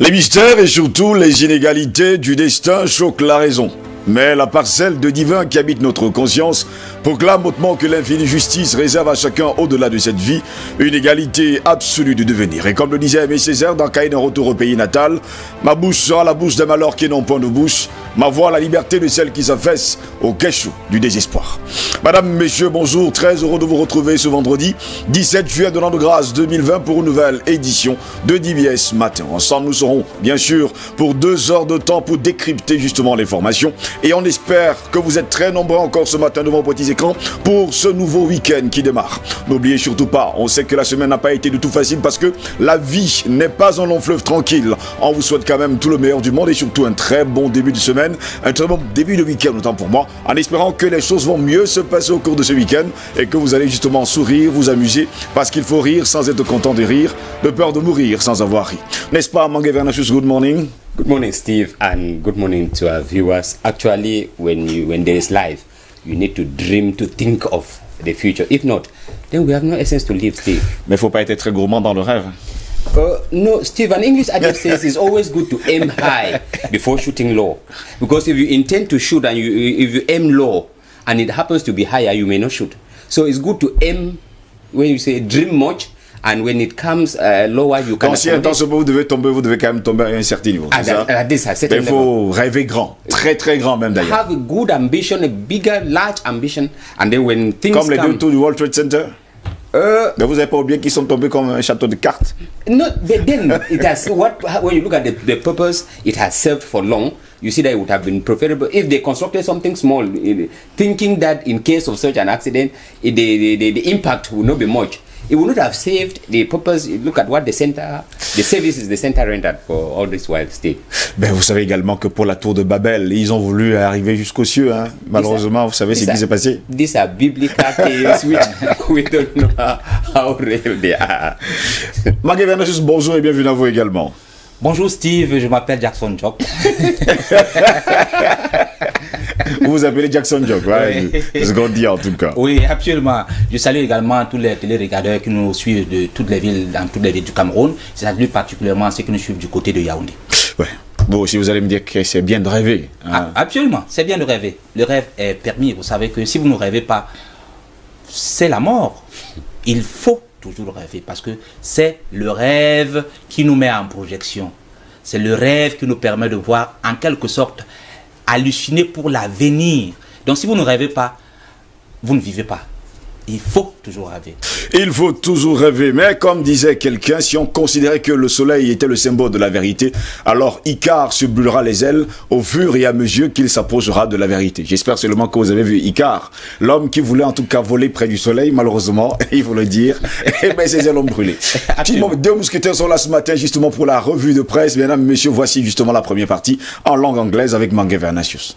Les mystères et surtout les inégalités du destin choquent la raison. Mais la parcelle de divin qui habite notre conscience proclame hautement que l'infinie justice réserve à chacun au-delà de cette vie une égalité absolue du devenir. Et comme le disait Aimé Césaire dans Cahiers d'un retour au pays natal, ma bouche sera la bouche des malheurs qui n'ont point de bouche, ma voix la liberté de celles qui s'affaissent au cachot du désespoir. Madame, messieurs, bonjour, très heureux de vous retrouver ce vendredi 17 juillet de l'an de grâce 2020 pour une nouvelle édition de DBS Matin. Ensemble, nous serons bien sûr pour 2 heures de temps pour décrypter justement les formations. Et on espère que vous êtes très nombreux encore ce matin devant vos petits écrans pour ce nouveau week-end qui démarre. N'oubliez surtout pas, on sait que la semaine n'a pas été du tout facile parce que la vie n'est pas un long fleuve tranquille. On vous souhaite quand même tout le meilleur du monde et surtout un très bon début de semaine, un très bon début de week-end autant pour moi, en espérant que les choses vont mieux se passer au cours de ce week-end et que vous allez justement sourire, vous amuser, parce qu'il faut rire sans être content de rire, de peur de mourir sans avoir ri. N'est-ce pas, Mangue Vernachus? Good morning. Good morning, Steve, and good morning to our viewers. Actually, when there is life, you need to dream, to think of the future. If not, then we have no essence to live, Steve. Mais il ne faut pas être très gourmand dans le rêve. No, Steve, an English adage says it's always good to aim high before shooting low. Because if you intend to shoot and if you aim low and it happens to be higher, you may not shoot. So it's good to aim, when you say dream much, and when it comes lower, you can. Quand si un temps vous devez tomber, vous devez quand même tomber à un certain niveau. Mais il faut rêver grand, très très grand même d'ailleurs. Have a good ambition, a bigger, large ambition, and then when things comme les come, 2 tours du World Trade Center. Mais vous n'avez pas oublié qu'ils sont tombés comme un château de cartes. No, but then it has when you look at the purpose, it has served for long. You see that it would have been preferable if they constructed something small, thinking that in case of such an accident, the impact would not be much. It would not have saved the purpose. Look at what the services the center rendered for all this wild state. Ben, vous savez également que pour la tour de Babel, ils ont voulu arriver jusqu'aux cieux. Hein. Malheureusement, vous savez ce qui s'est passé. These are biblical tales which we don't know how real they are. Mangue Vernachus, bonjour et bienvenue à vous également. Bonjour Steve, je m'appelle Jackson Jock. Vous vous appelez Jackson Jock, ouais, c'est ce qu'on dit en tout cas. Oui, absolument. Je salue également tous les téléregardeurs qui nous suivent de toutes les villes, dans toutes les villes du Cameroun. Je salue particulièrement ceux qui nous suivent du côté de Yaoundé. Ouais. Bon, si vous allez me dire que c'est bien de rêver. Hein. Absolument, c'est bien de rêver. Le rêve est permis. Vous savez que si vous ne rêvez pas, c'est la mort. Il faut toujours rêver parce que c'est le rêve qui nous met en projection. C'est le rêve qui nous permet de voir en quelque sorte halluciner pour l'avenir. Donc si vous ne rêvez pas, vous ne vivez pas. Il faut toujours rêver. Il faut toujours rêver. Mais comme disait quelqu'un, si on considérait que le soleil était le symbole de la vérité, alors Icare se brûlera les ailes au fur et à mesure qu'il s'approchera de la vérité. J'espère seulement que vous avez vu Icare, l'homme qui voulait en tout cas voler près du soleil, malheureusement, il faut le dire, et bien ses ailes ont brûlé. 2 mousquetaires sont là ce matin justement pour la revue de presse. Mesdames et messieurs, voici justement la première partie en langue anglaise avec Mangue Vernachus.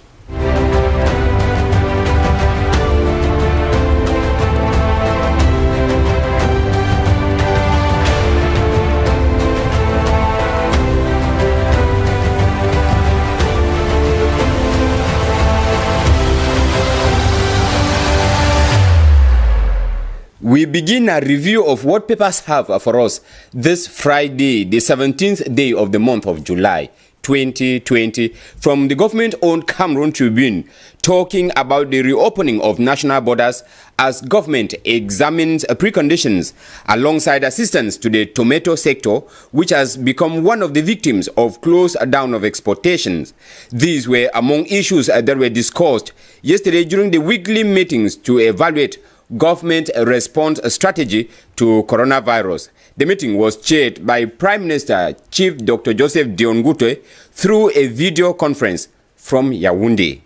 We begin a review of what papers have for us this Friday, the 17th day of the month of July 2020, from the government-owned Cameroon Tribune, talking about the reopening of national borders as government examines preconditions alongside assistance to the tomato sector, which has become one of the victims of close down of exportations. These were among issues that were discussed yesterday during the weekly meetings to evaluate government response strategy to coronavirus. The meeting was chaired by Prime Minister Chief Dr. Joseph Dion Ngutwe through a video conference from Yaoundé.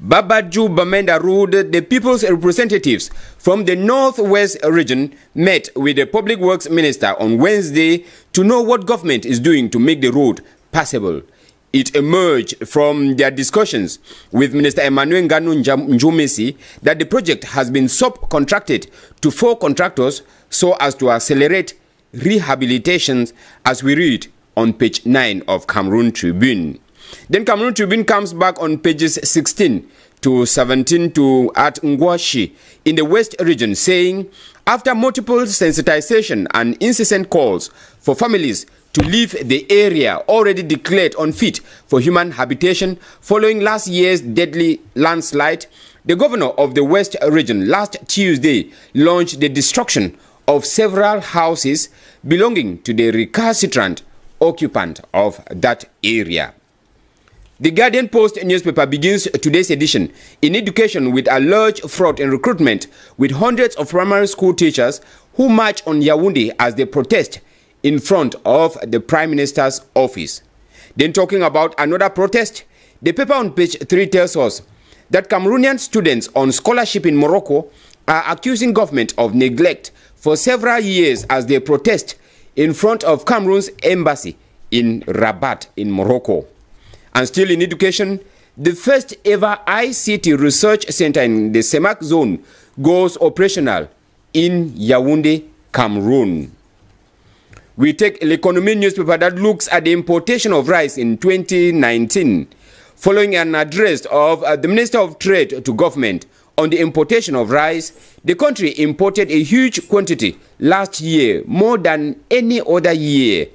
Babaju Bamenda Road, the people's representatives from the Northwest region met with the Public Works Minister on Wednesday to know what government is doing to make the road passable. It emerged from their discussions with Minister Emmanuel Nganu Njumesi that the project has been subcontracted to 4 contractors so as to accelerate rehabilitations, as we read on page 9 of Cameroon Tribune. Then Cameroon Tribune comes back on pages 16 to 17 to at Ngwashi in the West region, saying, after multiple sensitization and incessant calls for families to leave the area already declared unfit for human habitation following last year's deadly landslide, the governor of the West region last Tuesday launched the destruction of several houses belonging to the recalcitrant occupant of that area. The Guardian Post newspaper begins today's edition in education with a large fraud in recruitment, with hundreds of primary school teachers who march on Yaoundé as they protest in front of the Prime Minister's office. Then, talking about another protest, the paper on page 3 tells us that Cameroonian students on scholarship in Morocco are accusing government of neglect for several years as they protest in front of Cameroon's embassy in Rabat in Morocco. And still in education, the first ever ICT research center in the Semak zone goes operational in Yaoundé, Cameroon. We take L'Economie newspaper that looks at the importation of rice in 2019. Following an address of the Minister of Trade to government on the importation of rice, the country imported a huge quantity last year, more than any other year.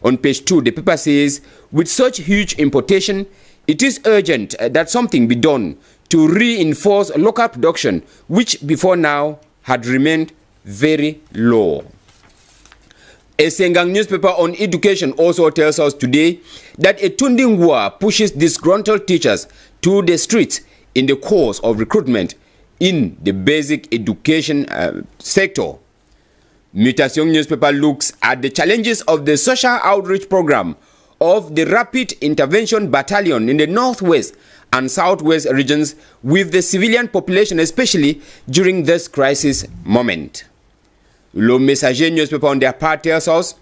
On page 2, the paper says, with such huge importation, it is urgent that something be done to reinforce local production, which before now had remained very low. A Sengang newspaper on education also tells us today that a Tundingwa pushes disgruntled teachers to the streets in the course of recruitment in the basic education sector. Mutation newspaper looks at the challenges of the social outreach program of the Rapid Intervention Battalion in the Northwest and Southwest regions with the civilian population, especially during this crisis moment. Le Messager newspaper on their part tells us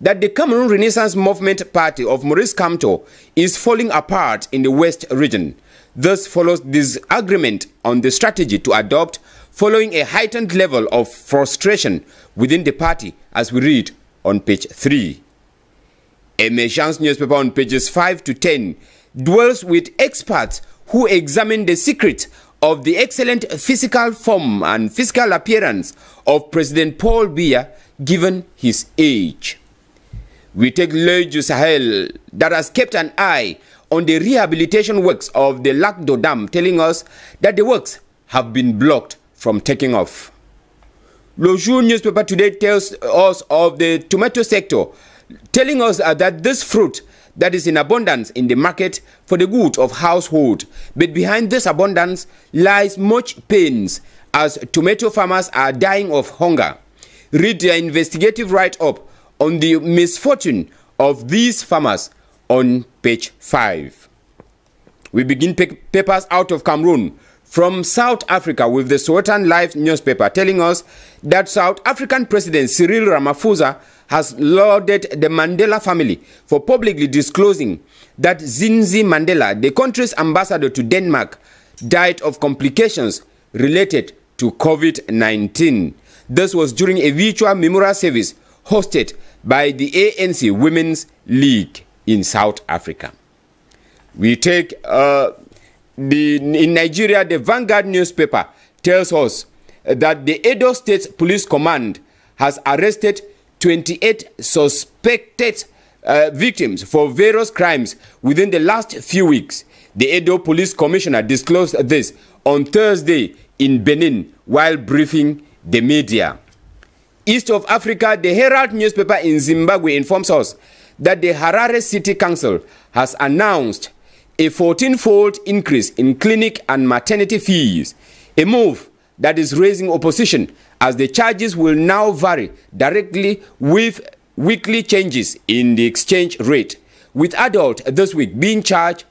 that the Cameroon Renaissance Movement Party of Maurice Kamto is falling apart in the West region. Thus follows disagreement on the strategy to adopt following a heightened level of frustration within the party, as we read on page 3. Emergence newspaper on pages 5 to 10 dwells with experts who examine the secret of the excellent physical form and physical appearance of President Paul Biya given his age. We take L'Oeil du Sahel that has kept an eye on the rehabilitation works of the Lac d'Eau Dam, telling us that the works have been blocked from taking off. Le Jour newspaper today tells us of the tomato sector, telling us that this fruit that is in abundance in the market for the good of household, but behind this abundance lies much pains as tomato farmers are dying of hunger. Read their investigative write-up on the misfortune of these farmers on page 5. We begin papers out of Cameroon from South Africa with the Sowetan Live newspaper telling us that South African President Cyril Ramaphosa has lauded the Mandela family for publicly disclosing that Zinzi Mandela, the country's ambassador to Denmark, died of complications related to COVID-19. This was during a virtual memorial service hosted by the ANC Women's League in South Africa. We take in Nigeria, the Vanguard newspaper tells us that the Edo State Police Command has arrested 28 suspected victims for various crimes within the last few weeks. The Edo Police Commissioner disclosed this on Thursday in Benin while briefing the media. East of Africa, the Herald newspaper in Zimbabwe informs us that the Harare City Council has announced a 14-fold increase in clinic and maternity fees, a move that is raising opposition as the charges will now vary directly with weekly changes in the exchange rate, with adults this week being charged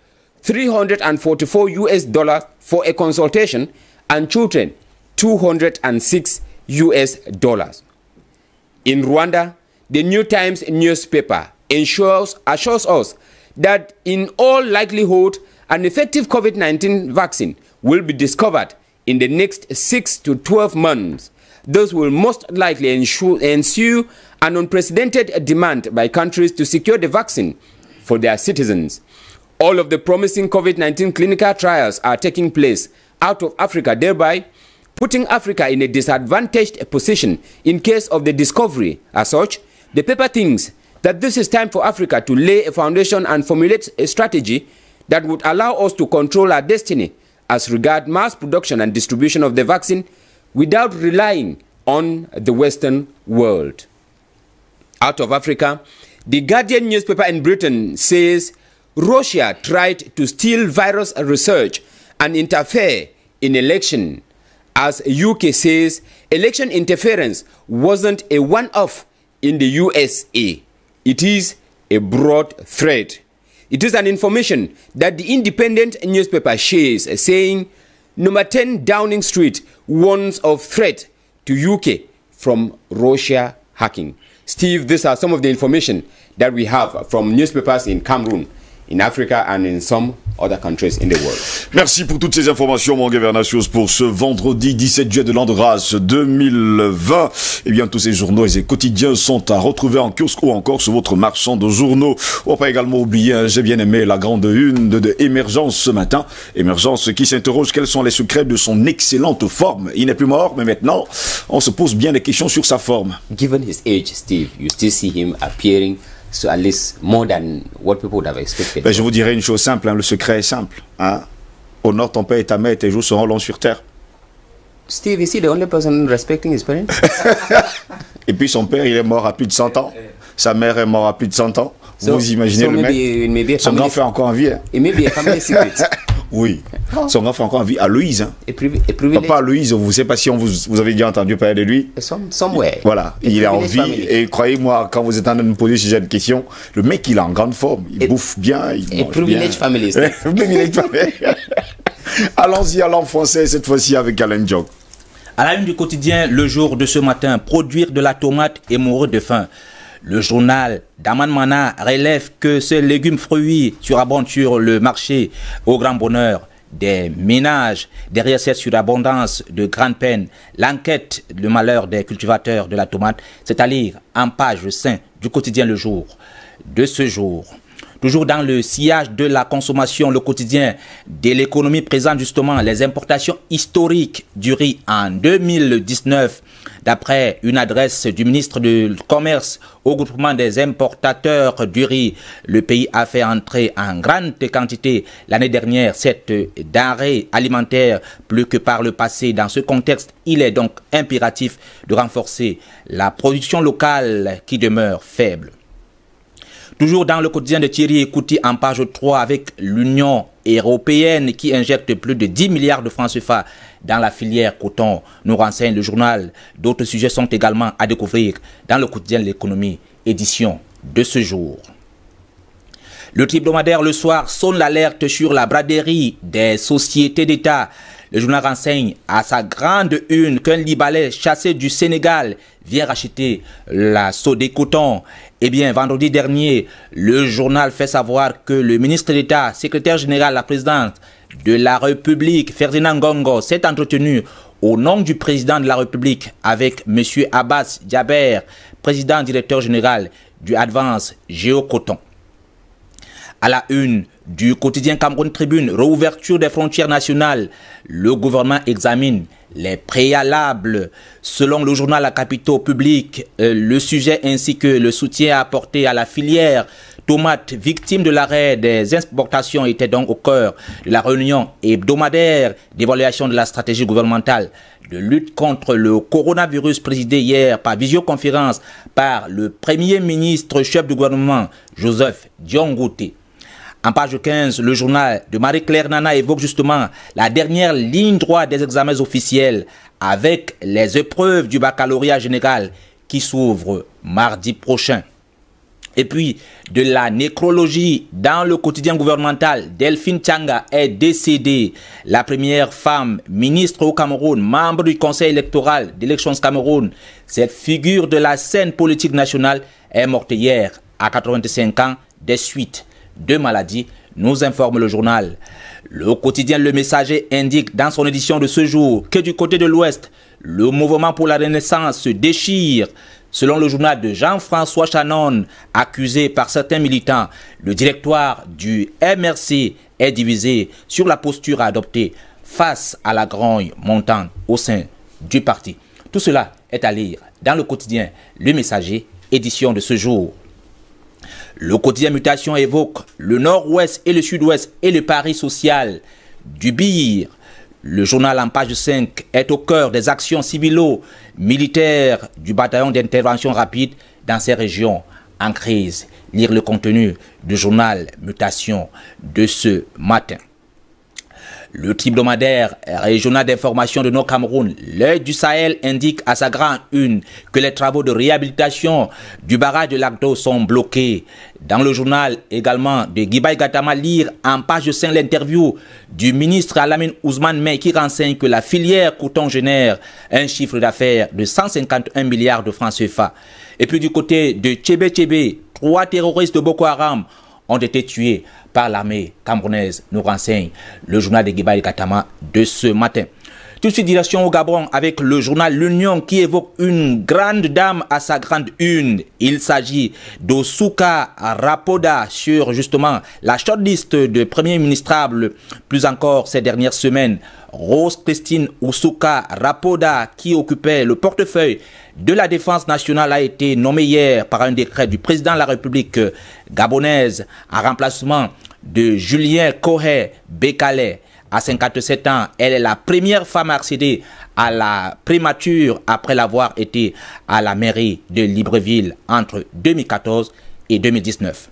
$344 for a consultation and children $206. In Rwanda, the New Times newspaper assures us that in all likelihood, an effective COVID-19 vaccine will be discovered in the next 6 to 12 months. This will most likely ensue an unprecedented demand by countries to secure the vaccine for their citizens. All of the promising COVID-19 clinical trials are taking place out of Africa, thereby putting Africa in a disadvantaged position in case of the discovery. As such, the paper thinks that this is time for Africa to lay a foundation and formulate a strategy that would allow us to control our destiny as regards mass production and distribution of the vaccine without relying on the Western world. Out of Africa, the Guardian newspaper in Britain says Russia tried to steal virus research and interfere in election, as UK says election interference wasn't a one-off in the USA. It is a broad threat. It is an information that the Independent newspaper shares, saying number 10 Downing Street warns of threat to UK from Russia hacking. Steve, these are some of the information that we have from newspapers in Cameroon, in Africa and in some other countries in the world. Merci pour toutes ces informations, mon Gavernatius, pour ce vendredi 17 juillet de l'an de grâce 2020. Eh bien, tous ces journaux et ces quotidiens sont à retrouver en kiosque ou encore sur votre marchand de journaux. On va pas également oublier, j'ai bien aimé la grande une de Émergence ce matin. Émergence qui s'interroge quels sont les secrets de son excellente forme. Il n'est plus mort, mais maintenant, on se pose bien des questions sur sa forme. Given his age, Steve, you still see him appearing so at least more than what people would have expected. Ben, je vous dirais une chose simple, hein, le secret est simple. Hein. Honore ton père et ta mère et tes jours seront longs sur terre. Steve, is he the only person respecting his parents? Et puis son père, il est mort à plus de 100 ans. Sa mère est morte à plus de 100 ans. Vous imaginez le mec. Son grand frère est encore en vie. Hein. It may be a family secret. Oui. Son grand frère est encore en vie. Aloïse. Hein. Papa Aloïse, vous ne savez pas si vous avez déjà entendu parler de lui. Somewhere. Voilà. Il est en vie. Family. Et croyez-moi, quand vous êtes en train de me poser ce genre de questions, le mec, il est en grande forme. Il bouffe bien. Il mange privilege bien. Family. Privilege family. Allons-y à langue française, cette fois-ci avec Alain Diop. À la une du quotidien, le jour de ce matin, produire de la tomate et mourir de faim. Le journal d'Aman Mana relève que ces légumes fruits surabondent sur le marché au grand bonheur des ménages. Derrière cette surabondance de grande peine, l'enquête, le malheur des cultivateurs de la tomate, c'est à lire en page 5 du quotidien Le Jour de ce jour. Toujours dans le sillage de la consommation, le quotidien de l'économie présente justement les importations historiques du riz en 2019. D'après une adresse du ministre du Commerce au groupement des importateurs du riz, le pays a fait entrer en grande quantité l'année dernière cette denrée alimentaire plus que par le passé. Dans ce contexte, il est donc impératif de renforcer la production locale qui demeure faible. Toujours dans le quotidien de Thierry Ekouti en page 3 avec l'Union européenne qui injecte plus de 10 milliards de francs CFA dans la filière coton, nous renseigne le journal. D'autres sujets sont également à découvrir dans le quotidien de l'économie, édition de ce jour. Le hebdomadaire Le Soir sonne l'alerte sur la braderie des sociétés d'État. Le journal renseigne à sa grande une qu'un Libanais chassé du Sénégal vient racheter la Sodé Coton. Eh bien, vendredi dernier, le journal fait savoir que le ministre d'État, secrétaire général, la présidente de la République, Ferdinand Ngongo, s'est entretenu au nom du président de la République avec M. Abbas Jaber, président directeur général du Advance Géocoton. À la une du quotidien Cameroun Tribune, réouverture des frontières nationales, le gouvernement examine les préalables. Selon le journal La Capitale Publique, le sujet ainsi que le soutien apporté à la filière tomate victime de l'arrêt des exportations était donc au cœur de la réunion hebdomadaire d'évaluation de la stratégie gouvernementale de lutte contre le coronavirus présidée hier par visioconférence par le Premier ministre chef du gouvernement Joseph Dion-Ngouté. En page 15, le journal de Marie-Claire Nana évoque justement la dernière ligne droite des examens officiels avec les épreuves du baccalauréat général qui s'ouvrent mardi prochain. Et puis, de la nécrologie dans le quotidien gouvernemental, Delphine Tchanga est décédée. La première femme ministre au Cameroun, membre du Conseil électoral d'Elections Cameroun. Cette figure de la scène politique nationale est morte hier à 85 ans des suites de maladies, nous informe le journal. Le quotidien Le Messager indique dans son édition de ce jour que du côté de l'Ouest, le mouvement pour la Renaissance se déchire. Selon le journal de Jean-François Chanon, accusé par certains militants, le directoire du MRC est divisé sur la posture à adopter face à la grogne montante au sein du parti. Tout cela est à lire dans le quotidien Le Messager, édition de ce jour. Le quotidien Mutation évoque le nord-ouest et le sud-ouest et le pari social du BIR. Le journal en page 5 est au cœur des actions civilo-militaires du bataillon d'intervention rapide dans ces régions en crise. Lire le contenu du journal Mutation de ce matin. Le hebdomadaire régional d'information de Nord-Cameroun, l'Œil du Sahel, indique à sa grande une que les travaux de réhabilitation du barrage de Lagdo sont bloqués. Dans le journal également de Guibaï Gatama, lire en page 5 l'interview du ministre Alamine Ousmane May qui renseigne que la filière coton génère un chiffre d'affaires de 151 milliards de francs CFA. Et puis du côté de Tchébé, 3 terroristes de Boko Haram ont été tués par l'armée camerounaise, nous renseigne le journal de Guibaï Gatama de ce matin. Tout de suite, direction au Gabon avec le journal L'Union qui évoque une grande dame à sa grande une. Il s'agit d'Oussouka Rapoda sur justement la shortlist de premier ministrable. Plus encore ces dernières semaines, Rose Christine Oussouka Rapoda qui occupait le portefeuille de la défense nationale a été nommée hier par un décret du président de la République gabonaise en remplacement de Julien Kohé Bekale. À 57 ans, elle est la première femme à accéder à la primature après l'avoir été à la mairie de Libreville entre 2014 et 2019.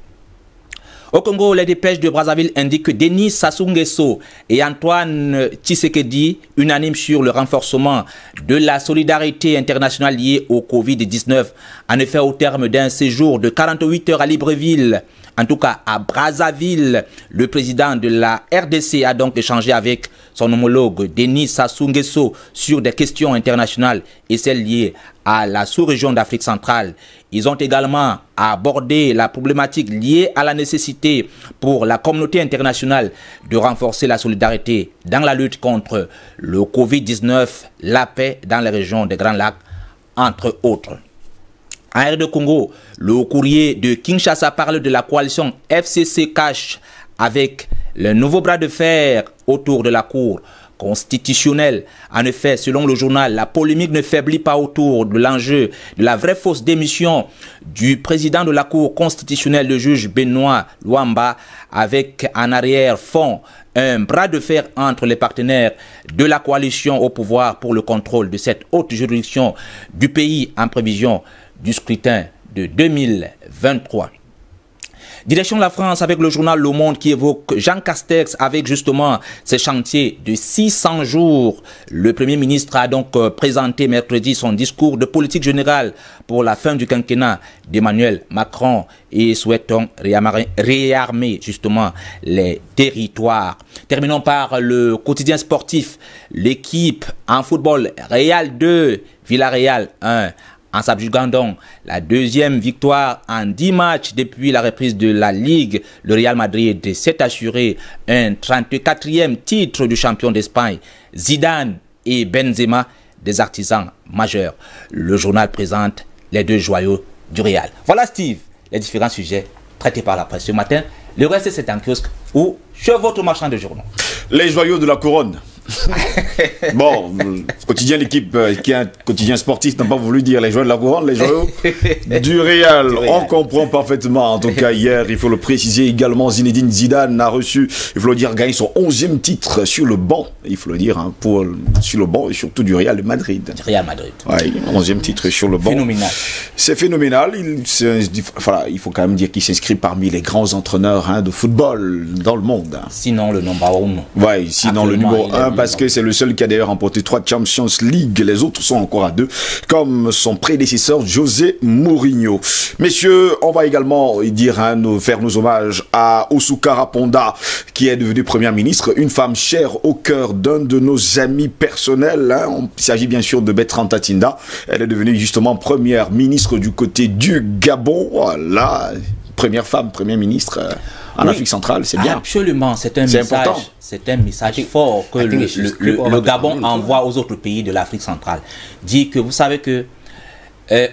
Au Congo, les dépêches de Brazzaville indiquent que Denis Sassou Nguesso et Antoine Tshisekedi, unanimes sur le renforcement de la solidarité internationale liée au Covid-19, en effet au terme d'un séjour de 48 heures à Libreville, en tout cas à Brazzaville, le président de la RDC a donc échangé avec son homologue Denis Sassou Nguesso sur des questions internationales et celles liées à la sous-région d'Afrique centrale. Ils ont également abordé la problématique liée à la nécessité pour la communauté internationale de renforcer la solidarité dans la lutte contre le Covid-19, la paix dans les régions des Grands Lacs, entre autres. En RD Congo, le courrier de Kinshasa parle de la coalition FCC Cash avec le nouveau bras de fer autour de la Cour constitutionnelle. En effet, selon le journal, la polémique ne faiblit pas autour de l'enjeu de la vraie fausse démission du président de la Cour constitutionnelle, le juge Benoît Luamba, avec en arrière-fond un bras de fer entre les partenaires de la coalition au pouvoir pour le contrôle de cette haute juridiction du pays en prévision du scrutin de 2023. Direction la France avec le journal Le Monde qui évoque Jean Castex avec justement ses chantiers de 600 jours. Le Premier ministre a donc présenté mercredi son discours de politique générale pour la fin du quinquennat d'Emmanuel Macron et souhaitons réarmer justement les territoires. Terminons par le quotidien sportif. L'équipe en football Real 2, Villarreal 1. En subjugant la deuxième victoire en 10 matchs depuis la reprise de la Ligue, le Real Madrid s'est assuré un 34e titre du champion d'Espagne. Zidane et Benzema, des artisans majeurs. Le journal présente les deux joyaux du Real. Voilà Steve, les différents sujets traités par la presse ce matin. Le reste c'est un kiosque ou chez votre marchand de journaux. Les joyaux de la couronne. Bon, quotidien l'équipe qui est un quotidien sportif n'a pas voulu dire les joyaux de la couronne, les joyaux du Real. On comprend parfaitement. En tout cas, hier, il faut le préciser également, Zinedine Zidane a reçu, il faut le dire, gagné son 11e titre sur le banc. Il faut le dire, hein, sur le banc et surtout du Real de Madrid. Real Madrid. Ouais, 11e titre sur le banc. Phénoménal. C'est phénoménal. Voilà, il faut quand même dire qu'il s'inscrit parmi les grands entraîneurs de football dans le monde. Sinon, le numéro 1. Ouais, sinon le numéro 1. Parce que c'est le seul qui a d'ailleurs remporté 3 Champions League. Les autres sont encore à 2, comme son prédécesseur José Mourinho. Messieurs, on va également dire, faire nos hommages à Oussouka Rapoda, qui est devenue première ministre, une femme chère au cœur d'un de nos amis personnels. Il s'agit bien sûr de Bertrand Tatinda. Elle est devenue justement première ministre du côté du Gabon. Voilà, première femme, première ministre. En Afrique centrale, c'est bien. Absolument, c'est un message. C'est un message fort que le Gabon envoie aux autres pays de l'Afrique centrale. Dit que vous savez que,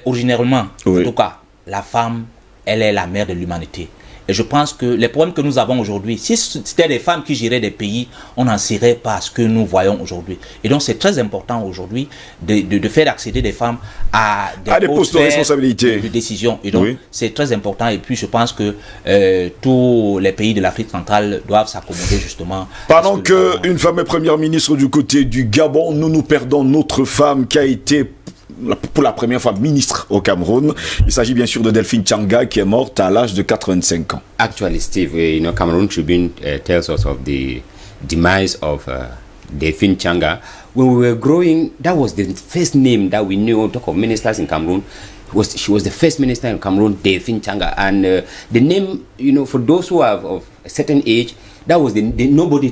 originairement, en tout cas, la femme, elle est la mère de l'humanité. Et je pense que les problèmes que nous avons aujourd'hui, si c'était des femmes qui géraient des pays, on n'en serait pas à ce que nous voyons aujourd'hui. Et donc c'est très important aujourd'hui de faire accéder des femmes à des postes de responsabilité, de décision. Et donc c'est très important. Et puis je pense que tous les pays de l'Afrique centrale doivent s'accommoder justement. Pendant qu'une femme est première ministre du côté du Gabon, nous perdons notre femme qui a été pour la première fois ministre au Cameroun. Il s'agit bien sûr de Delphine Changa qui est morte à l'âge de 85 ans. Actually, Steve, Cameroon Tribune tells us of the demise of Delphine Changa. When we were growing, that was the first name that we knew. Talk of ministers in Cameroon. She was the first minister in Cameroon, Delphine Changa, and the name, for those who are of a certain age, that was nobody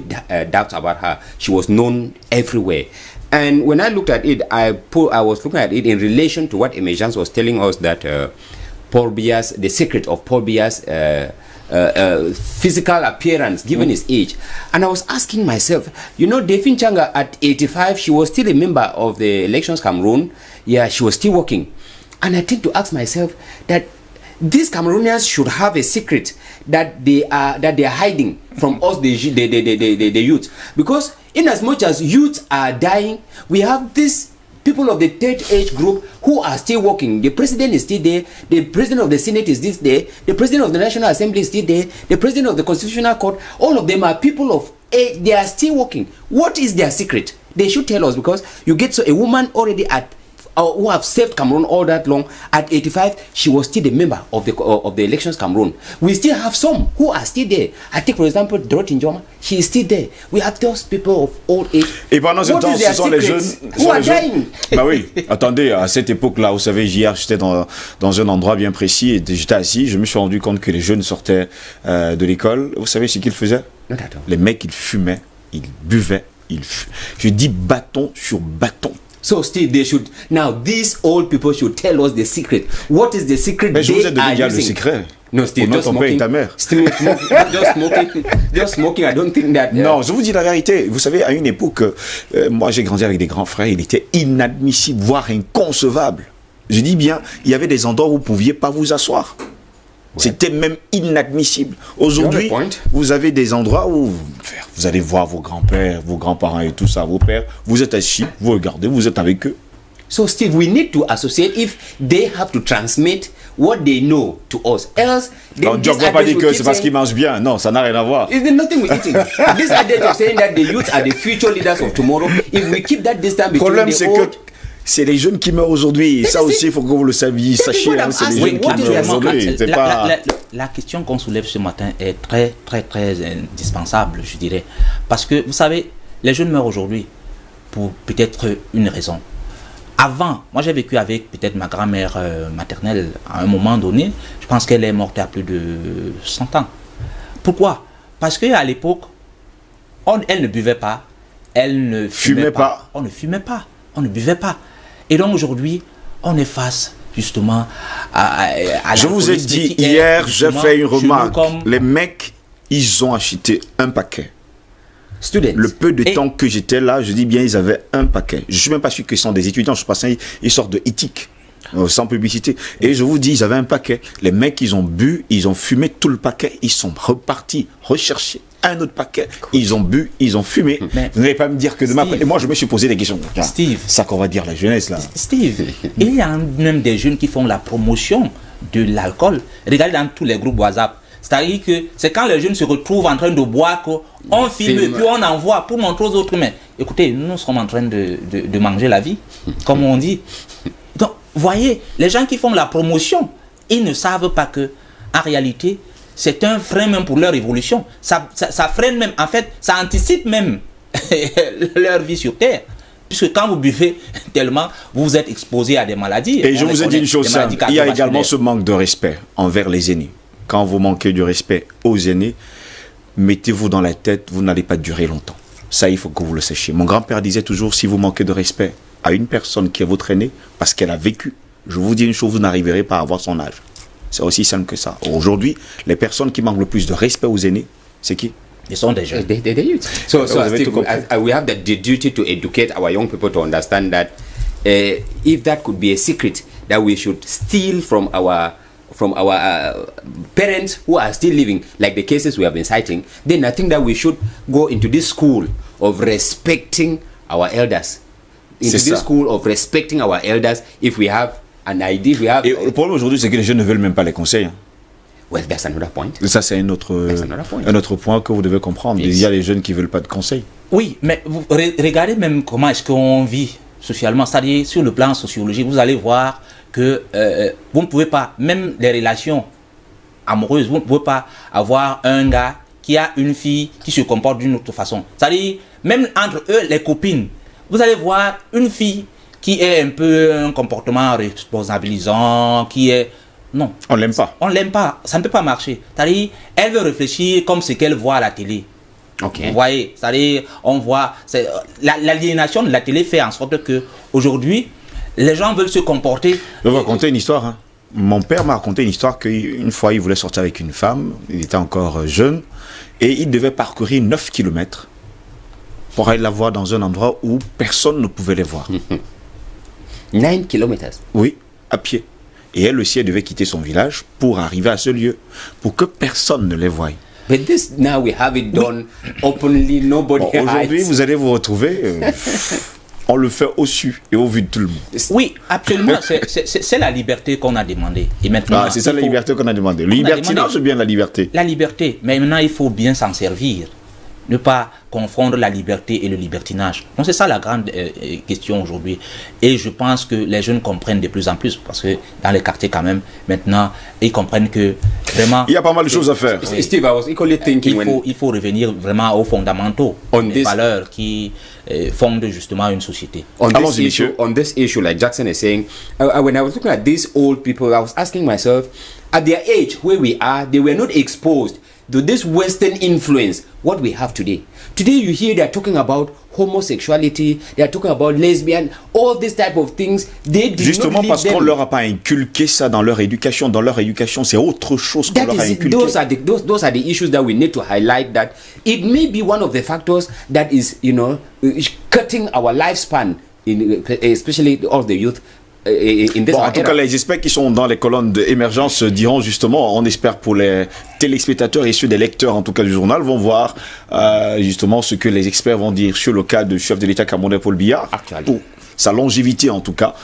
doubts about her. She was known everywhere. And when I looked at it, I was looking at it in relation to what Emergence was telling us, that Paul Biya's, the secret of Paul Biya's physical appearance given his age. And I was asking myself, Delphine Changa at 85, she was still a member of the Elections Cameroon. Yeah, she was still working. And I tend to ask myself that these Cameroonians should have a secret that they are hiding from us, the youth, because in as much as youth are dying, we have these people of the third age group who are still working. The president is still there, the president of the Senate is still there, the president of the National Assembly is still there, the president of the Constitutional Court, all of them are people of age, they are still working. What is their secret? They should tell us, because you get a woman already at who have served Cameroon all that long. At 85, she was still a member of the Elections Cameroon. We still have some who are still there. I take, for example, Dorothy Njoma. She is still there. We have those people of old age. Et pendant ce temps, ce sont les jeunes who are dying. Bah oui, attendez, à cette époque-là, vous savez, hier, j'étais dans un endroit bien précis et j'étais assis. Je me suis rendu compte que les jeunes sortaient de l'école. Vous savez ce qu'ils faisaient? Les mecs, ils fumaient, ils buvaient, je dis bâton sur bâton. So Steve, they should now these old people should tell us the secret. What is the secret? Mais je vous ai donné déjà le secret. No, Steve, just smoking. Ta mère. Still smoking, just smoking. I don't think that. Non, je vous dis la vérité. Vous savez, à une époque, moi j'ai grandi avec des grands frères. Il était inadmissible, voire inconcevable. Je dis bien, il y avait des endroits où vous ne pouviez pas vous asseoir. Ouais. C'était même inadmissible. Aujourd'hui, vous avez des endroits où vous allez voir vos grands-pères, vos grands-parents et tout ça, vos pères. Vous êtes assis, vous regardez, vous êtes avec eux. So Steve, we need to associate if they have to transmit what they know to us. Else, on ne va pas dire que c'est parce qu'ils mangent bien. Non, ça n'a rien à voir. It's nothing with eating. This adage of saying that the youth are the future leaders of tomorrow. If we keep that distance between the old... C'est les jeunes qui meurent aujourd'hui. Ça aussi, il faut que vous le sachiez. Sachez, hein, c'est les jeunes qui meurent aujourd'hui. La question qu'on soulève ce matin est très, très, très indispensable, je dirais. Parce que, vous savez, les jeunes meurent aujourd'hui pour peut-être une raison. Avant, moi j'ai vécu avec peut-être ma grand-mère maternelle à un moment donné. Je pense qu'elle est morte à plus de 100 ans. Pourquoi? Parce qu'à l'époque, elle ne buvait pas, elle ne fumait pas. On ne fumait pas, on ne buvait pas. Et donc aujourd'hui, on est face justement à je vous ai dit hier, j'ai fait une remarque. Les mecs, ils ont acheté un paquet. Students. Le peu de temps que j'étais là, je dis bien, ils avaient un paquet. Je ne suis même pas sûr qu'ils sont des étudiants, je pense qu'ils sortent de éthique, sans publicité. Et je vous dis, ils avaient un paquet. Les mecs, ils ont bu, ils ont fumé tout le paquet, ils sont repartis, rechercher un autre paquet. Ils ont bu, ils ont fumé. Mais vous n'allez pas me dire que demain... Et moi, je me suis posé des questions. Steve. Ça qu'on va dire la jeunesse, là. Steve, il y a même des jeunes qui font la promotion de l'alcool. Regardez dans tous les groupes WhatsApp. C'est-à-dire que c'est quand les jeunes se retrouvent en train de boire qu'on filme et puis on envoie pour montrer aux autres. Mais écoutez, nous sommes en train de manger la vie, comme on dit. Donc, voyez, les gens qui font la promotion, ils ne savent pas que, en réalité, c'est un frein même pour leur évolution. Ça freine même, en fait, ça anticipe même leur vie sur Terre. Puisque quand vous buvez tellement, vous êtes exposé à des maladies. Et je vous ai dit une chose simple, il y a également ce manque de respect envers les aînés. Quand vous manquez du respect aux aînés, mettez-vous dans la tête, vous n'allez pas durer longtemps. Ça, il faut que vous le sachiez. Mon grand-père disait toujours, si vous manquez de respect à une personne qui est votre aîné, parce qu'elle a vécu, je vous dis une chose, vous n'arriverez pas à avoir son âge. C'est aussi simple que ça. Aujourd'hui, les personnes qui manquent le plus de respect aux aînés, c'est qui? Ils sont des jeunes. They youth. So Steve, we have the duty to educate our young people to understand that if that could be a secret that we should steal from from our parents who are still living, like the cases we have been citing, then I think that we should go into this school of respecting our elders. Into this school of respecting our elders. If we have an idea, we have... Et le problème aujourd'hui, c'est que les jeunes ne veulent même pas les conseils. Hein. Well, that's another point. Ça, c'est un autre point que vous devez comprendre. Yes. Il y a les jeunes qui ne veulent pas de conseils. Oui, mais vous regardez même comment est-ce qu'on vit socialement. C'est-à-dire, sur le plan sociologique, vous allez voir que vous ne pouvez pas, même les relations amoureuses, vous ne pouvez pas avoir un gars qui a une fille qui se comporte d'une autre façon. C'est-à-dire, même entre eux, les copines, vous allez voir une fille qui est un peu un comportement responsabilisant, qui est... Non. On l'aime pas. On l'aime pas. Ça ne peut pas marcher. C'est-à-dire, elle veut réfléchir comme ce qu'elle voit à la télé. Okay. Vous voyez, c'est-à-dire, on voit... L'aliénation de la télé fait en sorte que aujourd'hui, les gens veulent se comporter... Je vais vous raconter une histoire. Hein. Mon père m'a raconté une histoire qu'une fois, il voulait sortir avec une femme. Il était encore jeune. Et il devait parcourir 9 km pour aller la voir dans un endroit où personne ne pouvait les voir. 9 km? Oui, à pied. Et elle aussi, elle devait quitter son village pour arriver à ce lieu, pour que personne ne les voie. But this, now we have it done openly, nobody bon, aujourd'hui, vous allez vous retrouver, on le fait au su et au vu de tout le monde. Oui, absolument, c'est la liberté qu'on a demandé. Et maintenant, c'est ça la liberté qu'on a demandé. Le libertinage, c'est bien la liberté. La liberté, mais maintenant, il faut bien s'en servir. Ne pas confondre la liberté et le libertinage. Donc c'est ça la grande question aujourd'hui. Et je pense que les jeunes comprennent de plus en plus, parce que dans les quartiers quand même, maintenant, ils comprennent que vraiment... Il y a pas mal de choses à faire. Steve, I was equally thinking il faut revenir vraiment aux fondamentaux, les valeurs qui fondent justement une société. On this issue, like Jackson is saying, when I was looking at these old people, I was asking myself, at their age, where we are, they were not exposed to this Western influence, what we have today. Today you hear they are talking about homosexuality, they are talking about lesbian, all these type of things. They do Justement not parce qu'on leur a pas inculqué ça dans leur éducation. Dans leur éducation, c'est autre chose qu'on leur a inculqué. Those are the issues that we need to highlight, that it may be one of the factors that is, you know, cutting our lifespan, especially of the youth. En tout cas, les experts qui sont dans les colonnes d'émergence diront justement, on espère pour les téléspectateurs et ceux des lecteurs en tout cas du journal, vont voir justement ce que les experts vont dire sur le cas du chef de l'État camerounais Paul Biya, pour sa longévité en tout cas,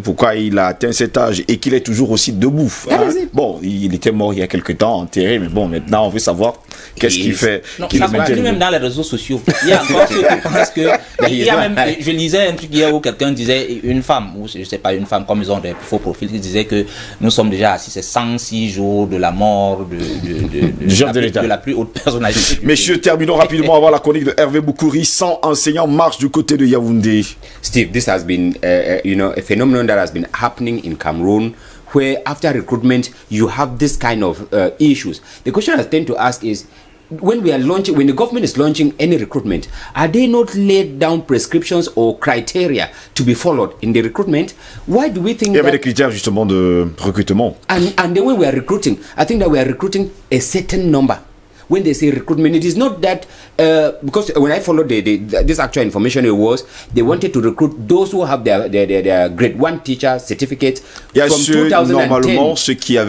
pourquoi il a atteint cet âge et qu'il est toujours aussi debout. Hein. Bon, il était mort il y a quelque temps, enterré, mais bon, maintenant on veut savoir qu'est-ce qu'il fait. Non, ça continue même dans les réseaux sociaux. Il y a encore ceux qui pensent que... Il y a même, je lisais un truc hier où quelqu'un disait, une femme, ou je ne sais pas, une femme, comme ils ont des faux profils, qui disait que nous sommes déjà assis, c'est 106 jours de la mort de la plus haute personnalité. Messieurs, terminons rapidement avant la chronique de Hervé Boukouri. 100 enseignants marchent du côté de Yaoundé. Steve, this has been, you know, a phenomenon that has been happening in Cameroon, where after recruitment you have this kind of issues. The question I tend to ask is, when the government is launching any recruitment, are they not laid down prescriptions or criteria to be followed in the recruitment? Why do we think il y avait des critères justement de recrutement? And then when we are recruiting, I think that we are recruiting a certain number. When they say recruitment, it is not that because when I followed this actual information, it was they wanted to recruit those who have their grade 1 teacher certificate from 2010. Normalement, ceux qui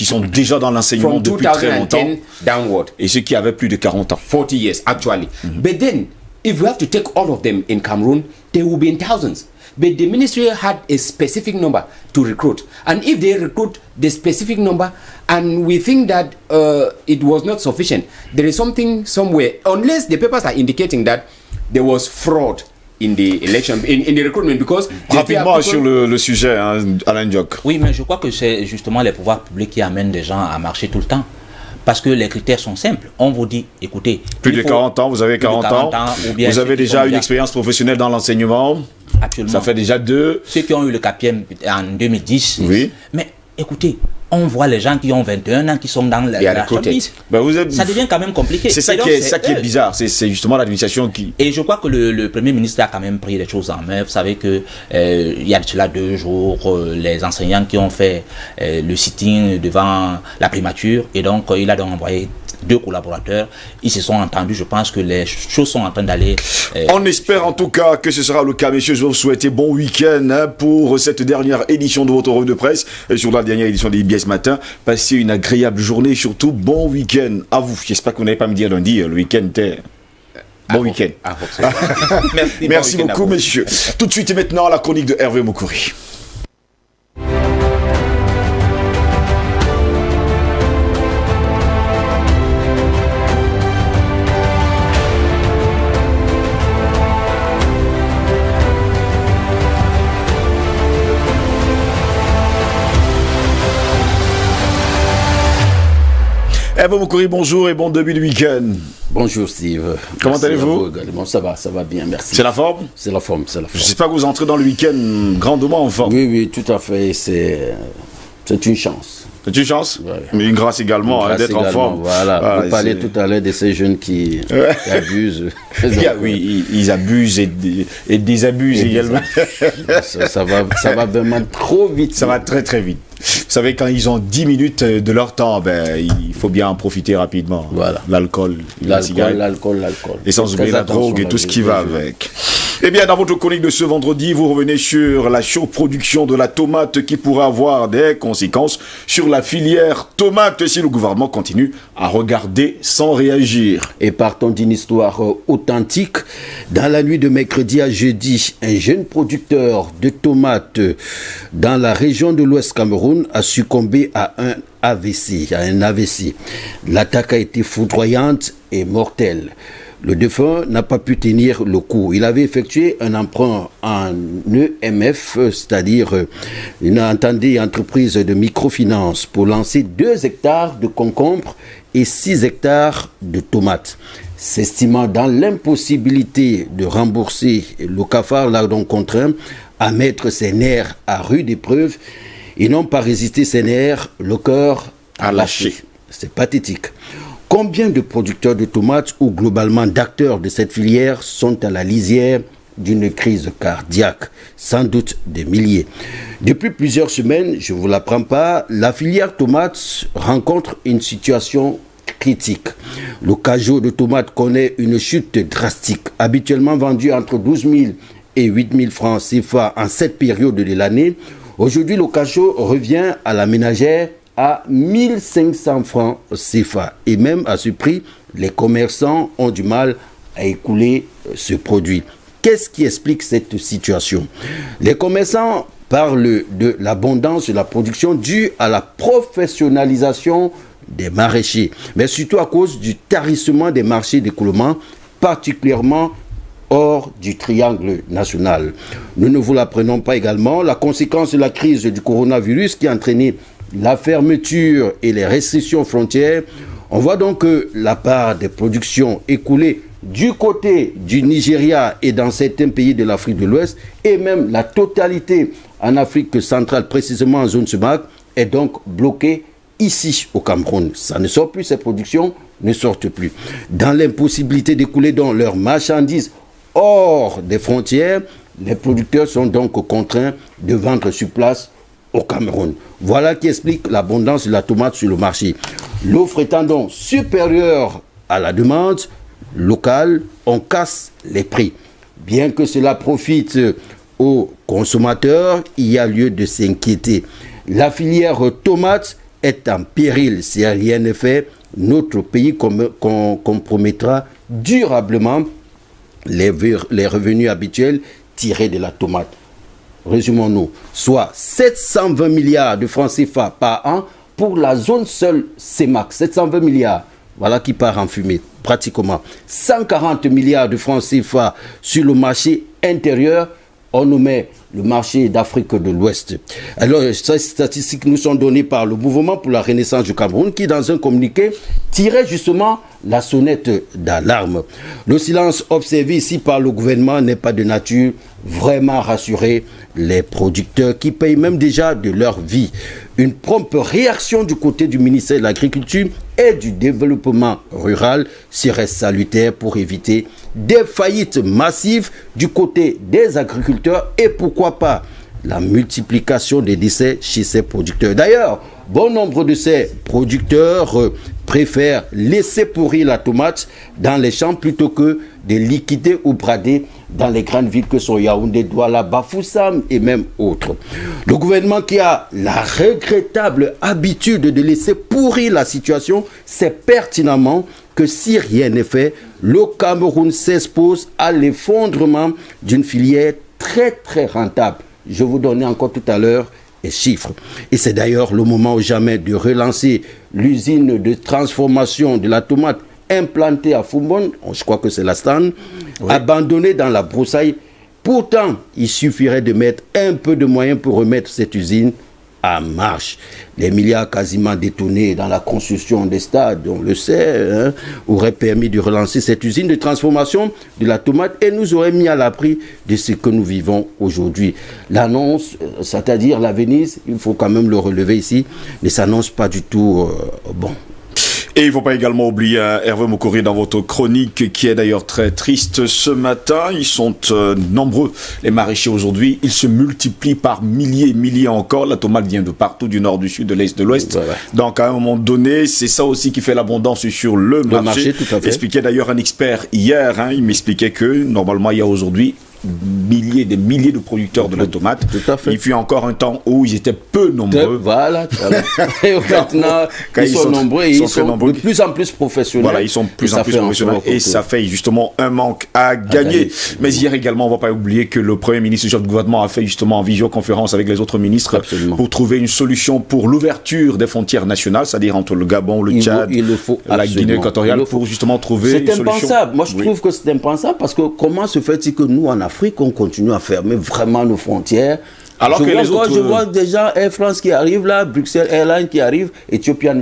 sont déjà dans l'enseignement depuis très longtemps, downward, et ceux qui avaient plus de 40 ans. 40 years actually. But then, if we have to take all of them in Cameroon, they will be in thousands. But the ministry had a specific number to recruit. And if they recruit the specific number and we think that it was not sufficient, there is something somewhere, unless the papers are indicating that there was fraud in the election, in the recruitment, because... Rapidement sur le sujet, hein, Alain Diok. Oui, mais je crois que c'est justement les pouvoirs publics qui amènent des gens à marcher tout le temps. Parce que les critères sont simples. On vous dit, écoutez... Plus de 40 ans, vous avez 40 ans, vous avez déjà une expérience professionnelle dans l'enseignement. Absolument. Ça fait déjà 2. Ceux qui ont eu le CAPIEM en 2010. Oui. Mais écoutez, on voit les gens qui ont 21 ans qui sont dans la shortlist. Ça devient quand même compliqué. C'est ça, qui est bizarre. C'est justement l'administration qui... Et je crois que le Premier ministre a quand même pris les choses en main. Vous savez que il y a de cela 2 jours, les enseignants qui ont fait le sitting devant la primature, et donc il a donc envoyé 2 collaborateurs. Ils se sont entendus. Je pense que les choses sont en train d'aller... On espère en tout cas que ce sera le cas, messieurs. Je vais vous souhaiter bon week-end pour cette dernière édition de votre revue de presse et sur la dernière édition d'IBS Matin. Passez une agréable journée et surtout bon week-end à vous. J'espère que vous n'allez pas me dire lundi, le week-end était... Bon week-end. Merci beaucoup, messieurs. Tout de suite et maintenant, la chronique de Hervé Moukouri. Hervé Moukouri, bonjour et bon début de week-end. Bonjour Steve. Comment allez-vous? Ça va bien, merci. C'est la forme? C'est la forme. J'espère que vous entrez dans le week-end grandement en forme. Oui, tout à fait. C'est une chance. C'est une chance, ouais. Mais une grâce également d'être en forme. Voilà, vous parlez tout à l'heure de ces jeunes qui abusent. Oui, ils abusent et désabusent également. Ça va vraiment trop vite. Ça va très très vite. Vous savez, quand ils ont 10 minutes de leur temps, il faut bien en profiter rapidement. Voilà. L'alcool. Et sans oublier la drogue et tout ce qui va avec. Eh bien, dans votre chronique de ce vendredi, vous revenez sur la surproduction de la tomate qui pourrait avoir des conséquences sur la filière tomate si le gouvernement continue à regarder sans réagir. Et partons d'une histoire authentique. Dans la nuit de mercredi à jeudi, un jeune producteur de tomates dans la région de l'Ouest Cameroun a succombé à un AVC. L'attaque a été foudroyante et mortelle. Le défunt n'a pas pu tenir le coup. Il avait effectué un emprunt en EMF, c'est-à-dire une entendue entreprise de microfinance, pour lancer 2 hectares de concombres et 6 hectares de tomates. S'estimant dans l'impossibilité de rembourser, le cafard l'a donc contraint à mettre ses nerfs à rude épreuve. Ils n'ont pas résisté ses nerfs, le cœur a lâché. C'est pathétique. Combien de producteurs de tomates ou globalement d'acteurs de cette filière sont à la lisière d'une crise cardiaque? Sans doute des milliers. Depuis plusieurs semaines, je ne vous l'apprends pas, la filière tomates rencontre une situation critique. Le cajot de tomates connaît une chute drastique, habituellement vendu entre 12 000 et 8 000 francs CFA en cette période de l'année. Aujourd'hui, le cajot revient à la ménagère à 1500 francs CFA. Et même à ce prix, les commerçants ont du mal à écouler ce produit. Qu'est-ce qui explique cette situation? Les commerçants parlent de l'abondance de la production due à la professionnalisation des maraîchers, mais surtout à cause du tarissement des marchés d'écoulement, particulièrement hors du triangle national. Nous ne vous l'apprenons pas également, la conséquence de la crise du coronavirus qui a entraîné la fermeture et les restrictions frontières. On voit donc que la part des productions écoulées du côté du Nigeria et dans certains pays de l'Afrique de l'Ouest, et même la totalité en Afrique centrale, précisément en zone SUMAC, est donc bloquée ici au Cameroun. Ça ne sort plus, ces productions ne sortent plus. Dans l'impossibilité d'écouler donc leurs marchandises hors des frontières, les producteurs sont donc contraints de vendre sur place au Cameroun. Voilà qui explique l'abondance de la tomate sur le marché. L'offre étant donc supérieure à la demande locale, on casse les prix. Bien que cela profite aux consommateurs, il y a lieu de s'inquiéter. La filière tomate est en péril. Si rien n'est fait, notre pays compromettra durablement les revenus habituels tirés de la tomate. Résumons-nous, soit 720 milliards de francs CFA par an pour la zone seule CEMAC. 720 milliards, voilà qui part en fumée, pratiquement. 140 milliards de francs CFA sur le marché intérieur. On nous met le marché d'Afrique de l'Ouest. Alors, ces statistiques nous sont données par le Mouvement pour la Renaissance du Cameroun qui, dans un communiqué, tirait justement la sonnette d'alarme. Le silence observé ici par le gouvernement n'est pas de nature vraiment à rassurer les producteurs qui payent même déjà de leur vie. Une prompte réaction du côté du ministère de l'Agriculture et du Développement rural serait salutaire pour éviter des faillites massives du côté des agriculteurs et pourquoi pas la multiplication des décès chez ces producteurs. D'ailleurs, bon nombre de ces producteurs préfèrent laisser pourrir la tomate dans les champs plutôt que de liquider ou brader dans les grandes villes que sont Yaoundé, Douala, Bafoussam et même autres. Le gouvernement qui a la regrettable habitude de laisser pourrir la situation sait pertinemment que si rien n'est fait, le Cameroun s'expose à l'effondrement d'une filière très rentable. Je vous donnais encore tout à l'heure les chiffres. Et c'est d'ailleurs le moment ou jamais de relancer l'usine de transformation de la tomate implantée à Foumon, je crois que c'est la stand, abandonnée dans la broussaille. Pourtant, il suffirait de mettre un peu de moyens pour remettre cette usine en marche. Les milliards quasiment détournés dans la construction des stades, on le sait, auraient permis de relancer cette usine de transformation de la tomate et nous auraient mis à l'abri de ce que nous vivons aujourd'hui. L'annonce, c'est-à-dire l'avenir, il faut quand même le relever ici, ne s'annonce pas du tout bon. Et il ne faut pas également oublier Hervé Mokori dans votre chronique qui est d'ailleurs très triste ce matin. Ils sont nombreux, les maraîchers aujourd'hui. Ils se multiplient par milliers et milliers encore. La tomate vient de partout, du nord, du sud, de l'est, de l'ouest. Voilà. Donc à un moment donné, c'est ça aussi qui fait l'abondance sur le marché. Tout à fait. Expliquait d'ailleurs un expert hier. Il m'expliquait que normalement il y a aujourd'hui des milliers de producteurs de la tomate. Tout à fait. Il fut encore un temps où ils étaient peu nombreux. Voilà. Et maintenant, ils sont nombreux et ils sont de plus en plus professionnels. Voilà, ils sont de plus en plus professionnels et ça fait justement un manque à gagner. Mais hier également, on ne va pas oublier que le Premier ministre, le chef du gouvernement, a fait justement en visioconférence avec les autres ministres pour trouver une solution pour l'ouverture des frontières nationales, c'est-à-dire entre le Gabon, le Tchad, la Guinée équatoriale, pour justement trouver une solution. C'est impensable. Moi, je trouve que c'est impensable parce que comment se fait-il que nous, en Afrique, on continue à fermer vraiment nos frontières. Alors je vois déjà Air France qui arrive là, Bruxelles Airlines qui arrive, Ethiopian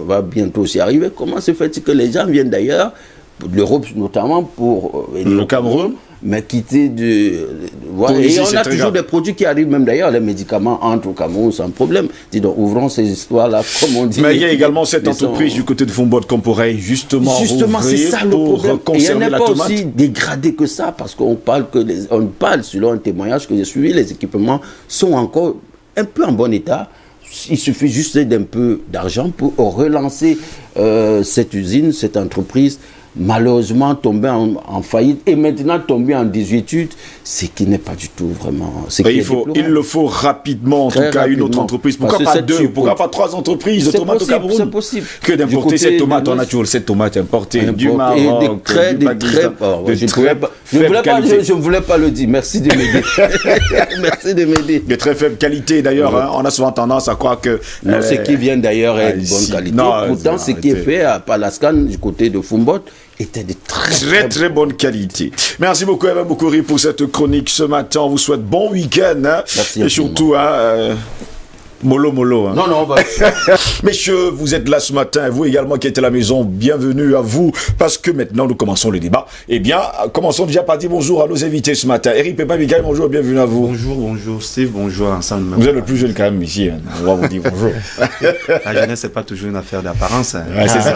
va bientôt aussi arriver. Comment se fait-il que les gens viennent d'ailleurs, de l'Europe notamment, pour le Cameroun, mais quitter voilà. Et on a toujours des produits qui arrivent, même d'ailleurs, les médicaments entrent au Cameroun sans problème. Dis donc, ouvrons ces histoires-là, comme on dit. Mais il y a également cette entreprise du côté de Fombot qu'on pourrait justement c'est ça le problème. Et il n'est pas aussi dégradé que ça, parce qu'on parle on parle, selon un témoignage que j'ai suivi, les équipements sont encore un peu en bon état. Il suffit juste d'un peu d'argent pour relancer cette usine, cette entreprise, malheureusement tombé en faillite et maintenant tombé en désuétude, ce qui n'est pas du tout vraiment... Il le faut rapidement, en tout cas, une autre entreprise. Pourquoi pas deux, pourquoi pas trois entreprises de tomates au Cameroun? C'est possible. Que d'importer cette tomate, on a toujours cette tomate importée du Maroc, je ne voulais pas le dire, merci de m'aider. Merci de m'aider. De très faible qualité d'ailleurs, on a souvent tendance à croire que... Non, ce qui vient d'ailleurs est de bonne qualité. Pourtant, ce qui est fait à Palascan, du côté de Fombot, était de très bonne qualité. Merci beaucoup Hervé Mokori pour cette chronique ce matin. On vous souhaite bon week-end. Merci et surtout, mollo. Non, on va... Messieurs, vous êtes là ce matin. Et vous également qui êtes à la maison, bienvenue à vous. Parce que maintenant, nous commençons le débat. Eh bien, commençons déjà par dire bonjour à nos invités ce matin. Eric Pépin Mikaï, bonjour, bienvenue à vous. Bonjour Steve, bonjour ensemble. Vous êtes le plus jeune quand même ici. On va vous dire bonjour. La jeunesse, c'est pas toujours une affaire d'apparence. Ouais, c'est ça.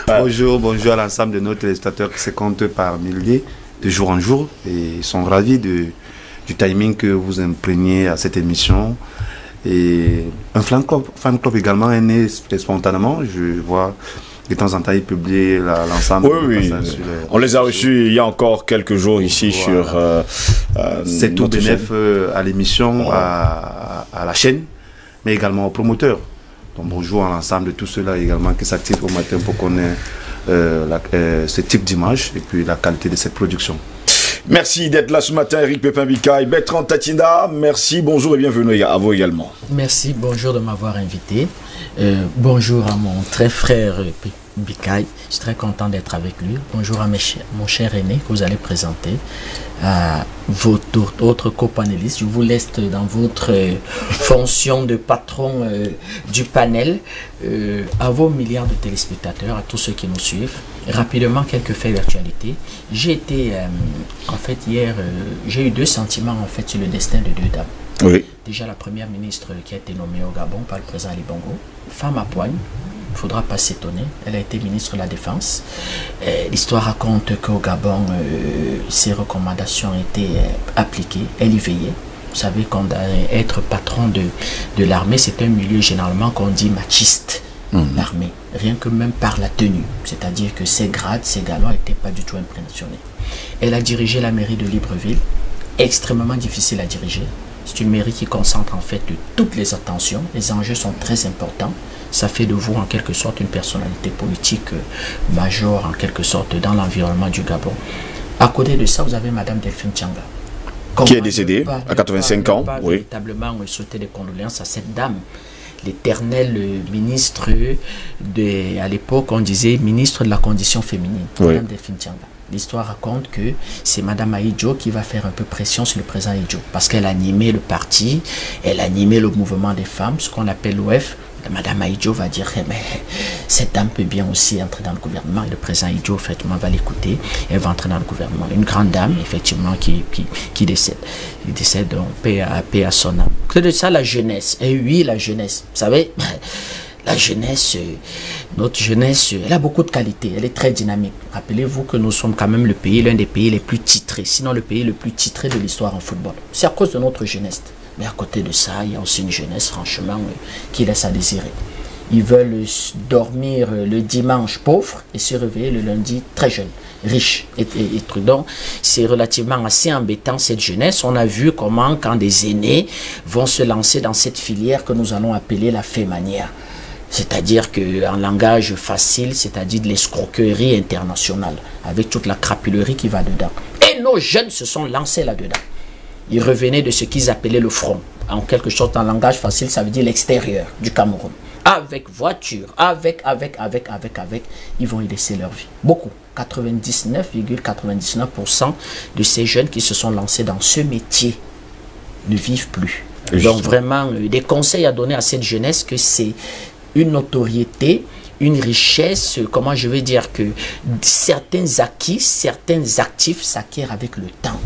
Bonjour à l'ensemble de nos téléspectateurs qui se comptent par milliers de jour en jour et ils sont ravis du timing que vous imprégnez à cette émission. Et un fan club également est né spontanément. Je vois de temps en temps ils publient l'ensemble. Oui. On les a reçus il y a encore quelques jours ici sur... C'est tout bénéf à l'émission, à la chaîne, mais également aux promoteurs. Donc bonjour à l'ensemble de tous ceux-là également qui s'activent au matin pour qu'on ait ce type d'image et puis la qualité de cette production. Merci d'être là ce matin, Eric Pépin Mikaï. Bertrand Tatina, merci, bonjour et bienvenue à vous également. Merci, bonjour de m'avoir invité. Bonjour à mon très frère Mikaï, je suis très content d'être avec lui. Bonjour à mon cher aîné que vous allez présenter. À votre autre copanéliste, je vous laisse dans votre fonction de patron du panel, à vos milliards de téléspectateurs, à tous ceux qui nous suivent. Rapidement, quelques faits d'actualité. J'ai été, en fait, hier, j'ai eu deux sentiments en fait sur le destin de deux dames. Oui. Déjà, la première ministre qui a été nommée au Gabon par le président Ali Bongo, femme à poigne. Il ne faudra pas s'étonner. Elle a été ministre de la Défense. L'histoire raconte qu'au Gabon, ses recommandations étaient appliquées. Elle y veillait. Vous savez, être patron de l'armée, c'est un milieu généralement qu'on dit machiste. L'armée, rien que même par la tenue, c'est-à-dire que ses grades, ses galons n'étaient pas du tout impressionnés. Elle a dirigé la mairie de Libreville, extrêmement difficile à diriger. C'est une mairie qui concentre en fait toutes les attentions, les enjeux sont très importants. Ça fait de vous en quelque sorte une personnalité politique majeure en quelque sorte dans l'environnement du Gabon. À côté de ça, vous avez Madame Delphine Tianga. Qui est décédée à 85 ans. Oui. Véritablement souhaiter des condoléances à cette dame. L'éternel ministre à l'époque, on disait ministre de la condition féminine, Madame Delphine Tianga. L'histoire raconte que c'est Madame Aïdjo qui va faire un peu pression sur le président Aïdjo parce qu'elle animait le parti, elle animait le mouvement des femmes, ce qu'on appelle l'OF. Madame Aïdjo va dire mais cette dame peut bien aussi entrer dans le gouvernement et le président Aïdjo effectivement va l'écouter, elle va entrer dans le gouvernement. Une grande dame effectivement qui décède. Il décède, donc paix à son âme. Que de ça la jeunesse. Et oui, la jeunesse. Vous savez, la jeunesse, notre jeunesse, elle a beaucoup de qualités, elle est très dynamique. Rappelez-vous que nous sommes quand même l'un des pays les plus titrés, sinon le pays le plus titré de l'histoire en football. C'est à cause de notre jeunesse. Mais à côté de ça, il y a aussi une jeunesse, franchement, qui laisse à désirer. Ils veulent dormir le dimanche pauvre et se réveiller le lundi très jeune, riche. Et donc, c'est relativement assez embêtant cette jeunesse. On a vu comment, quand des aînés vont se lancer dans cette filière que nous allons appeler la fémanière. C'est-à-dire qu'en langage facile, c'est-à-dire de l'escroquerie internationale, avec toute la crapulerie qui va dedans. Et nos jeunes se sont lancés là-dedans. Ils revenaient de ce qu'ils appelaient le front. En quelque chose, en langage facile, ça veut dire l'extérieur du Cameroun. Avec voiture, avec, ils vont y laisser leur vie. Beaucoup. 99,99% de ces jeunes qui se sont lancés dans ce métier ne vivent plus. Donc vraiment, des conseils à donner à cette jeunesse que c'est une notoriété, une richesse, comment je veux dire que certains acquis, certains actifs s'acquièrent avec le temps.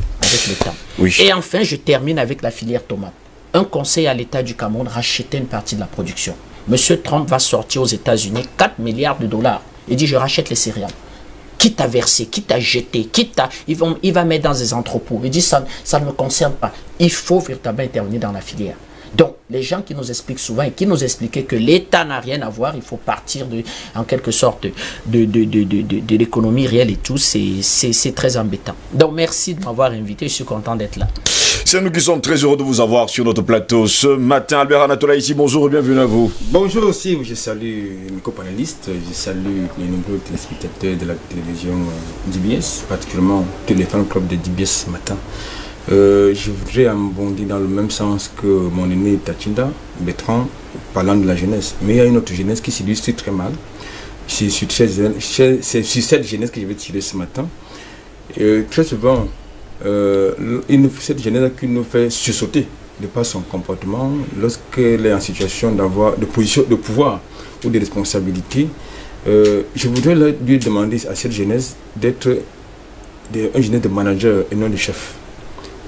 Oui. Et enfin, je termine avec la filière tomate. Un conseil à l'État du Cameroun, racheter une partie de la production. Monsieur Trump va sortir aux États-Unis 4 milliards de dollars. Il dit, je rachète les céréales. Quitte à verser, quitte à jeter, il va mettre dans des entrepôts. Il dit, ça ne me concerne pas. Il faut véritablement intervenir dans la filière. Donc, les gens qui nous expliquent souvent et qui nous expliquaient que l'État n'a rien à voir, il faut partir en quelque sorte de l'économie réelle et tout, c'est très embêtant. Donc, merci de m'avoir invité, je suis content d'être là. C'est nous qui sommes très heureux de vous avoir sur notre plateau ce matin. Albert Anatola ici, bonjour et bienvenue à vous. Bonjour aussi, je salue mes co-panélistes, je salue les nombreux téléspectateurs de la télévision DBS, particulièrement tous les fan clubs de DBS ce matin. Je voudrais rebondir dans le même sens que mon aîné Tachinda, Bertrand, parlant de la jeunesse. Mais il y a une autre jeunesse qui s'illustre très mal. C'est sur cette jeunesse que je vais tirer ce matin. Très souvent, cette jeunesse qui nous fait sursauter de par son comportement lorsqu'elle est en situation d'avoir de position de pouvoir ou de responsabilité. Je voudrais lui demander à cette jeunesse d'être un jeunesse de manager et non de chef.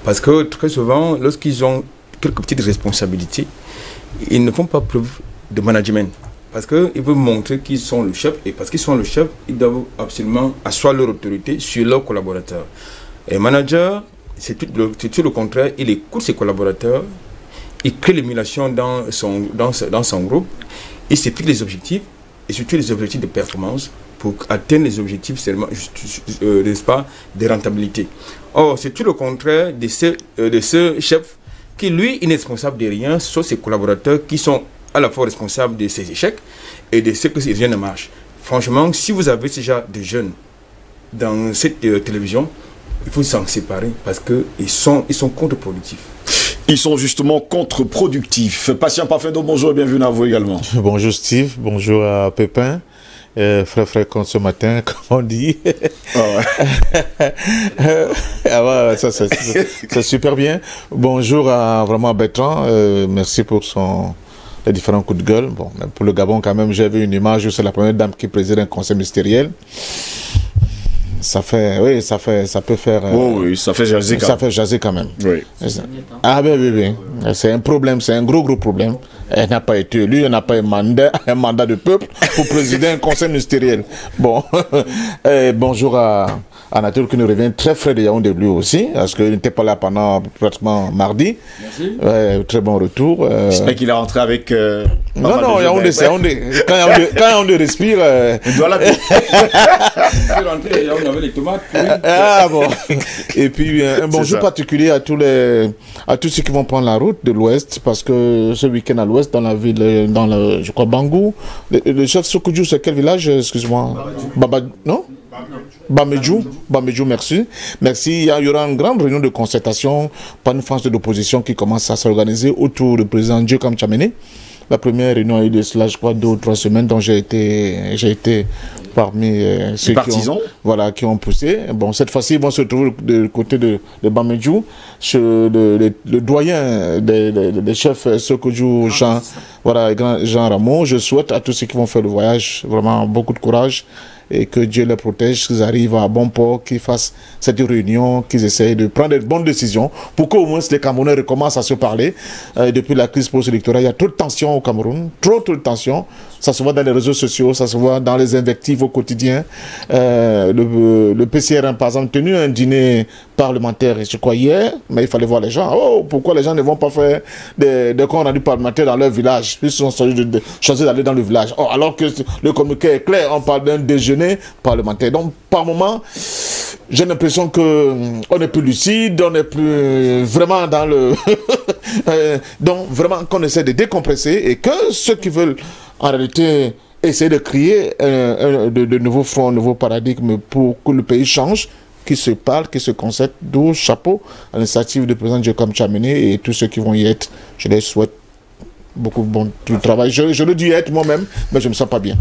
Parce que très souvent, lorsqu'ils ont quelques petites responsabilités, ils ne font pas preuve de management. Parce qu'ils veulent montrer qu'ils sont le chef. Et parce qu'ils sont le chef, ils doivent absolument asseoir leur autorité sur leurs collaborateurs. Et manager, c'est tout le contraire. Il écoute ses collaborateurs. Il crée l'émulation dans son groupe. Il se fixe les objectifs. Et surtout les objectifs de performance pour atteindre les objectifs seulement, n'est-ce pas, de rentabilité. Or, c'est tout le contraire de ce chef qui, lui, est responsable de rien, ce sont ses collaborateurs qui sont à la fois responsables de ses échecs et de ce que rien ne marche. Franchement, si vous avez ce genre de jeunes dans cette télévision, il faut s'en séparer parce qu'ils sont contre-productifs. Ils sont justement contre-productifs. Patient Parfendo, bonjour et bienvenue à vous également. Bonjour Steve, bonjour à Pépin. Frère comme ce matin, comme on dit. Ça c'est super bien. Bonjour à vraiment Bertrand. Merci pour les différents coups de gueule. Bon, pour le Gabon quand même, j'ai vu une image où c'est la première dame qui préside un conseil ministériel. Ça peut faire. Oui, ça fait jaser quand même. Ça fait jaser quand même. Oui. Ah oui. C'est un problème, c'est un gros problème. Elle n'a pas été élue, elle n'a pas un mandat de peuple pour présider un conseil ministériel. Bon, bonjour à Anatole qui nous revient très frais de Yaoundé lui aussi, parce qu'il n'était pas là pendant pratiquement mardi. Merci. Très bon retour. J'espère qu'il est rentré avec... non, Yaoundé, c'est Yaoundé. Quand Yaoundé respire... Il doit la Je suis rentré, Yaoundé avait les tomates. Ah bon. Et puis un bonjour particulier à tous ceux qui vont prendre la route de l'Ouest, parce que ce week-end à l'Ouest, dans la ville, je crois Bangou, le chef Sokoudjou, c'est quel village, excuse-moi? Non? Bamedjou, merci. Merci. Il y aura une grande réunion de concertation par une France de l'opposition qui commence à s'organiser autour du président Djeukam Tchamene. La première réunion a eu de cela, je crois, 2 ou 3 semaines, dont j'ai été parmi ceux qui ont poussé. Bon, cette fois-ci, ils vont se retrouver du côté de Bamedjou, le doyen des chefs Sokoudjou, Jean Ramon. Je souhaite à tous ceux qui vont faire le voyage vraiment beaucoup de courage et que Dieu les protège, qu'ils arrivent à bon port, qu'ils fassent cette réunion, qu'ils essayent de prendre de bonnes décisions pour qu'au moins les Camerounais recommencent à se parler. Depuis la crise post-électorale, il y a trop de tensions au Cameroun, trop de tensions. Ça se voit dans les réseaux sociaux, ça se voit dans les invectives au quotidien. Le PCRM, par exemple, tenu un dîner parlementaire, je crois hier, mais il fallait voir les gens. Oh, pourquoi les gens ne vont pas faire des comptes rendus parlementaires dans leur village, puisqu'ils ont choisi d'aller dans le village. Oh, alors que le communiqué est clair, on parle d'un déjeuner parlementaire. Donc, par moment, j'ai l'impression qu'on est plus lucide, on n'est plus vraiment dans le... donc, vraiment, qu'on essaie de décompresser et que ceux qui veulent, en réalité, essayer de créer de nouveaux fronts, un nouveau paradigme pour que le pays change, qui se parlent, qui se concèdent, d'où chapeau à l'initiative du président Djeukam Tchamene et tous ceux qui vont y être. Je les souhaite beaucoup de bon travail. Je le dis être moi-même, mais je ne me sens pas bien.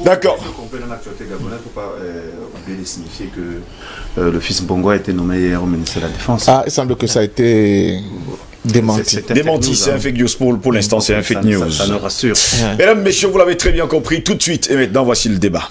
D'accord. Dans l'actualité gabonaise, il ne faut pas oublier de signifier que le fils Bongo a été nommé hier au ministère de la Défense. Ah, il semble que ça a été... démenti. Démenti, c'est un fake news pour l'instant, c'est un fake news. Ça nous rassure. Mesdames, messieurs, vous l'avez très bien compris tout de suite. Et maintenant, voici le débat.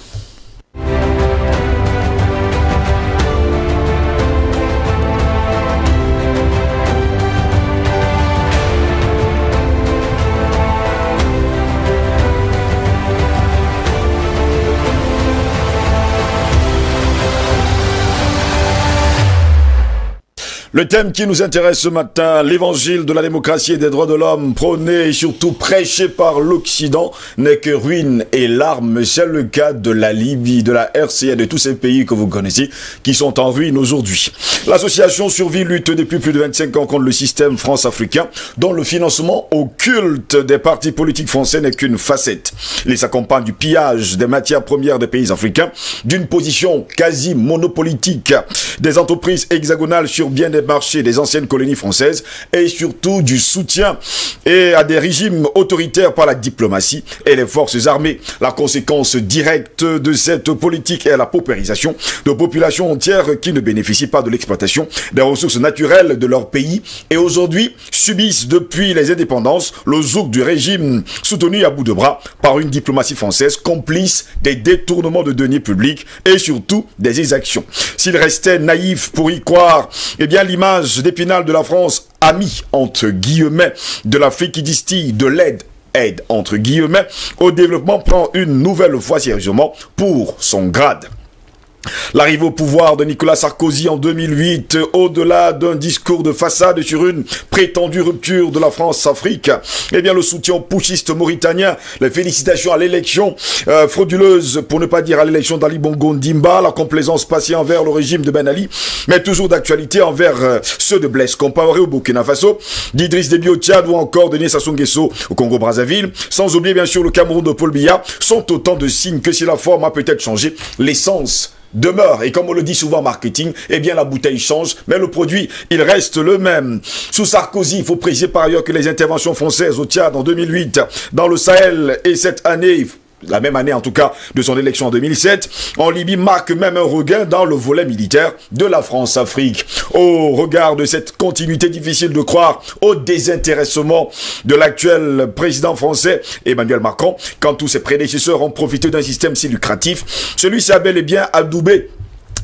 Le thème qui nous intéresse ce matin, l'évangile de la démocratie et des droits de l'homme, prôné et surtout prêché par l'Occident, n'est que ruine et larmes. C'est le cas de la Libye, de la RCA, de tous ces pays que vous connaissez, qui sont en ruine aujourd'hui. L'association Survie lutte depuis plus de 25 ans contre le système France-africain, dont le financement occulte des partis politiques français n'est qu'une facette. Il s'accompagne du pillage des matières premières des pays africains, d'une position quasi monopolitique des entreprises hexagonales sur bien des marchés des anciennes colonies françaises et surtout du soutien à des régimes autoritaires par la diplomatie et les forces armées. La conséquence directe de cette politique est la paupérisation de populations entières qui ne bénéficient pas de l'exploitation des ressources naturelles de leur pays et aujourd'hui subissent depuis les indépendances le zouk du régime soutenu à bout de bras par une diplomatie française complice des détournements de deniers publics et surtout des exactions. S'il restait naïf pour y croire, eh bien l'image d'Épinal de la France, amie entre guillemets de l'Afrique qui distille de l'aide entre guillemets au développement, prend une nouvelle fois sérieusement pour son grade. L'arrivée au pouvoir de Nicolas Sarkozy en 2008, au-delà d'un discours de façade sur une prétendue rupture de la France-Afrique, eh bien le soutien aux putschistes mauritaniens, les félicitations à l'élection frauduleuse, pour ne pas dire à l'élection d'Ali Bongo Ndimba, la complaisance passée envers le régime de Ben Ali, mais toujours d'actualité envers ceux de Blaise Compaoré au Burkina Faso, d'Idriss Déby au Tchad ou encore de Denis Sassou Nguesso au Congo-Brazzaville, sans oublier bien sûr le Cameroun de Paul Biya, sont autant de signes que si la forme a peut-être changé, l'essence demeure. Et comme on le dit souvent en marketing, eh bien la bouteille change, mais le produit, il reste le même. Sous Sarkozy, il faut préciser par ailleurs que les interventions françaises au Tchad en 2008, dans le Sahel et cette année, la même année en tout cas de son élection en 2007, en Libye marque même un regain dans le volet militaire de la France-Afrique. Au regard de cette continuité, difficile de croire au désintéressement de l'actuel président français Emmanuel Macron, quand tous ses prédécesseurs ont profité d'un système si lucratif. Celui-ci a bel et bien adoubé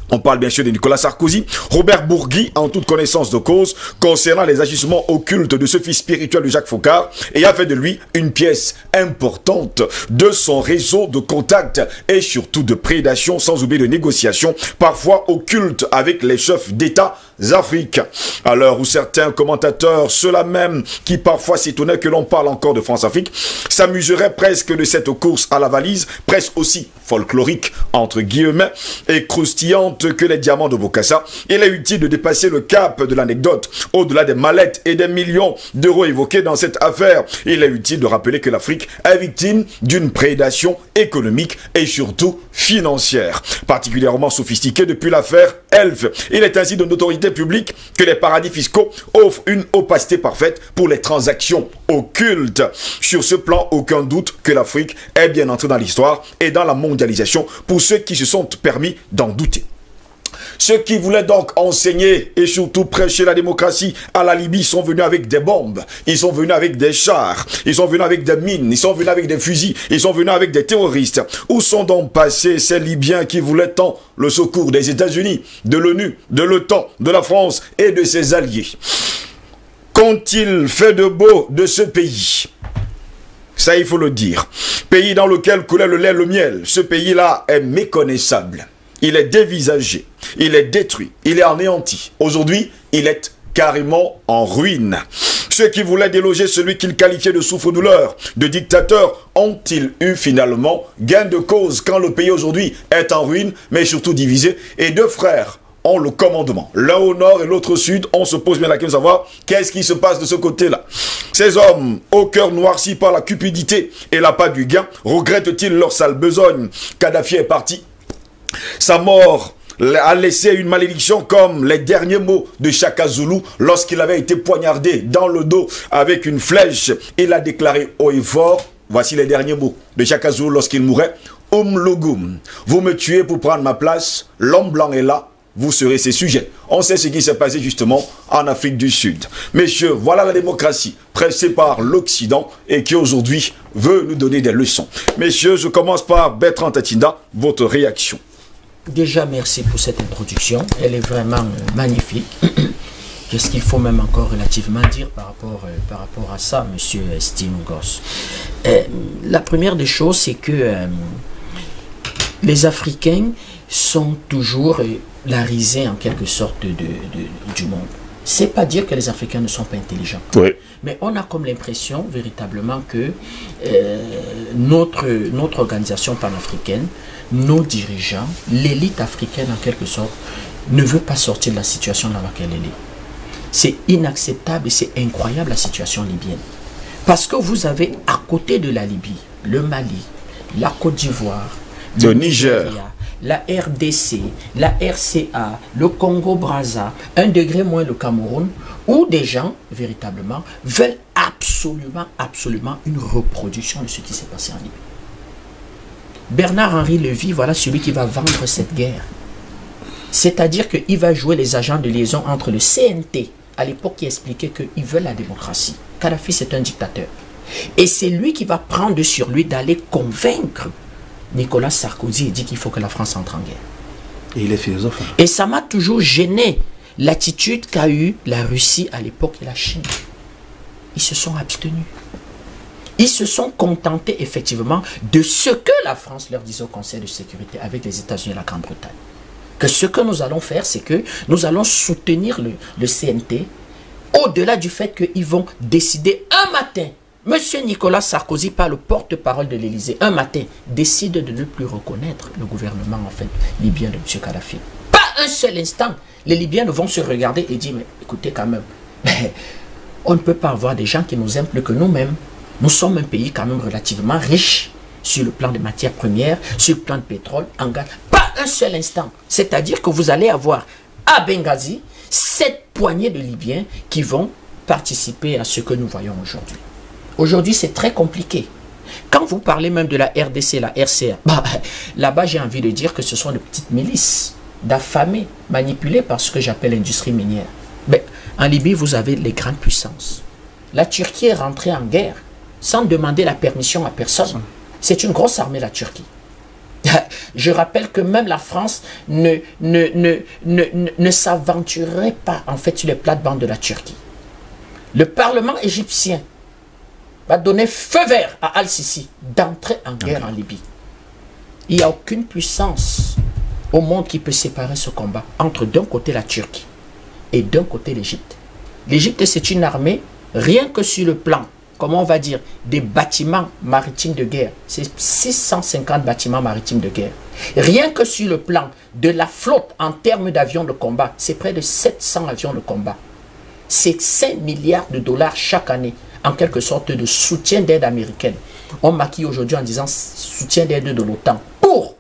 On parle bien sûr de Nicolas Sarkozy, Robert Bourgui, en toute connaissance de cause, concernant les agissements occultes de ce fils spirituel de Jacques Foccart, et a fait de lui une pièce importante de son réseau de contacts et surtout de prédation, sans oublier de négociations, parfois occultes avec les chefs d'État africains. À l'heure où certains commentateurs, ceux-là même qui parfois s'étonnaient que l'on parle encore de France-Afrique, s'amuseraient presque de cette course à la valise, presque aussi folklorique, entre guillemets, et croustillante que les diamants de Bokassa, il est utile de dépasser le cap de l'anecdote. Au-delà des mallettes et des millions d'euros évoqués dans cette affaire, il est utile de rappeler que l'Afrique est victime d'une prédation économique et surtout financière, particulièrement sophistiquée depuis l'affaire Elf. Il est ainsi de notoriété publique que les paradis fiscaux offrent une opacité parfaite pour les transactions occultes. Sur ce plan, aucun doute que l'Afrique est bien entrée dans l'histoire et dans la mondialisation pour ceux qui se sont permis d'en douter. Ceux qui voulaient donc enseigner et surtout prêcher la démocratie à la Libye sont venus avec des bombes, ils sont venus avec des chars, ils sont venus avec des mines, ils sont venus avec des fusils, ils sont venus avec des terroristes. Où sont donc passés ces Libyens qui voulaient tant le secours des États-Unis, de l'ONU, de l'OTAN, de la France et de ses alliés? Qu'ont-ils fait de beau de ce pays? Ça, il faut le dire. Pays dans lequel coulait le lait, le miel. Ce pays-là est méconnaissable. Il est dévisagé, il est détruit, il est anéanti. Aujourd'hui, il est carrément en ruine. Ceux qui voulaient déloger celui qu'ils qualifiaient de souffre-douleur, de dictateur, ont-ils eu finalement gain de cause quand le pays aujourd'hui est en ruine, mais surtout divisé, et deux frères ont le commandement, l'un au nord et l'autre au sud? On se pose bien la question de savoir qu'est-ce qui se passe de ce côté-là. Ces hommes, au cœur noirci par la cupidité et l'appât du gain, regrettent-ils leur sale besogne? Kadhafi est parti. Sa mort a laissé une malédiction comme les derniers mots de Shaka Zulu lorsqu'il avait été poignardé dans le dos avec une flèche. Il a déclaré haut et fort, voici les derniers mots de Shaka Zulu lorsqu'il mourait: Logum, vous me tuez pour prendre ma place, l'homme blanc est là, vous serez ses sujets. On sait ce qui s'est passé justement en Afrique du Sud. Messieurs, voilà la démocratie pressée par l'Occident et qui aujourd'hui veut nous donner des leçons. Messieurs, je commence par Bertrand Tatinda, votre réaction. Déjà, merci pour cette introduction. Elle est vraiment magnifique. Qu'est-ce qu'il faut même encore relativement dire par rapport à ça, monsieur Steve Goss? La première des choses, c'est que les Africains sont toujours la risée en quelque sorte du monde. C'est pas dire que les Africains ne sont pas intelligents. Oui. Mais on a comme l'impression véritablement que notre organisation panafricaine, nos dirigeants, l'élite africaine en quelque sorte, ne veut pas sortir de la situation dans laquelle elle est. C'est inacceptable et c'est incroyable la situation libyenne. Parce que vous avez à côté de la Libye, le Mali, la Côte d'Ivoire, le Niger, la RDC, la RCA, le Congo-Brazza, 1 degré moins le Cameroun, où des gens, véritablement, veulent absolument une reproduction de ce qui s'est passé en Libye. Bernard-Henri Lévy, voilà celui qui va vendre cette guerre. C'est-à-dire qu'il va jouer les agents de liaison entre le CNT, à l'époque qui expliquait qu'il veut la démocratie. Kadhafi, c'est un dictateur. Et c'est lui qui va prendre sur lui d'aller convaincre Nicolas Sarkozy et dit qu'il faut que la France entre en guerre. Et il est philosophe. Et ça m'a toujours gêné l'attitude qu'a eue la Russie à l'époque et la Chine. Ils se sont abstenus. Ils se sont contentés effectivement de ce que la France leur disait au Conseil de sécurité avec les États-Unis et la Grande-Bretagne. Que ce que nous allons faire, c'est que nous allons soutenir le CNT au-delà du fait qu'ils vont décider un matin. Monsieur Nicolas Sarkozy, par le porte-parole de l'Élysée, un matin, décide de ne plus reconnaître le gouvernement en fait libyen de M. Kadhafi. Pas un seul instant. Les Libyens vont se regarder et dire, mais écoutez quand même, on ne peut pas avoir des gens qui nous aiment plus que nous-mêmes. Nous sommes un pays quand même relativement riche sur le plan des matières premières, sur le plan de pétrole, en gaz. Pas un seul instant. C'est-à-dire que vous allez avoir à Benghazi cette poignée de Libyens qui vont participer à ce que nous voyons aujourd'hui. Aujourd'hui, c'est très compliqué. Quand vous parlez même de la RDC, la RCA, là-bas, j'ai envie de dire que ce sont de petites milices d'affamés, manipulées par ce que j'appelle l'industrie minière. Mais en Libye, vous avez les grandes puissances. La Turquie est rentrée en guerre sans demander la permission à personne. C'est une grosse armée, la Turquie. Je rappelle que même la France ne s'aventurerait pas en fait sur les plates-bandes de la Turquie. Le Parlement égyptien va donner feu vert à Al-Sisi d'entrer en guerre en Libye. Il n'y a aucune puissance au monde qui peut séparer ce combat entre d'un côté la Turquie et d'un côté l'Égypte. L'Égypte, c'est une armée, rien que sur le plan, comment on va dire, des bâtiments maritimes de guerre. C'est 650 bâtiments maritimes de guerre. Rien que sur le plan de la flotte en termes d'avions de combat, c'est près de 700 avions de combat. C'est 5 milliards de dollars chaque année, en quelque sorte de soutien d'aide américaine. On maquille aujourd'hui en disant soutien d'aide de l'OTAN pour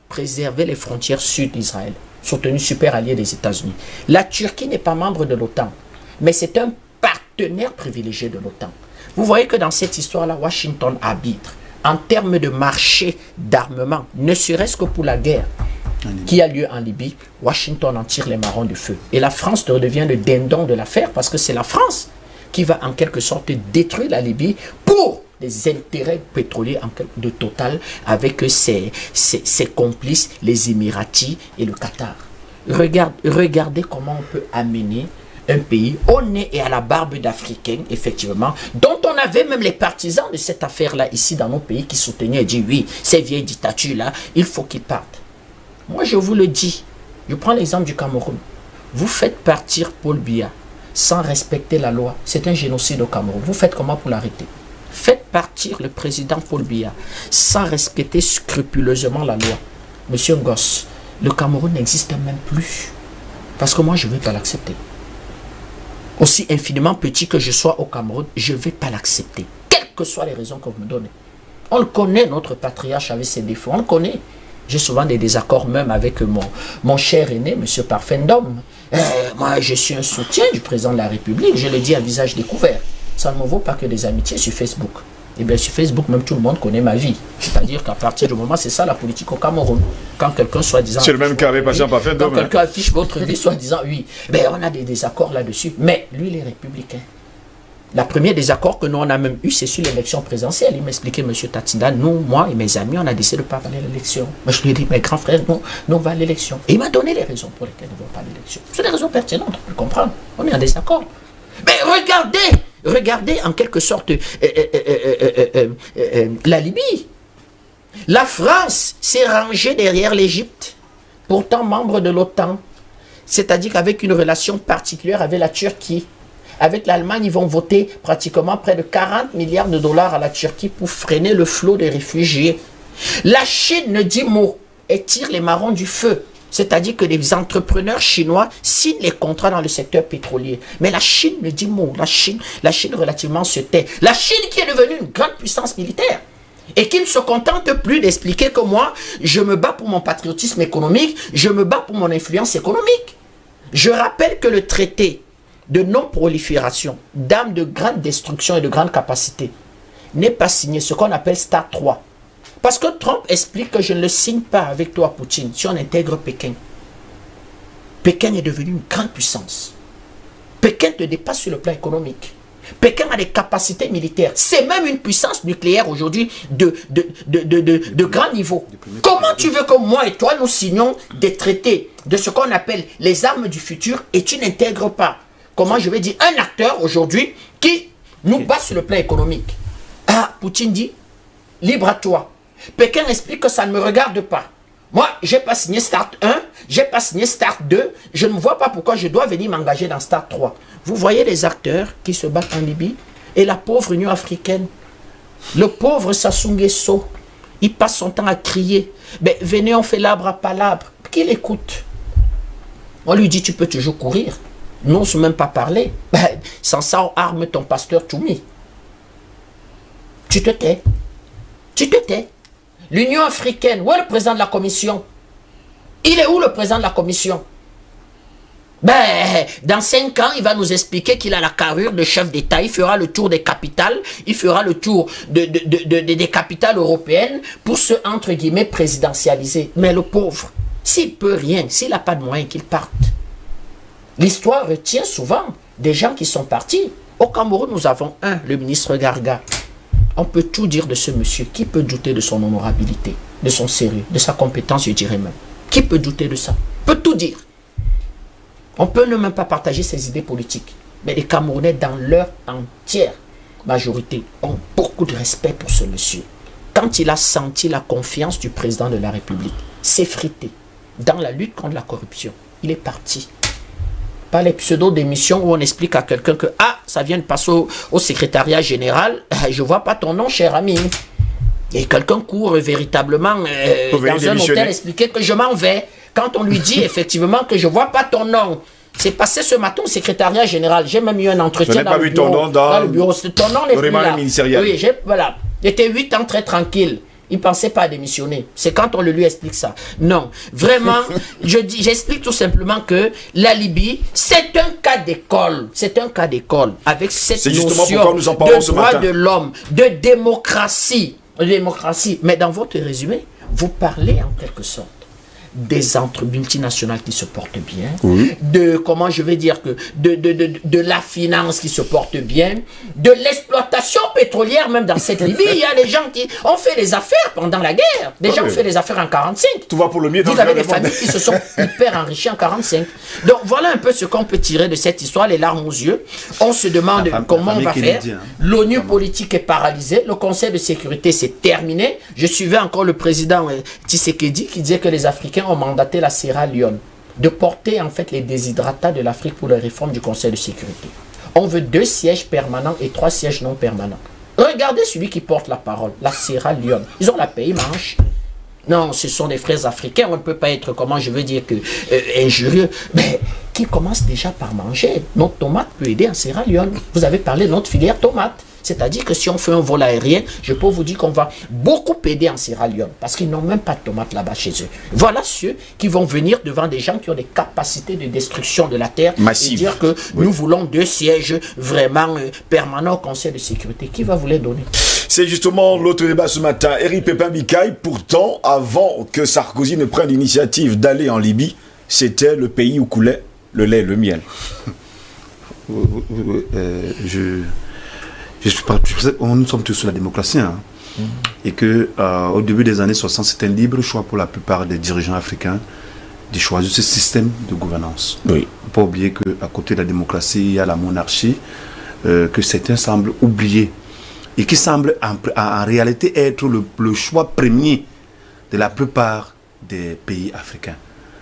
préserver les frontières sud d'Israël, soutenu super allié des États-Unis. La Turquie n'est pas membre de l'OTAN, mais c'est un partenaire privilégié de l'OTAN. Vous voyez que dans cette histoire-là, Washington arbitre en termes de marché d'armement, ne serait-ce que pour la guerre qui a lieu en Libye. Washington en tire les marrons du feu. Et la France devient le dindon de l'affaire parce que c'est la France qui va en quelque sorte détruire la Libye pour des intérêts pétroliers de Total avec ses complices, les Émiratis et le Qatar. Regardez comment on peut amener un pays au nez et à la barbe d'Africains, effectivement, dont on avait même les partisans de cette affaire-là ici dans nos pays qui soutenaient et disaient oui, ces vieilles dictatures-là, il faut qu'ils partent. Moi, je vous le dis, je prends l'exemple du Cameroun. Vous faites partir Paul Biya sans respecter la loi. C'est un génocide au Cameroun. Vous faites comment pour l'arrêter? Faites partir le président Paul Biya sans respecter scrupuleusement la loi. Monsieur Ngoss, le Cameroun n'existe même plus. Parce que moi, je ne vais pas l'accepter. Aussi infiniment petit que je sois au Cameroun, je ne vais pas l'accepter. Quelles que soient les raisons que vous me donnez. On le connaît, notre patriarche avec ses défauts. On le connaît. J'ai souvent des désaccords même avec mon cher aîné, M. Parfendom. Moi, je suis un soutien du président de la République. Je le dis à visage découvert. Ça ne me vaut pas que des amitiés sur Facebook. Et bien sur Facebook, même tout le monde connaît ma vie. C'est-à-dire qu'à partir du moment, c'est ça la politique au Cameroun. Quand quelqu'un soi-disant... C'est le même cas avec Patient Parfendom. Quand quelqu'un affiche votre vie soi-disant, oui. Ben, on a des désaccords là-dessus. Mais lui, il est républicain. La première désaccord que nous, on a même eu, c'est sur l'élection présidentielle. Il m'expliquait, M. Tatinda, nous, moi et mes amis, on a décidé de ne pas aller à l'élection. Moi, je lui ai dit, mes grands frères, nous, on va à l'élection. Et il m'a donné les raisons pour lesquelles nous ne vont pas à l'élection. C'est des raisons pertinentes, on peut comprendre. On est en désaccord. Mais regardez en quelque sorte la Libye. La France s'est rangée derrière l'Égypte, pourtant membre de l'OTAN. C'est-à-dire qu'avec une relation particulière avec la Turquie. Avec l'Allemagne, ils vont voter pratiquement près de 40 milliards de dollars à la Turquie pour freiner le flot des réfugiés. La Chine ne dit mot et tire les marrons du feu. C'est-à-dire que les entrepreneurs chinois signent les contrats dans le secteur pétrolier. Mais la Chine ne dit mot. La Chine relativement se tait. La Chine qui est devenue une grande puissance militaire. Et qui ne se contente plus d'expliquer que moi, je me bats pour mon patriotisme économique, je me bats pour mon influence économique. Je rappelle que le traité de non-prolifération, d'armes de grande destruction et de grande capacité, n'est pas signé, ce qu'on appelle START 3. Parce que Trump explique que je ne le signe pas avec toi, Poutine, si on intègre Pékin. Pékin est devenu une grande puissance. Pékin te dépasse sur le plan économique. Pékin a des capacités militaires. C'est même une puissance nucléaire aujourd'hui de grand niveau. Comment tu veux que moi et toi, nous signons des traités de ce qu'on appelle les armes du futur et tu n'intègres pas? Comment je vais dire un acteur aujourd'hui qui nous bat sur le plan économique? Ah, Poutine dit, libre à toi. Pékin explique que ça ne me regarde pas. Moi, je n'ai pas signé START 1, je n'ai pas signé START 2, je ne vois pas pourquoi je dois venir m'engager dans START 3. Vous voyez les acteurs qui se battent en Libye et la pauvre Union africaine, le pauvre Sassou Nguesso, il passe son temps à crier, ben, venez on fait l'arbre à palabre. Qui l'écoute? On lui dit tu peux toujours courir. N'ose même pas parler. Ben, sans ça, on arme ton pasteur Toumi. Tu te tais. Tu te tais. L'Union africaine, où est le président de la commission? Il est où le président de la commission? Ben, dans 5 ans, il va nous expliquer qu'il a la carrure de chef d'État. Il fera le tour des capitales. Il fera le tour des capitales européennes pour se, entre guillemets, présidentialiser. Mais le pauvre, s'il peut rien, s'il n'a pas de moyens, qu'il parte. L'histoire retient souvent des gens qui sont partis. Au Cameroun, nous avons le ministre Garga. On peut tout dire de ce monsieur. Qui peut douter de son honorabilité? de son sérieux, de sa compétence, je dirais même. Qui peut douter de ça? Peut tout dire. On peut ne même pas partager ses idées politiques. Mais les Camerounais, dans leur entière majorité, ont beaucoup de respect pour ce monsieur. Quand il a senti la confiance du président de la République s'effriter dans la lutte contre la corruption, il est parti. Pas les pseudo-démissions où on explique à quelqu'un que ah, ça vient de passer au secrétariat général, je ne vois pas ton nom, cher ami. Et quelqu'un court véritablement dans un hôtel expliquer que je m'en vais. Quand on lui dit effectivement que je ne vois pas ton nom, c'est passé ce matin au secrétariat général. J'ai même eu un entretien dans le bureau. Dans le bureau. Ton nom n'est plus là. Oui, voilà. J'étais 8 ans très tranquille. Il ne pensait pas à démissionner. C'est quand on le lui explique ça. Non, vraiment, j'explique tout simplement que la Libye, c'est un cas d'école. C'est un cas d'école avec cette notion de droit de l'homme, de démocratie. Mais dans votre résumé, vous parlez en quelque sorte des multinationales qui se portent bien, de, comment je vais dire, que de la finance qui se porte bien, de l'exploitation pétrolière même dans cette Libye. Il y a des gens qui ont fait des affaires pendant la guerre. Des gens ont fait des affaires en 45. Tout va pour le mieux. Vous avez des familles qui se sont hyper enrichies en 45. Donc voilà un peu ce qu'on peut tirer de cette histoire, les larmes aux yeux. On se demande comment on va faire. L'ONU politique est paralysée. Le Conseil de sécurité s'est terminé. Je suivais encore le président Tshisekedi qui disait que les Africains ont mandaté la Sierra Leone de porter en fait les déshydratats de l'Afrique pour les réformes du Conseil de sécurité. On veut 2 sièges permanents et 3 sièges non permanents. Regardez celui qui porte la parole, la Sierra Leone. Ils ont la paix, ils mangent. Non, ce sont des frères africains, on ne peut pas être, comment je veux dire, que injurieux, mais qui commencent déjà par manger. Notre tomate peut aider en Sierra Leone. Vous avez parlé de notre filière tomate. C'est-à-dire que si on fait un vol aérien, je peux vous dire qu'on va beaucoup aider en Sierra Leone, parce qu'ils n'ont même pas de tomates là-bas chez eux. Voilà ceux qui vont venir devant des gens qui ont des capacités de destruction de la terre massive. Et dire que nous voulons 2 sièges vraiment permanents au Conseil de sécurité. Qui va vous les donner? C'est justement l'autre débat ce matin. Éric Pépin Bikaï, pourtant, avant que Sarkozy ne prenne l'initiative d'aller en Libye, c'était le pays où coulait le lait et le miel. Nous sommes tous sur la démocratie. Hein. Et que au début des années 60, c'était un libre choix pour la plupart des dirigeants africains de choisir ce système de gouvernance. Il ne faut pas oublier qu'à côté de la démocratie, il y a la monarchie, que certains semblent oublier. Et qui semble en réalité être le choix premier de la plupart des pays africains.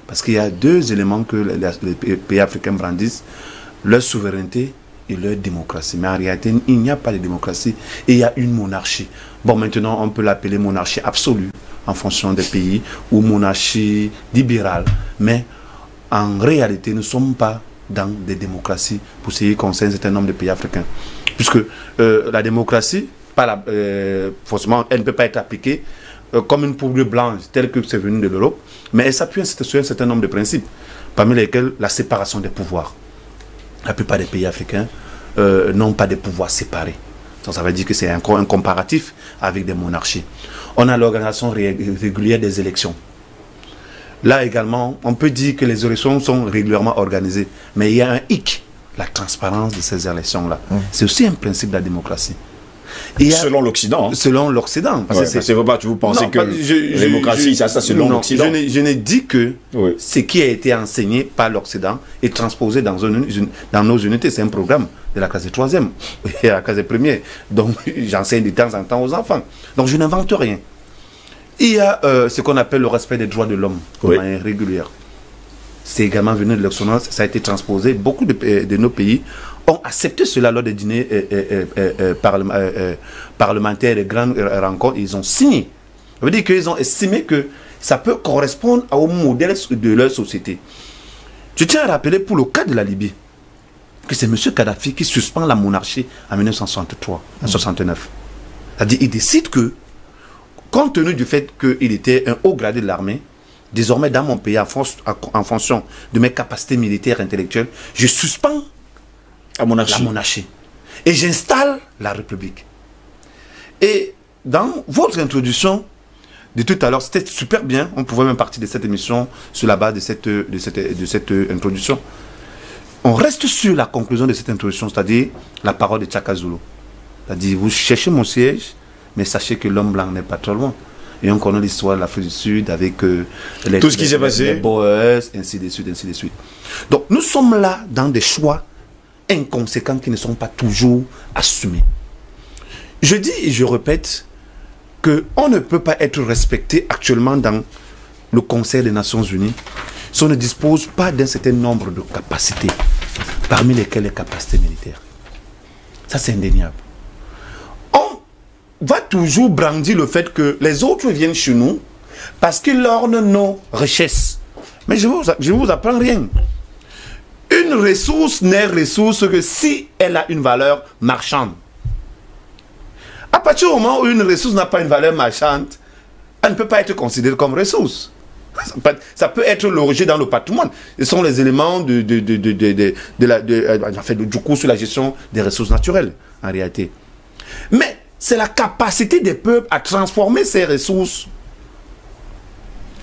Parce qu'il y a 2 éléments que les pays africains brandissent, leur souveraineté et leur démocratie. Mais en réalité, il n'y a pas de démocratie et il y a une monarchie. Bon, maintenant, on peut l'appeler monarchie absolue en fonction des pays ou monarchie libérale. Mais en réalité, nous ne sommes pas dans des démocraties pour ce qui concerne un certain nombre de pays africains. Puisque la démocratie, forcément, elle ne peut pas être appliquée comme une poudre blanche, telle que c'est venu de l'Europe, mais elle s'appuie sur un certain nombre de principes, parmi lesquels la séparation des pouvoirs. La plupart des pays africains n'ont pas de pouvoirs séparés. Donc ça veut dire que c'est encore un comparatif avec des monarchies. On a l'organisation régulière des élections. Là également, on peut dire que les élections sont régulièrement organisées, mais il y a un hic, la transparence de ces élections-là. C'est aussi un principe de la démocratie. Selon l'Occident. Hein. Selon l'Occident. C'est pas que vous pensez que la démocratie, ça selon l'Occident. Je n'ai dit que ce qui a été enseigné par l'Occident est transposé dans nos unités. C'est un programme de la classe de 3e et la classe de 1er. Donc j'enseigne de temps en temps aux enfants. Donc je n'invente rien. Il y a ce qu'on appelle le respect des droits de l'homme de manière régulière. C'est également venu de l'Occident, ça a été transposé. Beaucoup de nos pays ont accepté cela lors des dîners parlementaires et grandes rencontres. Ils ont signé. Ça veut dire qu'ils ont estimé que ça peut correspondre au modèle de leur société. Je tiens à rappeler pour le cas de la Libye que c'est M. Kadhafi qui suspend la monarchie en 1963, en 1969. C'est-à-dire qu'il décide que, compte tenu du fait qu'il était un haut gradé de l'armée, désormais dans mon pays, en fonction de mes capacités militaires et intellectuelles, je suspends la monarchie. Et j'installe la République. Et dans votre introduction de tout à l'heure, c'était super bien. On pouvait même partir de cette émission sur la base de cette introduction. On reste sur la conclusion de cette introduction, c'est-à-dire la parole de Tchaka Zulu. C'est-à-dire, vous cherchez mon siège, mais sachez que l'homme blanc n'est pas trop loin. Et on connaît l'histoire de l'Afrique du Sud avec tout ce qui s'est passé. Les Boers, ainsi de suite, ainsi de suite. Donc nous sommes là dans des choix inconséquents qui ne sont pas toujours assumés. Je dis et je répète qu'on ne peut pas être respecté actuellement dans le Conseil des Nations Unies si on ne dispose pas d'un certain nombre de capacités, parmi lesquelles les capacités militaires. Ça, c'est indéniable. On va toujours brandir le fait que les autres viennent chez nous parce qu'ils ornent nos richesses. Mais je ne vous apprends rien. Une ressource n'est ressource que si elle a une valeur marchande. À partir du moment où une ressource n'a pas une valeur marchande, elle ne peut pas être considérée comme ressource. Ça peut être logé dans le patrimoine. Ce sont les éléments du cours sur la gestion des ressources naturelles, en réalité. Mais c'est la capacité des peuples à transformer ces ressources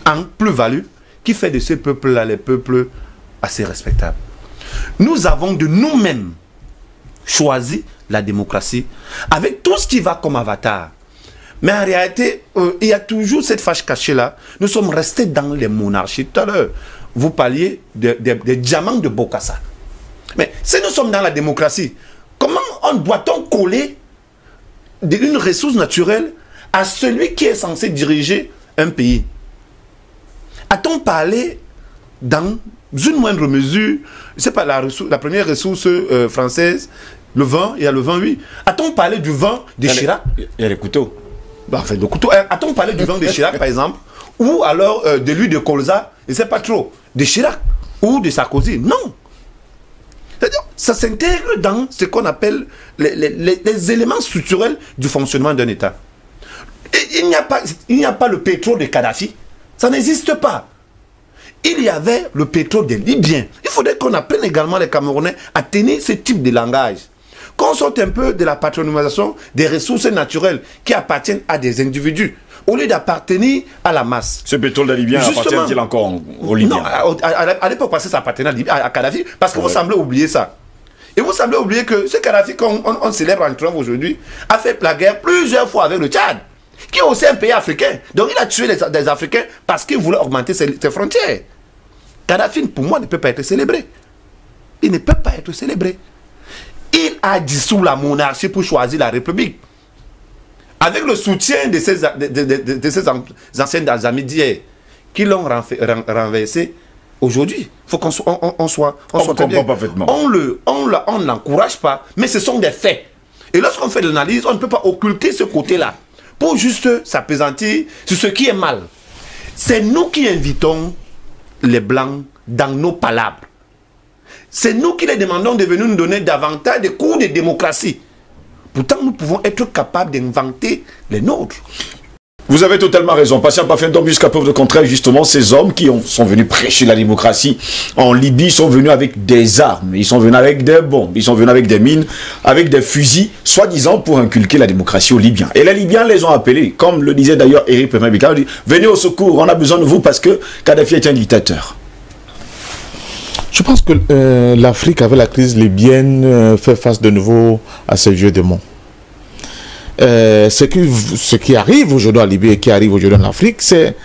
en plus-value qui fait de ces peuples-là les peuples assez respectables. Nous avons de nous-mêmes choisi la démocratie avec tout ce qui va comme avatar. Mais en réalité, il y a toujours cette fâche cachée-là. Nous sommes restés dans les monarchies. Tout à l'heure, vous parliez des diamants de Bokassa. Mais si nous sommes dans la démocratie, comment doit-on coller une ressource naturelle à celui qui est censé diriger un pays? A-t-on parlé dans une moindre mesure, c'est pas la première ressource française, le vin, il y a le vin, oui. A-t-on parlé du vin de Chirac? Il y a les couteaux. Enfin, le couteau. A-t-on parlé du vin de Chirac, par exemple? Ou alors de l'huile de colza, je ne sais pas trop, de Chirac ou de Sarkozy? Non. Ça s'intègre dans ce qu'on appelle les éléments structurels du fonctionnement d'un État. Et il n'y a pas le pétrole de Kadhafi. Ça n'existe pas. Il y avait le pétrole des Libyens. Il faudrait qu'on apprenne également les Camerounais à tenir ce type de langage. Qu'on sorte un peu de la patronymisation des ressources naturelles qui appartiennent à des individus, au lieu d'appartenir à la masse. Ce pétrole des Libyens appartient-il encore aux Libyens? Non, à l'époque, ça appartenait à Kadhafi, parce que vous semblez oublier ça. Et vous semblez oublier que ce Kadhafi qu'on célèbre en triomphe aujourd'hui a fait la guerre plusieurs fois avec le Tchad, qui est aussi un pays africain. Donc il a tué des Africains parce qu'il voulait augmenter ses frontières. Kadhafi, pour moi, ne peut pas être célébré. Il ne peut pas être célébré. Il a dissous la monarchie pour choisir la République. Avec le soutien de ses anciens amis d'hier, qui l'ont renversé aujourd'hui. Il faut qu'on soit très bien. Parfaitement. On ne l'encourage pas, mais ce sont des faits. Et lorsqu'on fait l'analyse, on ne peut pas occulter ce côté-là pour juste s'appesantir sur ce qui est mal. C'est nous qui invitons les Blancs dans nos palabres. C'est nous qui les demandons de venir nous donner davantage de cours de démocratie. Pourtant, nous pouvons être capables d'inventer les nôtres. Vous avez totalement raison. Patient Parfait, donc jusqu'à preuve de contraire, justement, ces hommes qui sont venus prêcher la démocratie en Libye sont venus avec des armes, ils sont venus avec des bombes, ils sont venus avec des mines, avec des fusils, soi-disant pour inculquer la démocratie aux Libyens. Et les Libyens les ont appelés, comme le disait d'ailleurs Eric Pemabika, venez au secours, on a besoin de vous parce que Kadhafi est un dictateur. Je pense que l'Afrique, avec la crise libyenne, fait face de nouveau à ce jeu de mots. Ce qui arrive aujourd'hui en Libye et qui arrive aujourd'hui en Afrique, c'est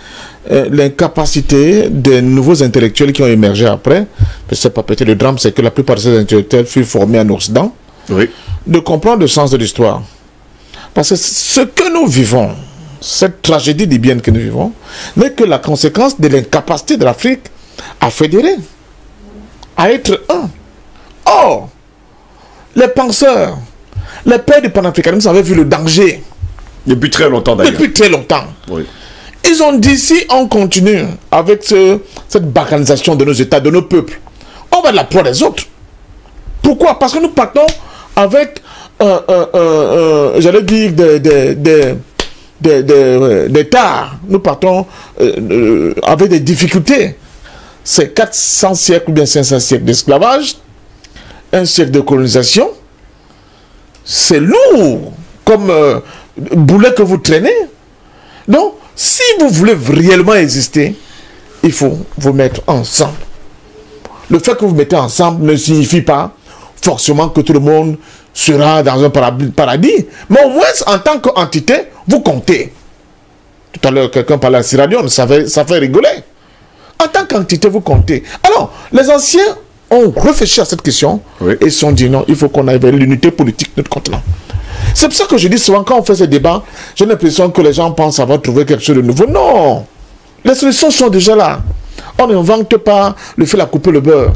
l'incapacité des nouveaux intellectuels qui ont émergé après. C'est pas peut-être le drame, c'est que la plupart de ces intellectuels furent formés en Occident, oui, de comprendre le sens de l'histoire. Parce que ce que nous vivons, cette tragédie libyenne que nous vivons, n'est que la conséquence de l'incapacité de l'Afrique à fédérer, à être un. Or, les penseurs, les pères du panafricanisme avaient vu le danger. Depuis très longtemps d'ailleurs. Depuis très longtemps. Oui. Ils ont dit, si on continue avec cette balkanisation de nos États, de nos peuples, on va de la proie des autres. Pourquoi? Parce que nous partons avec, j'allais dire, des tares. Nous partons avec des difficultés. C'est 400 siècles ou bien 500 siècles d'esclavage, un siècle de colonisation. C'est lourd comme boulet que vous traînez. Donc, si vous voulez réellement exister, il faut vous mettre ensemble. Le fait que vous mettez ensemble ne signifie pas forcément que tout le monde sera dans un paradis. Mais au moins, en tant qu'entité, vous comptez. Tout à l'heure, quelqu'un parlait à Sierra Leone, ça fait rigoler. En tant qu'entité, vous comptez. Alors, les anciens ont réfléchi à cette question et se sont dit non, il faut qu'on ait l'unité politique de notre continent. C'est pour ça que je dis souvent, quand on fait ces débats, j'ai l'impression que les gens pensent avoir trouvé quelque chose de nouveau. Non! Les solutions sont déjà là. On n'invente pas le fait de couper le beurre.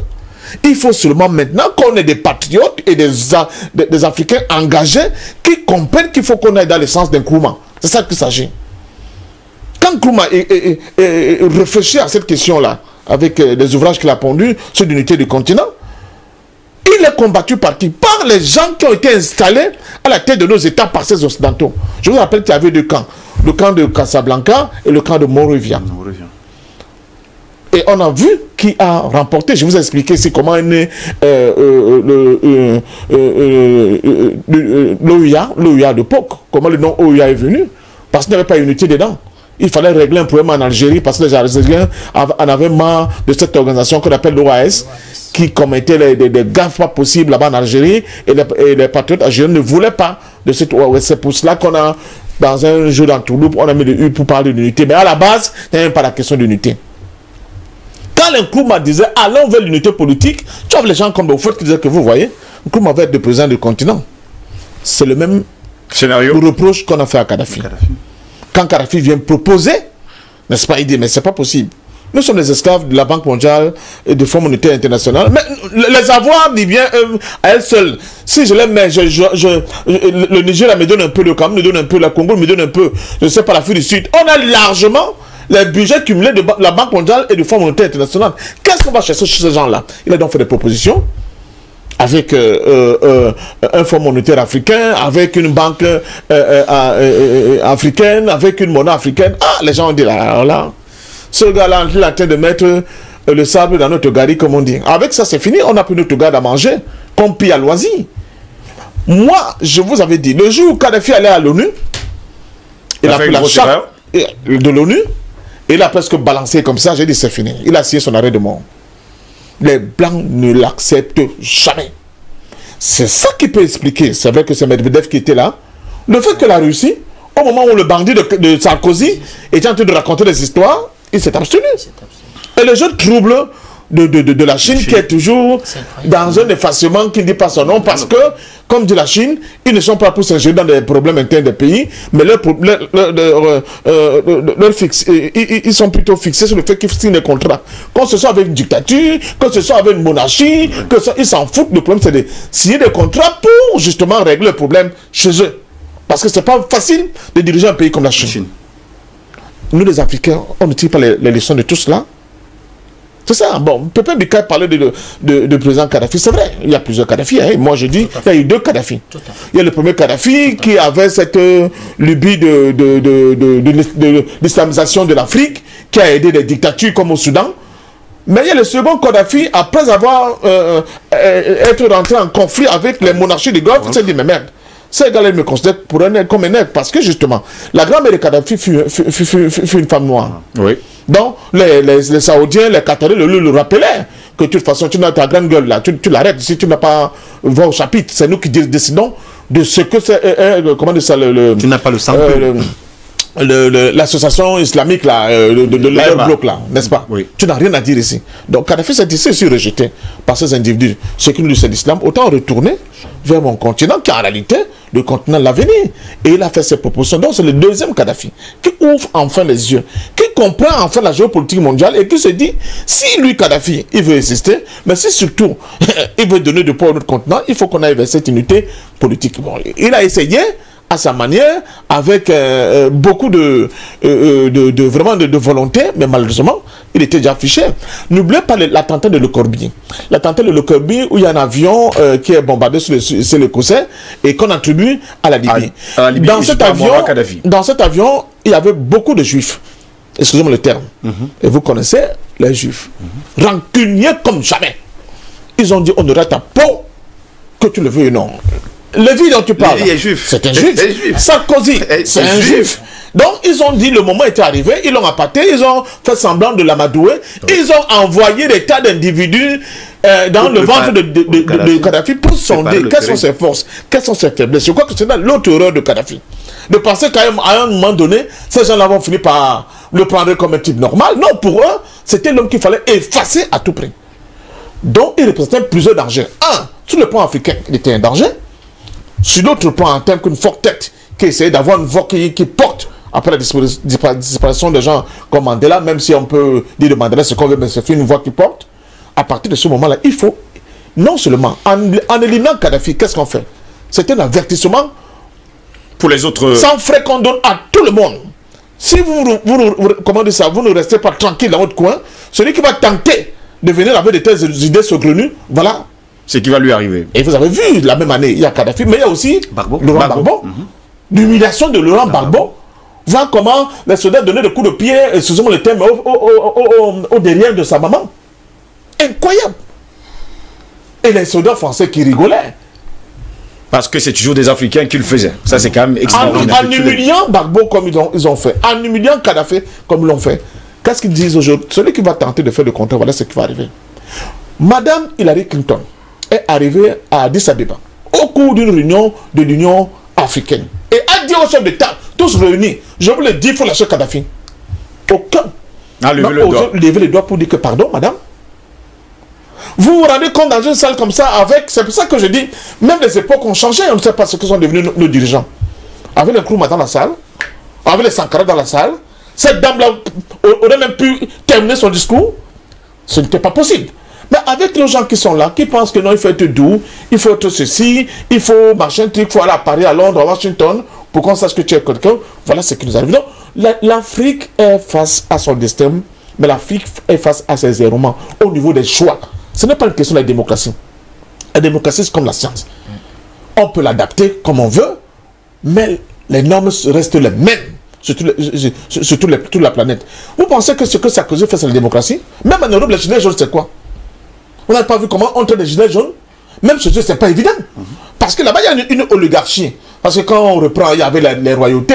Il faut seulement maintenant qu'on ait des patriotes et des Africains engagés qui comprennent qu'il faut qu'on aille dans le sens d'un Nkrumah. C'est ça qu'il s'agit. Quand Nkrumah réfléchit à cette question-là, avec les ouvrages qu'il a pondus sur l'unité du continent, il est combattu par qui? Par les gens qui ont été installés à la tête de nos États par ces Occidentaux. Je vous rappelle qu'il y avait deux camps. Le camp de Casablanca et le camp de Monrovia. Et on a vu qui a remporté. Je vous ai expliqué ici comment est né l'OUA de POC. Comment le nom OUA est venu. Parce qu'il n'y avait pas unité dedans. Il fallait régler un problème en Algérie parce que les Algériens en avaient marre de cette organisation qu'on appelle l'OAS qui commettait des gaffes pas possibles là-bas en Algérie et les patriotes algériens ne voulaient pas de cette OAS. C'est pour cela qu'on a, dans un jeu d'entourloupe, on a mis le U pour parler d'unité. Mais à la base, il n'y a même pas la question d'unité. Quand Nkrumah disait allons vers l'unité politique, tu vois les gens comme au fait qui disaient que vous voyez, Nkrumah va être le président du continent. C'est le même scénario, le reproche qu'on a fait à Kadhafi. Quand Kadhafi vient proposer, n'est-ce pas, il dit mais c'est pas possible. Nous sommes les esclaves de la Banque mondiale et du Fonds monétaire international. Mais les avoirs libyens à elles seules, si je les mets, le Niger me donne un peu, le Cameroun me donne un peu, la Congo me donne un peu, je ne sais pas, l'Afrique du Sud. On a largement les budgets cumulés de la Banque mondiale et du Fonds monétaire international. Qu'est-ce qu'on va chercher chez ces gens-là? Il a donc fait des propositions avec un fonds monétaire africain, avec une banque africaine, avec une monnaie africaine. Ah, les gens ont dit là, ce gars-là, il est en train de mettre le sable dans notre gari, comme on dit. Avec ça, c'est fini. On a pris notre garde à manger, comme pille à loisir. Moi, je vous avais dit, le jour où Kadhafi allait à l'ONU, il a pris la charte de l'ONU, et il a presque balancé comme ça. J'ai dit, c'est fini. Il a signé son arrêt de mort. Les Blancs ne l'acceptent jamais. C'est ça qui peut expliquer. C'est vrai que c'est Medvedev qui était là. Le fait que la Russie, au moment où le bandit de Sarkozy était en train de raconter des histoires, il s'est abstenu. Et le jeu trouble de la Chine qui est toujours dans un effacement qui ne dit pas son nom parce que, comme dit la Chine, ils ne sont pas pour s'ingérer dans des problèmes internes des pays, mais ils sont plutôt fixés sur le fait qu'ils signent des contrats. Que ce soit avec une dictature, que ce soit avec une monarchie, ils s'en foutent. Le problème, c'est de signer des contrats pour justement régler le problème chez eux. Parce que ce n'est pas facile de diriger un pays comme la Chine. Nous, les Africains, on ne tire pas les leçons de tout cela. C'est ça. Bon, Pépin Bikaï parlait de président Kadhafi. C'est vrai, il y a plusieurs Kadhafi. Hein. Moi, je dis, il y a eu deux Kadhafi. Il y a le premier Kadhafi qui avait cette lubie de l'islamisation de l'Afrique, qui a aidé les dictatures comme au Soudan. Mais il y a le second Kadhafi, après avoir être rentré en conflit avec les monarchies du Golfe, il s'est dit, mais merde. Ces gars-là me considèrent comme un nègre parce que justement, la grand-mère de Kadhafi fut une femme noire. Oui. Donc, les Saoudiens, les Qataris le rappelaient que de toute façon, tu n'as ta grande gueule là, tu l'arrêtes si tu n'as pas voix au chapitre. C'est nous qui décidons de ce que c'est. Comment dire ça tu n'as pas le sang. L'association islamique là, de leur bloc là, n'est-ce pas? Oui. Tu n'as rien à dire ici. Donc Kadhafi s'est dit rejeté par ces individus. Ce qui nous dit c'est l'islam, autant retourner vers mon continent qui en réalité le continent de l'avenir. Et il a fait ses propositions. Donc c'est le deuxième Kadhafi qui ouvre enfin les yeux, qui comprend enfin la géopolitique mondiale et qui se dit, si lui Kadhafi, il veut exister, mais si surtout il veut donner du poids à notre continent, il faut qu'on aille vers cette unité politique. Bon, il a essayé à sa manière, avec beaucoup de volonté, mais malheureusement, il était déjà affiché. N'oubliez pas l'attentat de Le Corbusier. L'attentat de Le Corbusier où il y a un avion qui est bombardé sur le Cossais et qu'on attribue à la Libye. Dans cet avion, il y avait beaucoup de juifs. Excusez-moi le terme. Et vous connaissez les juifs. Rancuniers comme jamais. Ils ont dit, on aura ta peau, que tu le veux ou non. Lévi dont tu parles, c'est un juif. Sarkozy, c'est un juif. Donc, ils ont dit, le moment était arrivé, ils l'ont appâté, ils ont fait semblant de l'amadouer, ils ont envoyé des tas d'individus dans le ventre de Kadhafi pour sonder quelles sont ses forces, quelles sont ses faiblesses. Je crois que c'est là l'autre erreur de Kadhafi. de penser qu'à un moment donné, ces gens-là vont finir par le prendre comme un type normal. Non, pour eux, c'était l'homme qu'il fallait effacer à tout prix. Donc, il représentait plusieurs dangers. Un, sur le plan africain, il était un danger. Sur l'autre plan, en tant qu'une forte tête qui essayait d'avoir une voix qui porte après la disparition de gens comme Mandela, même si on peut dire de Mandela ce qu'on veut, mais c'est une voix qui porte. À partir de ce moment-là, il faut, non seulement, en éliminant Kadhafi, qu'est-ce qu'on fait? C'est un avertissement pour les autres. Sans frais qu'on donne à tout le monde. Si comment dire ça, vous ne restez pas tranquille dans votre coin, celui qui va tenter de venir avec de telles idées saugrenues, voilà. C'est qui va lui arriver. Et vous avez vu, la même année, il y a Kadhafi, mais il y a aussi Laurent Gbagbo. L'humiliation de Laurent Gbagbo. Voir comment les soldats donnaient des coups de pied, excusez-moi le terme, au derrière de sa maman. Incroyable. Et les soldats français qui rigolaient. Parce que c'est toujours des Africains qui le faisaient. Ça, c'est quand même extraordinaire. En humiliant Gbagbo comme ils ont fait, en humiliant Kadhafi comme ils l'ont fait, qu'est-ce qu'ils disent aujourd'hui? Celui qui va tenter de faire le contraire, voilà ce qui va arriver. Madame Hillary Clinton est arrivée à Addis Abeba au cours d'une réunion de l'Union africaine. Et a dit aux chefs d'État, tous réunis, je vous le dis, il faut lâcher Kadhafi. Aucun n'a levé le doigt pour dire que pardon, madame. Vous vous rendez compte dans une salle comme ça, avec, c'est pour ça que je dis, même les époques ont changé, on ne sait pas ce que sont devenus nos dirigeants. Avec les Nkrumah dans la salle, avec les Sankara dans la salle, cette dame-là aurait même pu terminer son discours. Ce n'était pas possible. Mais avec les gens qui sont là, qui pensent que non, il faut être doux, il faut être ceci, il faut machin, il faut aller à Paris, à Londres, à Washington, pour qu'on sache que tu es quelqu'un, voilà ce qui nous arrive. Donc, l'Afrique est face à son destin, mais l'Afrique est face à ses errements au niveau des choix. Ce n'est pas une question de la démocratie. La démocratie, c'est comme la science. On peut l'adapter comme on veut, mais les normes restent les mêmes sur toute la planète. Vous pensez que ce que Sarkozy fait, c'est la démocratie? Même en Europe, les gilets jaunes, c'est quoi? Vous n'avez pas vu comment on traite les gilets jaunes? Même chez eux, ce n'est pas évident. Parce que là-bas, il y a une oligarchie. Parce que quand on reprend, il y avait les royautés,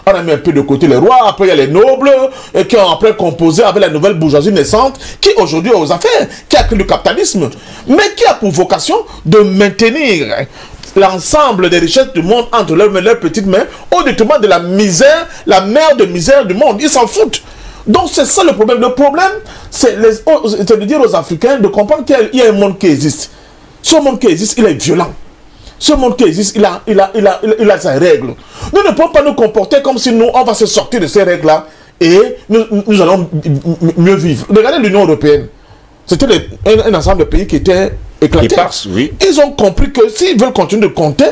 on a mis un peu de côté les rois, après il y a les nobles, et qui ont après composé avec la nouvelle bourgeoisie naissante, qui aujourd'hui est aux affaires, qui a créé le capitalisme, mais qui a pour vocation de maintenir l'ensemble des richesses du monde entre leurs petites mains, au détriment de la misère, la mer de misère du monde. Ils s'en foutent. Donc c'est ça le problème. Le problème, c'est de dire aux Africains de comprendre qu'il y a un monde qui existe. Ce monde qui existe, il est violent. Ce monde qui existe, il a ses règles. Nous ne pouvons pas nous comporter comme si nous, on va se sortir de ces règles-là et nous allons mieux vivre. Regardez l'Union européenne. C'était un ensemble de pays qui étaient éclatés. Oui. Ils ont compris que s'ils veulent continuer de compter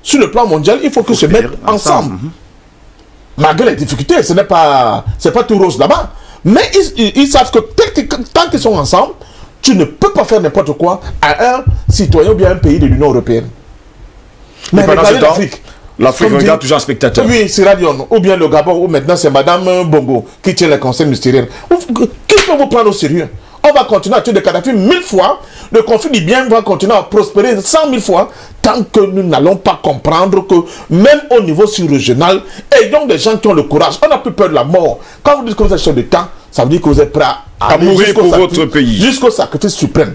sur le plan mondial, il faut qu'ils se mettent ensemble. Malgré les difficultés, ce n'est pas tout rose là-bas. Mais ils savent que tant qu'ils sont ensemble, tu ne peux pas faire n'importe quoi à un citoyen ou bien un pays de l'Union européenne. Mais regardez l'Afrique. L'Afrique regarde toujours un spectateur. Oui, Sierra Leone, ou bien le Gabon, ou maintenant c'est Madame Bongo qui tient les conseils ministériels. Qui peut vous prendre au sérieux? On va continuer à tuer des Kadhafi 1000 fois. Le conflit libyen va continuer à prospérer 100 000 fois tant que nous n'allons pas comprendre que même au niveau sous-régional, ayons des gens qui ont le courage. On n'a plus peur de la mort. Quand vous dites que vous êtes chef d'État, ça veut dire que vous êtes prêt à mourir pour votre pays. Jusqu'au sacrifice suprême.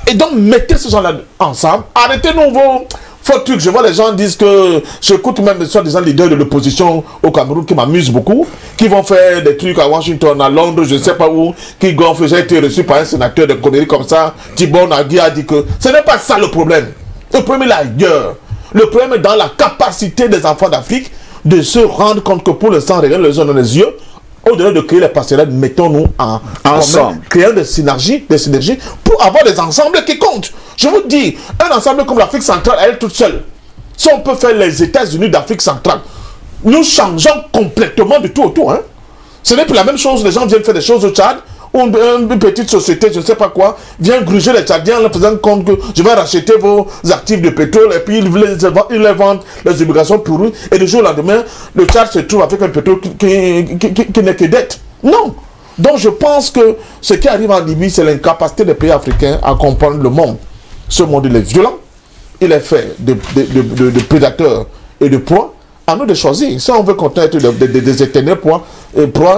Et donc, mettez ces gens-là ensemble. Arrêtez-nous vos faux trucs. Je vois les gens disent que j'écoute même soi-disant leaders de l'opposition au Cameroun qui m'amusent beaucoup, qui vont faire des trucs à Washington, à Londres, je ne sais pas où, qui gonflent. J'ai été reçu par un sénateur de conneries comme ça. Thibon Nagui a dit que ce n'est pas ça le problème. Le problème est ailleurs. Le problème est dans la capacité des enfants d'Afrique de se rendre compte que pour l'instant, regardez les uns dans les yeux. Au-delà de créer les passerelles, mettons-nous ensemble, créant des synergies pour avoir des ensembles qui comptent. Je vous dis, un ensemble comme l'Afrique centrale, elle toute seule, si on peut faire les États-Unis d'Afrique centrale, nous changeons complètement de tout autour. Hein. Ce n'est plus la même chose, les gens viennent faire des choses au Tchad, ou une petite société, je ne sais pas quoi, vient gruger les Tchadiens en leur faisant compte que je vais racheter vos actifs de pétrole et puis ils les vendent les obligations pour eux. Et du jour au lendemain, le Tchad se trouve avec un pétrole qui n'est que dette. Non. Donc je pense que ce qui arrive en Libye, c'est l'incapacité des pays africains à comprendre le monde. Ce monde, il est violent, il est fait de prédateurs et de proies. à nous de choisir. Si on veut continuer à être des éternels proies,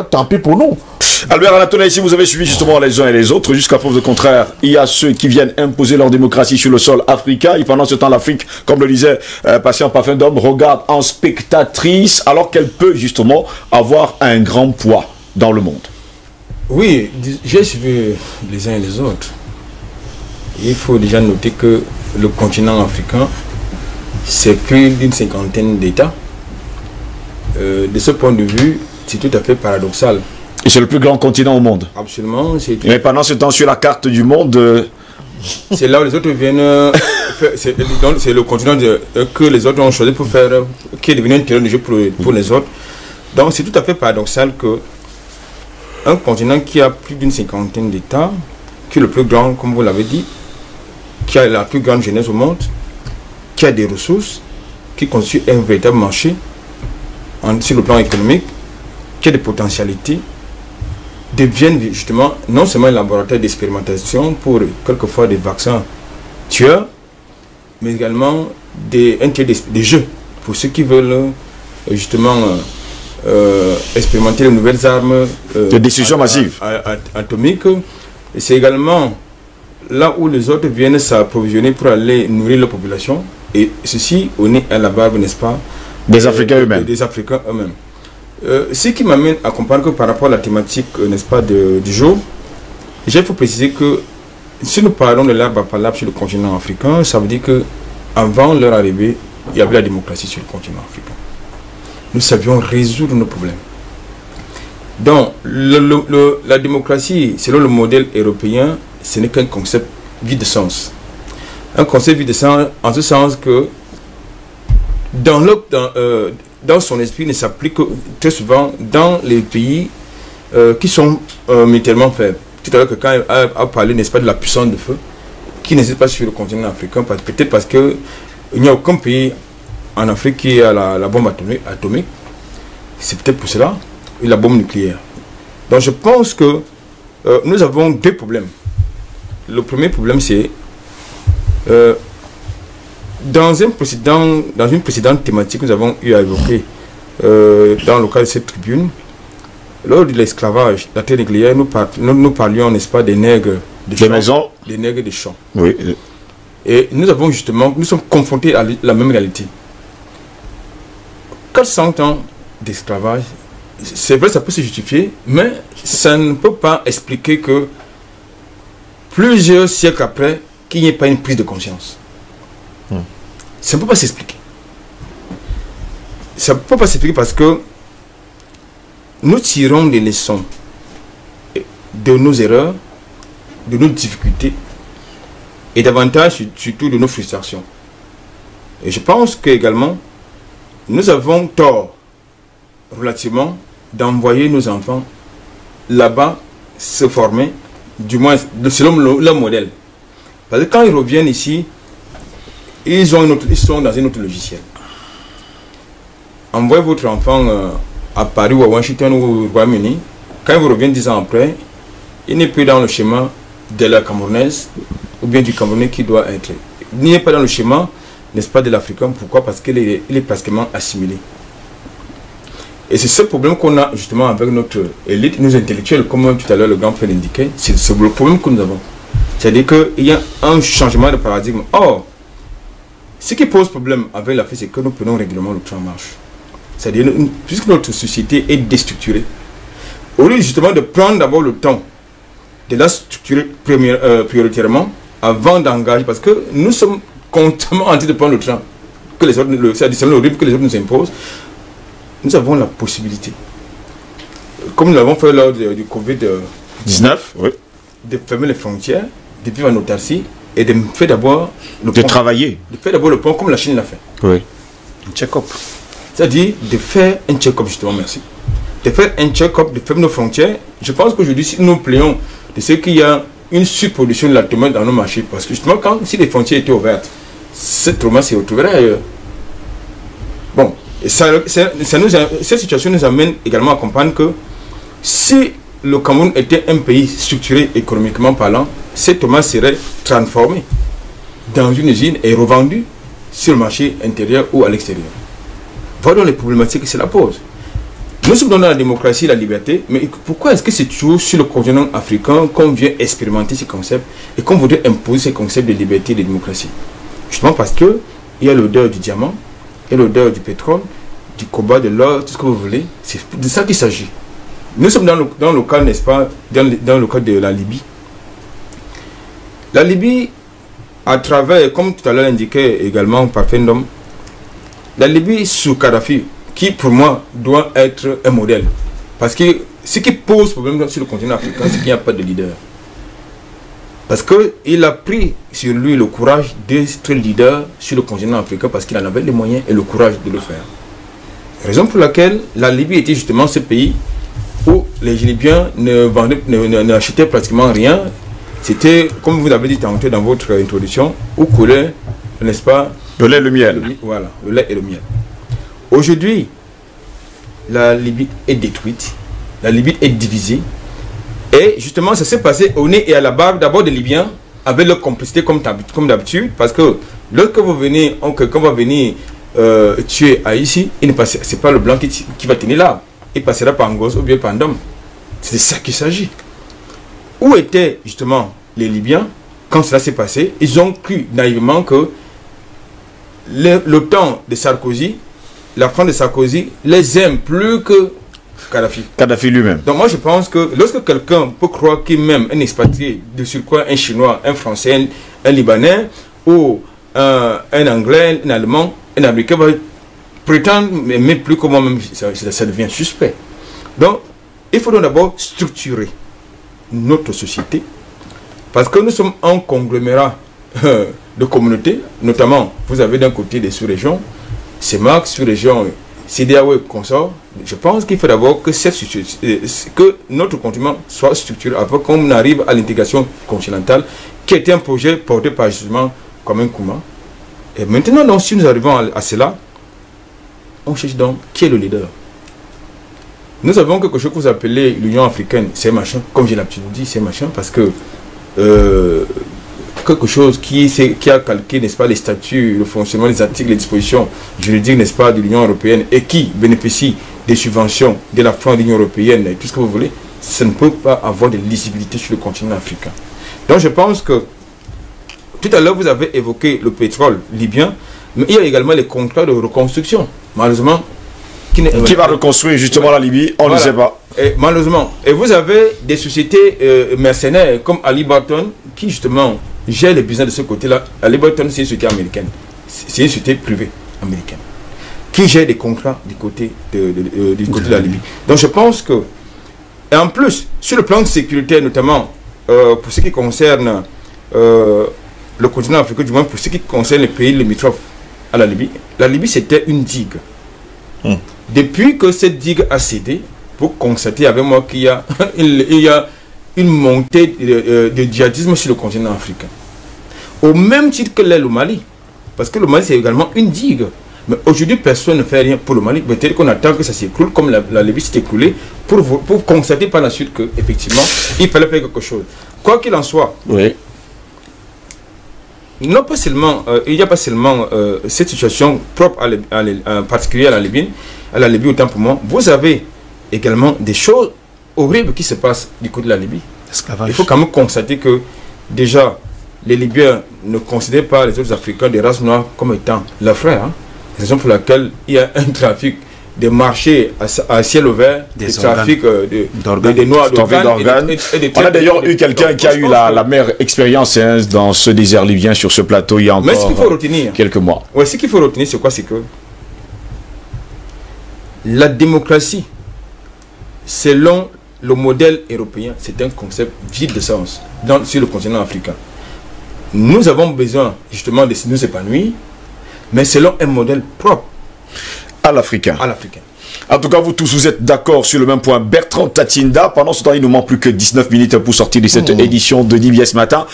tant pis pour nous. Albert Anatole, si vous avez suivi justement les uns et les autres, jusqu'à preuve de contraire, il y a ceux qui viennent imposer leur démocratie sur le sol africain, et pendant ce temps l'Afrique, comme le disait Patient Parfum d'Homme, regarde en spectatrice, alors qu'elle peut justement avoir un grand poids dans le monde. Oui, j'ai suivi les uns et les autres. Il faut déjà noter que le continent africain, c'est plus d'une cinquantaine d'États. De ce point de vue, c'est tout à fait paradoxal. Et c'est le plus grand continent au monde. Absolument. Mais pendant ce temps, sur la carte du monde... C'est là où les autres viennent... c'est le continent que les autres ont choisi pour faire... qui est devenu un terrain de jeu pour les autres. Donc c'est tout à fait paradoxal que un continent qui a plus d'une cinquantaine d'États, qui est le plus grand, comme vous l'avez dit, qui a la plus grande jeunesse au monde, qui a des ressources, qui constitue un véritable marché sur le plan économique, qui a des potentialités, deviennent justement non seulement un laboratoire d'expérimentation pour quelquefois des vaccins tueurs, mais également des jeux pour ceux qui veulent justement expérimenter les nouvelles armes de destruction massive atomiques. Et c'est également là où les autres viennent s'approvisionner pour aller nourrir la population, et ceci au nez à la barbe, n'est-ce pas, des Africains eux-mêmes. Des Africains eux-mêmes. Ce qui m'amène à comprendre que par rapport à la thématique, n'est-ce pas, du jour, il faut préciser que si nous parlons de l'arbre à palabre sur le continent africain, ça veut dire que avant leur arrivée, il y avait la démocratie sur le continent africain. Nous savions résoudre nos problèmes. Donc, la démocratie, selon le modèle européen, ce n'est qu'un concept vide de sens. Un concept vide de sens en ce sens que dans son esprit ne s'applique très souvent dans les pays qui sont militairement faibles. Tout à l'heure, quelqu'un a parlé, n'est-ce pas, de la puissance de feu qui n'existe pas sur le continent africain, peut-être parce qu'il n'y a aucun pays en Afrique qui a la bombe atomique. C'est peut-être pour cela, et la bombe nucléaire. Donc je pense que nous avons deux problèmes. Le premier problème, c'est dans une précédente thématique que nous avons eu à évoquer dans le cadre de cette tribune, lors de l'esclavage, la terre négrière, nous parlions, n'est-ce pas, des nègres de champs, maisons, des nègres de champs. Oui. Et nous sommes confrontés à la même réalité. 400 ans d'esclavage, c'est vrai, ça peut se justifier, mais ça ne peut pas expliquer que plusieurs siècles après, qu'il n'y ait pas une prise de conscience. Ça ne peut pas s'expliquer. Ça ne peut pas s'expliquer parce que nous tirons des leçons de nos erreurs, de nos difficultés et davantage surtout de nos frustrations. Et je pense qu'également, nous avons tort relativement d'envoyer nos enfants là-bas se former, du moins selon leur modèle. Parce que quand ils reviennent ici, ils sont dans un autre logiciel. Envoyez votre enfant à Paris ou à Washington ou au Royaume-Uni. Quand vous revenez 10 ans après, il n'est plus dans le schéma de la Camerounaise ou bien du Camerounais qui doit être. Il n'est pas dans le schéma, n'est-ce pas, de l'Africain. Pourquoi? Parce qu'il est pratiquement assimilé. Et c'est ce problème qu'on a justement avec notre élite, nos intellectuels, comme tout à l'heure le grand frère l'indiquait. C'est le problème que nous avons. C'est-à-dire qu'il y a un changement de paradigme. Or, ce qui pose problème avec l'Afrique, c'est que nous prenons régulièrement le train en marche. C'est-à-dire, puisque notre société est déstructurée, au lieu justement de prendre d'abord le temps de la structurer prioritairement avant d'engager, parce que nous sommes constamment en train de prendre le train que les autres, c'est le rythme que les autres nous imposent. Nous avons la possibilité, comme nous l'avons fait lors du Covid-19, oui, de fermer les frontières, de vivre en autarcie et de faire d'abord le pont. De travailler. De faire d'abord le pont comme la Chine l'a fait. Oui. Un check-up. C'est-à-dire de faire un check-up, justement, merci. De faire un check-up, de fermer nos frontières. Je pense qu'aujourd'hui, si nous plaignons de ce qu'il y a une surproduction de la tomate dans nos marchés, parce que justement, si les frontières étaient ouvertes, cette tomate se retrouverait ailleurs. Bon, et cette situation nous amène également à comprendre que si le Cameroun était un pays structuré économiquement parlant, cette tomate serait transformée dans une usine et revendue sur le marché intérieur ou à l'extérieur. Voilà les problématiques que cela pose. Nous sommes dans la démocratie et la liberté, mais pourquoi est-ce que c'est toujours sur le continent africain qu'on vient expérimenter ces concepts et qu'on voudrait imposer ces concepts de liberté et de démocratie? Justement parce qu'il y a l'odeur du diamant, il y a l'odeur du pétrole, du cobalt, de l'or, tout ce que vous voulez. C'est de ça qu'il s'agit. Nous sommes dans le cas, n'est-ce pas, dans le cas de la Libye. La Libye, à travers, comme tout à l'heure indiqué également par Fendom, la Libye sous Kadhafi, qui pour moi doit être un modèle. Parce que ce qui pose problème sur le continent africain, c'est qu'il n'y a pas de leader. Parce qu'il a pris sur lui le courage d'être leader sur le continent africain parce qu'il en avait les moyens et le courage de le faire. Raison pour laquelle la Libye était justement ce pays où les Libyens n'achetaient pratiquement rien. C'était, comme vous avez dit tantôt dans votre introduction, où coulait, n'est-ce pas, le lait et le miel. Voilà, le lait et le miel. Aujourd'hui, la Libye est détruite, la Libye est divisée, et justement, ça s'est passé au nez et à la barbe d'abord des Libyens, avec leur complicité comme d'habitude, parce que lorsque vous venez, quand va venir tuer Haïti, c'est pas le blanc qui va tenir là, il passera par Ngoz ou bien par Ndom. C'est de ça qu'il s'agit. Où étaient justement les Libyens quand cela s'est passé? Ils ont cru naïvement que le temps de Sarkozy, la fin de Sarkozy, les aime plus que Kadhafi. Kadhafi lui-même. Donc moi je pense que lorsque quelqu'un peut croire qu'il m'aime un expatrié, de surcroît un Chinois, un Français, un Libanais, ou un Anglais, un Allemand, un Américain va prétendre m'aimer plus que moi-même, ça devient suspect. Donc il faut d'abord structurer notre société, parce que nous sommes un conglomérat de communautés, notamment vous avez d'un côté des sous-régions, CEMAC, sous-région CEDEAO et consorts. Je pense qu'il faut d'abord que notre continent soit structuré avant qu'on arrive à l'intégration continentale, qui était un projet porté par justement Kwame Nkrumah. Et maintenant, donc, si nous arrivons à cela, on cherche donc qui est le leader. Nous avons quelque chose que vous appelez l'Union africaine, c'est machin, comme j'ai l'habitude de dire, c'est machin, parce que quelque chose qui a calqué, n'est-ce pas, les statuts, le fonctionnement des articles, les dispositions juridiques, n'est-ce pas, de l'Union européenne et qui bénéficie des subventions de la France, de l'Union européenne et tout ce que vous voulez, ça ne peut pas avoir de lisibilité sur le continent africain. Donc je pense que tout à l'heure vous avez évoqué le pétrole libyen, mais il y a également les contrats de reconstruction. Malheureusement, qui va reconstruire justement la Libye, on ne sait pas. Et malheureusement, et vous avez des sociétés mercenaires comme Halliburton qui justement gère les business de ce côté-là. Halliburton, c'est une société américaine, c'est une société privée américaine qui gère des contrats du côté de la Libye. Donc je pense que, et en plus, sur le plan sécuritaire notamment, pour ce qui concerne le continent africain, du moins pour ce qui concerne les pays limitrophes à la Libye c'était une digue. Depuis que cette digue a cédé, vous constatez avec moi qu'il y a, il y a une montée de djihadisme sur le continent africain. Au même titre que l'est le Mali. Parce que le Mali, c'est également une digue. Mais aujourd'hui, personne ne fait rien pour le Mali. Peut-être qu'on attend que ça s'écroule comme la Libye s'est écroulée pour constater par la suite qu'effectivement, il fallait faire quelque chose. Quoi qu'il en soit, oui. Non pas seulement, il n'y a pas seulement cette situation propre en particulier à la Libye autant pour moi. Vous avez également des choses horribles qui se passent du côté de la Libye. Il faut quand même constater que déjà les Libyens ne considèrent pas les autres Africains des races noires comme étant leurs frères. Hein. Raison pour laquelle il y a un trafic des marchés à ciel ouvert, des trafics des noirs d'organes. On a d'ailleurs eu quelqu'un qui a eu la meilleure expérience dans ce désert libyen sur ce plateau il y a encore ce qu'il faut retenir, quelques mois. Ouais, ce qu'il faut retenir, c'est quoi? C'est que la démocratie, selon le modèle européen, c'est un concept vide de sens sur le continent africain. Nous avons besoin justement de nous épanouir, mais selon un modèle propre à l'Africain. En tout cas, vous tous, vous êtes d'accord sur le même point. Bertrand Tatinda, pendant ce temps, il nous manque plus que 19 minutes pour sortir de cette édition de DBS Matin.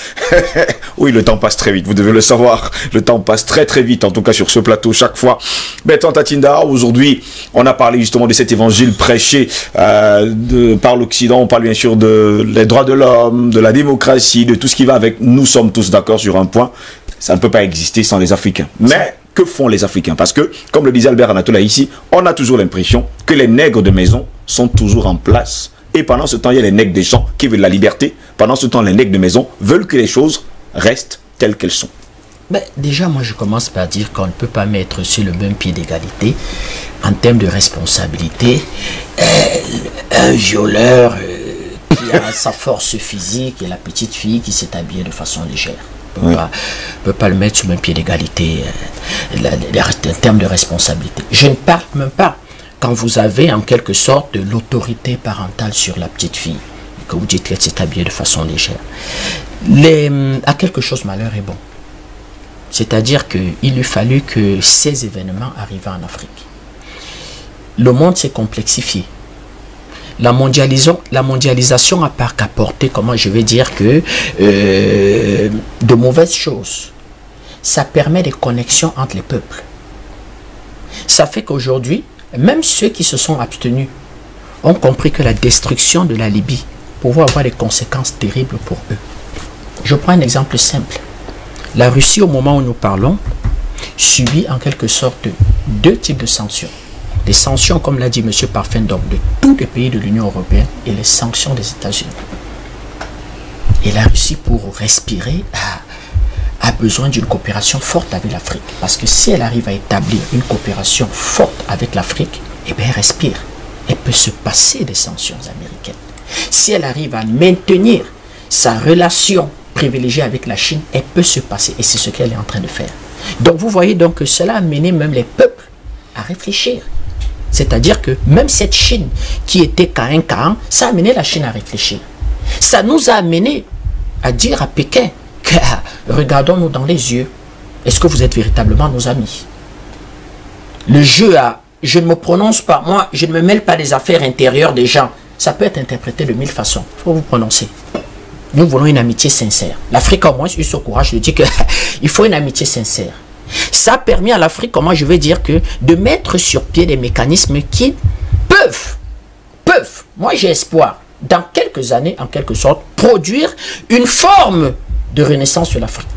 Oui, le temps passe très vite, vous devez le savoir. Le temps passe très très vite, en tout cas sur ce plateau, chaque fois. Bertrand Tatinda, aujourd'hui, on a parlé justement de cet évangile prêché par l'Occident. On parle bien sûr des droits de l'homme, de la démocratie, de tout ce qui va avec. Nous sommes tous d'accord sur un point. ça ne peut pas exister sans les Africains. Mais que font les Africains? Parce que, comme le disait Albert Anatola ici, on a toujours l'impression que les nègres de maison sont toujours en place. Et pendant ce temps, il y a les nègres des champs qui veulent la liberté. Pendant ce temps, les nègres de maison veulent que les choses restent telles qu'elles sont. Ben, déjà, moi, je commence par dire qu'on ne peut pas mettre sur le même pied d'égalité en termes de responsabilité un violeur qui a sa force physique et la petite fille qui s'est habillée de façon légère. On ne peut pas le mettre sur le même pied d'égalité en termes de responsabilité. Je ne parle même pas quand vous avez en quelque sorte de l'autorité parentale sur la petite fille, que vous dites qu'elle s'est habillée de façon légère. À quelque chose, malheur est bon. C'est-à-dire qu'il eût fallu que ces événements arrivent en Afrique. Le monde s'est complexifié. La mondialisation n'a pas qu'apporter, comment je vais dire, que de mauvaises choses. Ça permet des connexions entre les peuples. Ça fait qu'aujourd'hui, même ceux qui se sont abstenus ont compris que la destruction de la Libye pouvait avoir des conséquences terribles pour eux. Je prends un exemple simple. La Russie, au moment où nous parlons, subit en quelque sorte 2 types de sanctions. Les sanctions, comme l'a dit M. Parfendom, de tous les pays de l'Union européenne et les sanctions des États-Unis. Et la Russie, pour respirer, a besoin d'une coopération forte avec l'Afrique. Parce que si elle arrive à établir une coopération forte avec l'Afrique, eh bien, elle respire. Elle peut se passer des sanctions américaines. Si elle arrive à maintenir sa relation privilégiée avec la Chine, elle peut se passer. Et c'est ce qu'elle est en train de faire. Donc, vous voyez donc que cela a amené même les peuples à réfléchir. C'est-à-dire que même cette Chine qui était Caïn, ça a amené la Chine à réfléchir. Ça nous a amené à dire à Pékin que regardons-nous dans les yeux. Est-ce que vous êtes véritablement nos amis? Le jeu je ne me prononce pas, moi, je ne me mêle pas des affaires intérieures des gens. Ça peut être interprété de 1000 façons. Il faut vous prononcer. Nous voulons une amitié sincère. L'Afrique a au moins eu ce courage de dire qu'il faut une amitié sincère. Ça a permis à l'Afrique, comment je vais dire, que de mettre sur pied des mécanismes qui peuvent, moi j'ai espoir, dans quelques années, en quelque sorte, produire une forme de renaissance sur l'Afrique.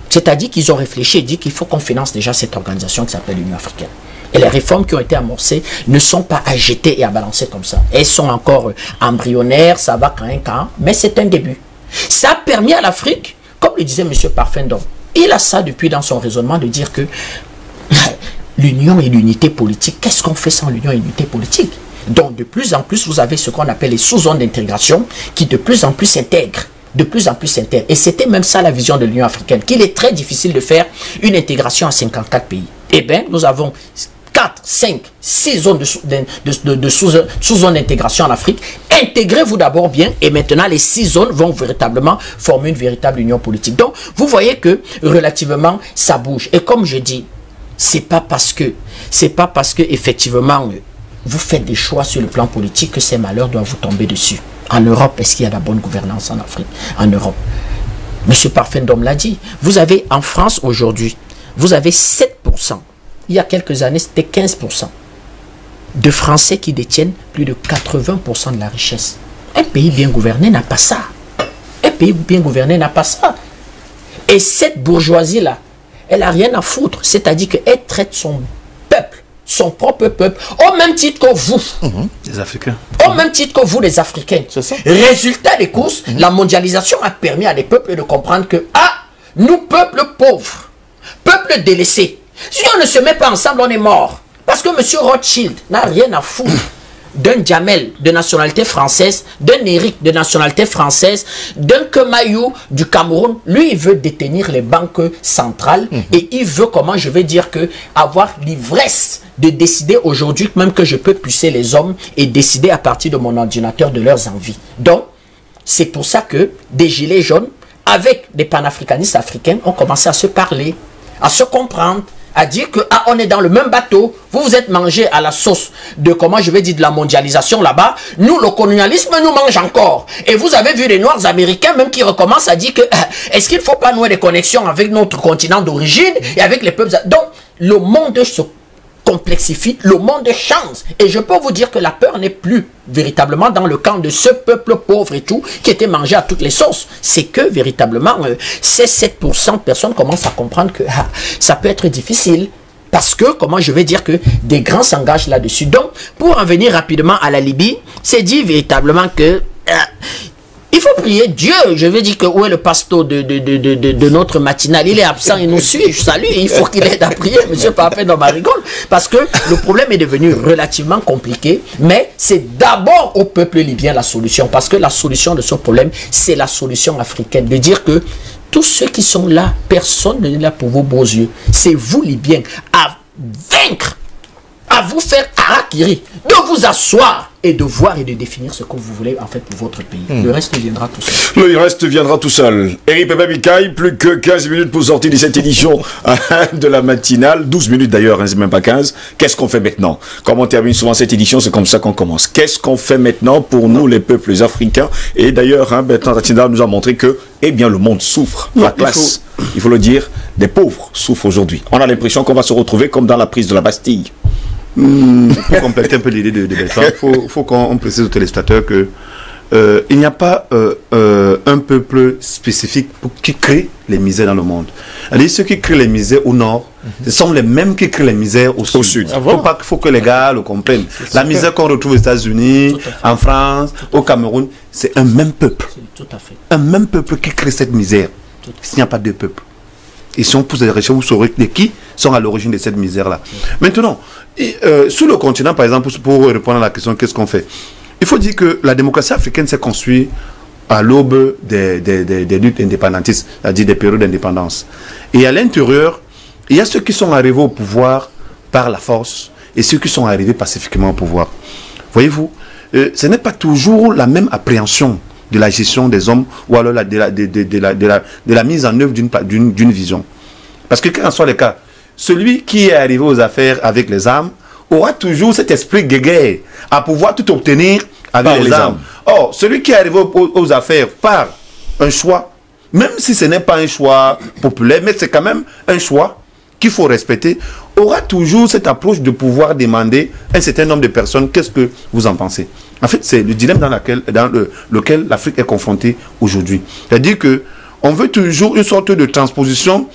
C'est-à-dire qu'ils ont réfléchi et dit qu'il faut qu'on finance déjà cette organisation qui s'appelle l'Union africaine. Et les réformes qui ont été amorcées ne sont pas à jeter et à balancer comme ça. Elles sont encore embryonnaires, ça va quand, mais c'est un début. Ça a permis à l'Afrique, comme le disait M. Parfendom, il a ça depuis dans son raisonnement de dire que l'union et l'unité politique, qu'est-ce qu'on fait sans l'union et l'unité politique? Donc de plus en plus, vous avez ce qu'on appelle les sous-zones d'intégration qui de plus en plus s'intègrent. Et c'était même ça la vision de l'Union africaine, qu'il est très difficile de faire une intégration à 54 pays. Eh bien, nous avons 4, 5, 6 zones de sous-zones d'intégration en Afrique. Intégrez-vous d'abord bien et maintenant les 6 zones vont véritablement former une véritable union politique. Donc, vous voyez que relativement, ça bouge. Et comme je dis, c'est pas parce que effectivement, vous faites des choix sur le plan politique que ces malheurs doivent vous tomber dessus. En Europe, est-ce qu'il y a la bonne gouvernance en Afrique? En Europe. M. Parfendom l'a dit. Vous avez en France aujourd'hui, vous avez 7%. Il y a quelques années, c'était 15% de Français qui détiennent plus de 80% de la richesse. Un pays bien gouverné n'a pas ça. Un pays bien gouverné n'a pas ça. Et cette bourgeoisie-là, elle n'a rien à foutre. C'est-à-dire qu'elle traite son peuple, son propre peuple, au même titre que vous. Les Africains. Au même titre que vous, les Africains. C'est ça. Résultat des courses, la mondialisation a permis à des peuples de comprendre que, nous, peuple pauvre, peuple délaissé, si on ne se met pas ensemble, on est mort. Parce que M. Rothschild n'a rien à foutre d'un Djamel de nationalité française, d'un Eric de nationalité française, d'un Kemayou du Cameroun. Lui, il veut détenir les banques centrales et il veut, comment je vais dire, que avoir l'ivresse de décider aujourd'hui même que je peux pucer les hommes et décider à partir de mon ordinateur de leurs envies. Donc, c'est pour ça que des gilets jaunes, avec des panafricanistes africains, ont commencé à se parler, à se comprendre, à dire que on est dans le même bateau, vous vous êtes mangé à la sauce de, comment je vais dire, de la mondialisation là-bas, nous le colonialisme nous mange encore. Et vous avez vu les Noirs américains même qui recommencent à dire que est-ce qu'il ne faut pas nouer des connexions avec notre continent d'origine et avec les peuples. Donc le monde se complexifie, le monde change. Et je peux vous dire que la peur n'est plus véritablement dans le camp de ce peuple pauvre et tout, qui était mangé à toutes les sauces. C'est que véritablement, ces 7% de personnes commencent à comprendre que ça peut être difficile. Parce que, comment je vais dire que des grands s'engagent là-dessus. Donc, pour en venir rapidement à la Libye, c'est dit véritablement que il faut prier Dieu. Je veux dire que où est le pasteur de notre matinale? Il est absent, il nous suit. Je salue. Il faut qu'il aide à prier. Monsieur Parfait dans ma rigole. Parce que le problème est devenu relativement compliqué. Mais c'est d'abord au peuple libyen la solution. Parce que la solution de ce problème, c'est la solution africaine. De dire que tous ceux qui sont là, personne n'est là pour vos beaux yeux. C'est vous, Libyens, à vaincre, à vous faire harakiri, de vous asseoir et de voir et de définir ce que vous voulez en fait pour votre pays. Le reste viendra tout seul. Le reste viendra tout seul. Eric Pepe Bikaï, plus que 15 minutes pour sortir de cette édition de la matinale. 12 minutes d'ailleurs, hein, c'est même pas 15. Qu'est-ce qu'on fait maintenant? Comme on termine souvent cette édition, c'est comme ça qu'on commence. Qu'est-ce qu'on fait maintenant pour nous, les peuples africains? Et d'ailleurs, hein, Bertrand Tatinda nous a montré que, eh bien, le monde souffre. La classe, il faut le dire, des pauvres souffrent aujourd'hui. On a l'impression qu'on va se retrouver comme dans la prise de la Bastille. Pour compléter un peu l'idée de Bertrand, il faut qu'on précise aux téléspectateurs que il n'y a pas un peuple spécifique qui crée les misères dans le monde. C'est-à-dire ceux qui créent les misères au nord, ce sont les mêmes qui créent les misères au sud. Il faut que les gars le comprennent. La misère qu'on retrouve aux États-Unis, en France, au Cameroun, c'est un même peuple. Tout à fait. Un même peuple qui crée cette misère. Il n'y a pas deux peuples. Et si on pousse des recherches, vous saurez qui sont à l'origine de cette misère-là. Maintenant, sur le continent, par exemple, pour répondre à la question, qu'est-ce qu'on fait? Il faut dire que la démocratie africaine s'est construite à l'aube des luttes indépendantistes, c'est-à-dire des périodes d'indépendance. Et à l'intérieur, il y a ceux qui sont arrivés au pouvoir par la force et ceux qui sont arrivés pacifiquement au pouvoir. Voyez-vous, ce n'est pas toujours la même appréhension de la gestion des hommes ou alors de la mise en œuvre d'une vision. Parce que quel qu'en soit le cas, celui qui est arrivé aux affaires avec les armes aura toujours cet esprit guéguerre à pouvoir tout obtenir avec les armes. Or, celui qui est arrivé aux affaires par un choix, même si ce n'est pas un choix populaire, mais c'est quand même un choix qu'il faut respecter, aura toujours cette approche de pouvoir demander à un certain nombre de personnes qu'est-ce que vous en pensez. En fait, c'est le dilemme dans lequel l'Afrique est confrontée aujourd'hui. C'est-à-dire qu'on veut toujours une sorte de transposition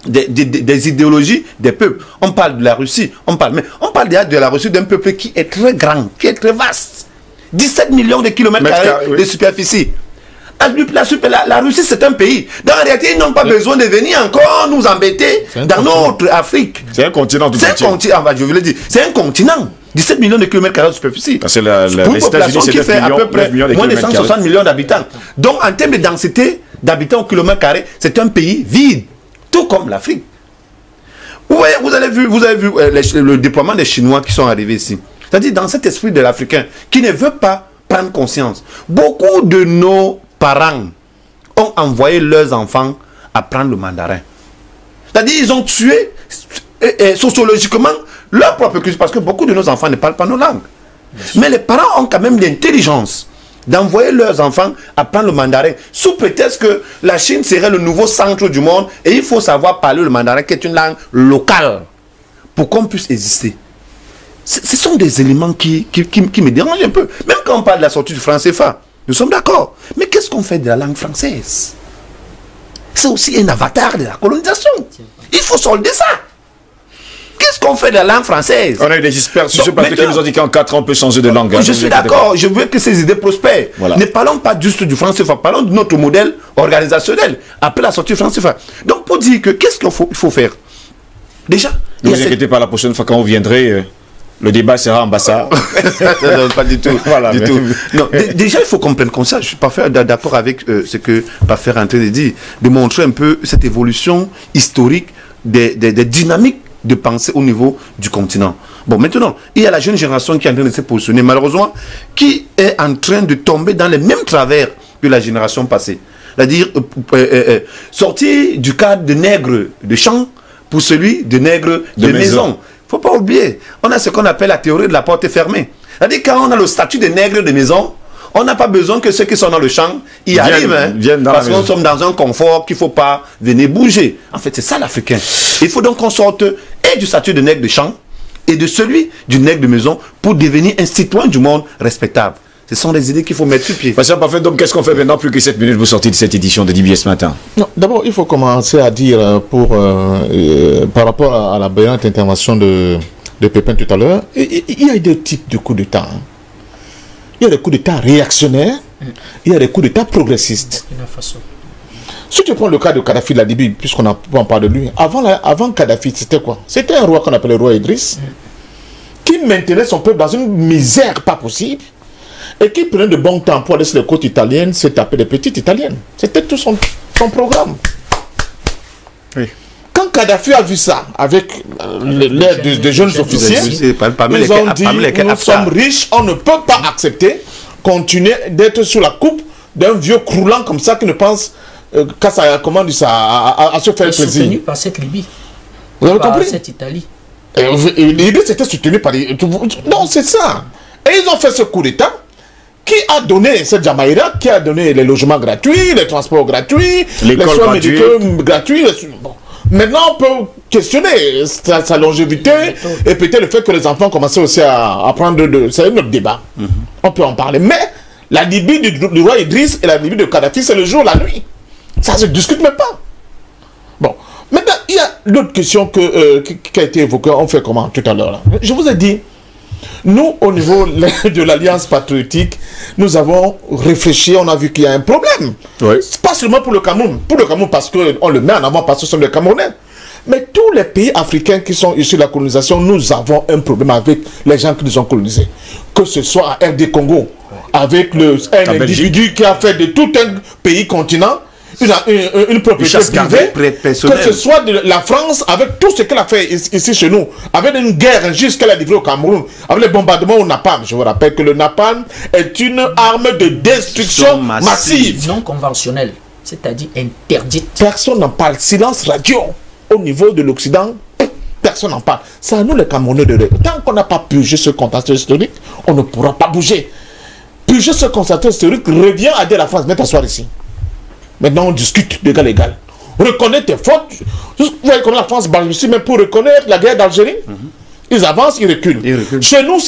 des idéologies des peuples. On parle de la Russie, on parle de la Russie d'un peuple qui est très grand, qui est très vaste. 17 millions de kilomètres carrés de superficie. La Russie, c'est un pays. Dans la réalité, ils n'ont pas besoin de venir encore nous embêter dans notre Afrique. C'est un continent tout entier. Je veux le dire, c'est un continent. 17 millions de kilomètres carrés de superficie. C'est une population qui fait à peu près moins de 160 millions d'habitants. Donc, en termes de densité d'habitants au kilomètre carré, c'est un pays vide. Tout comme l'Afrique. Ouais, vous avez vu le déploiement des Chinois qui sont arrivés ici. C'est-à-dire dans cet esprit de l'Africain qui ne veut pas prendre conscience. Beaucoup de nos parents ont envoyé leurs enfants apprendre le mandarin. C'est-à-dire ils ont tué sociologiquement leur propre culture parce que beaucoup de nos enfants ne parlent pas nos langues. Mais les parents ont quand même l'intelligence d'envoyer leurs enfants apprendre le mandarin sous prétexte que la Chine serait le nouveau centre du monde et il faut savoir parler le mandarin qui est une langue locale pour qu'on puisse exister. Ce sont des éléments qui me dérangent un peu. Même quand on parle de la sortie du franc CFA, nous sommes d'accord. Mais qu'est-ce qu'on fait de la langue française? C'est aussi un avatar de la colonisation. Il faut solder ça. Qu'est-ce qu'on fait de la langue française? On a eu des experts sur ce plateau qui nous ont dit qu'en 4 ans, on peut changer de langue. Je suis d'accord, je veux que ces idées prospèrent. Voilà. Ne parlons pas juste du franc CFA, parlons de notre modèle organisationnel après la sortie du franc CFA. Donc pour dire que qu'est-ce qu'il faut faire? Déjà, ne vous inquiétez pas, la prochaine fois quand vous viendrez, le débat sera en bassa. Non, pas du tout. Voilà, du tout. Non, déjà, il faut qu'on prenne conscience. Je suis pas d'accord avec ce que Parfait est en train de dire, de montrer un peu cette évolution historique des dynamiques de pensée au niveau du continent. Bon, maintenant, il y a la jeune génération qui est en train de se positionner, malheureusement, qui est en train de tomber dans les mêmes travers que la génération passée. C'est-à-dire, sortir du cadre de nègre de champ pour celui de nègre de maison. Faut pas oublier, on a ce qu'on appelle la théorie de la porte fermée. C'est-à-dire, quand on a le statut de nègre de maison, on n'a pas besoin que ceux qui sont dans le champ y arrivent, parce qu'on sommes dans un confort qu'il ne faut pas venir bouger. En fait, c'est ça l'Africain. Il faut donc qu'on sorte et du statut de nègre de champ et de celui du nègre de maison pour devenir un citoyen du monde respectable. Ce sont des idées qu'il faut mettre sur pied. Passion parfait, donc qu'est-ce qu'on fait maintenant? Plus que 7 minutes pour sortir de cette édition de DBS Matin. Non, d'abord, il faut commencer à dire, par rapport à la brillante intervention de Pépin tout à l'heure, il y a deux types de coups d'État. Il y a des coups d'État réactionnaires, il y a des coups d'État progressistes. Si tu prends le cas de Kadhafi de la Libye, puisqu'on en parle de lui, avant Kadhafi, c'était quoi? C'était un roi qu'on appelait le roi Idriss, qui maintenait son peuple dans une misère pas possible, et qui prenait de bon temps pour aller sur les côtes italiennes, se taper des petites italiennes. C'était tout son programme. Oui. Quand Kadhafi a vu ça, avec l'aide des jeunes officiers, ils ont dit, nous sommes riches, on ne peut pas accepter, continuer d'être sous la coupe d'un vieux croulant comme ça qui ne pense qu'à se faire plaisir. Soutenu par cette Libye. Vous avez compris? Cette Italie. L'idée c'était soutenu par les... Non, c'est ça. Et ils ont fait ce coup d'État qui a donné cette Jamaïra, qui a donné les logements gratuits, les transports gratuits, les soins médicaux gratuits. Bon. Maintenant, on peut questionner sa longévité et peut-être le fait que les enfants commençaient aussi à prendre c'est un autre débat. On peut en parler. Mais la Libye du roi Idriss et la Libye de Kadhafi, c'est le jour, la nuit. Ça ne se discute même pas. Bon. Maintenant, il y a l'autre question qui a été évoquée. On fait comment tout à l'heure? Je vous ai dit, nous, au niveau de l'Alliance patriotique, nous avons réfléchi, on a vu qu'il y a un problème. Oui. Pas seulement pour le Cameroun. Pour le Cameroun, parce qu'on le met en avant, parce que ce sont des Camerounais. Mais tous les pays africains qui sont issus de la colonisation, nous avons un problème avec les gens qui nous ont colonisés. Que ce soit à RD Congo, avec un individu qui a fait de tout un pays continent une propriété privée, que ce soit de la France, avec tout ce qu'elle a fait ici chez nous, avec une guerre injuste qu'elle a livrée au Cameroun, avec les bombardements au napalm. Je vous rappelle que le napalm est une arme de destruction massive. Non conventionnelle, c'est-à-dire interdite. Personne n'en parle. Silence radio. Au niveau de l'Occident, personne n'en parle. C'est à nous les Camerounais de rêve. Tant qu'on n'a pas purgé ce contexte historique, on ne pourra pas bouger. Purger ce contexte historique revient à dire à la France, viens t'asseoir ici. Maintenant, on discute d'égal à égal. Reconnaître tes fautes. Vous voyez comment la France balbutie, même pour reconnaître la guerre d'Algérie. Ils avancent, ils reculent. Chez nous,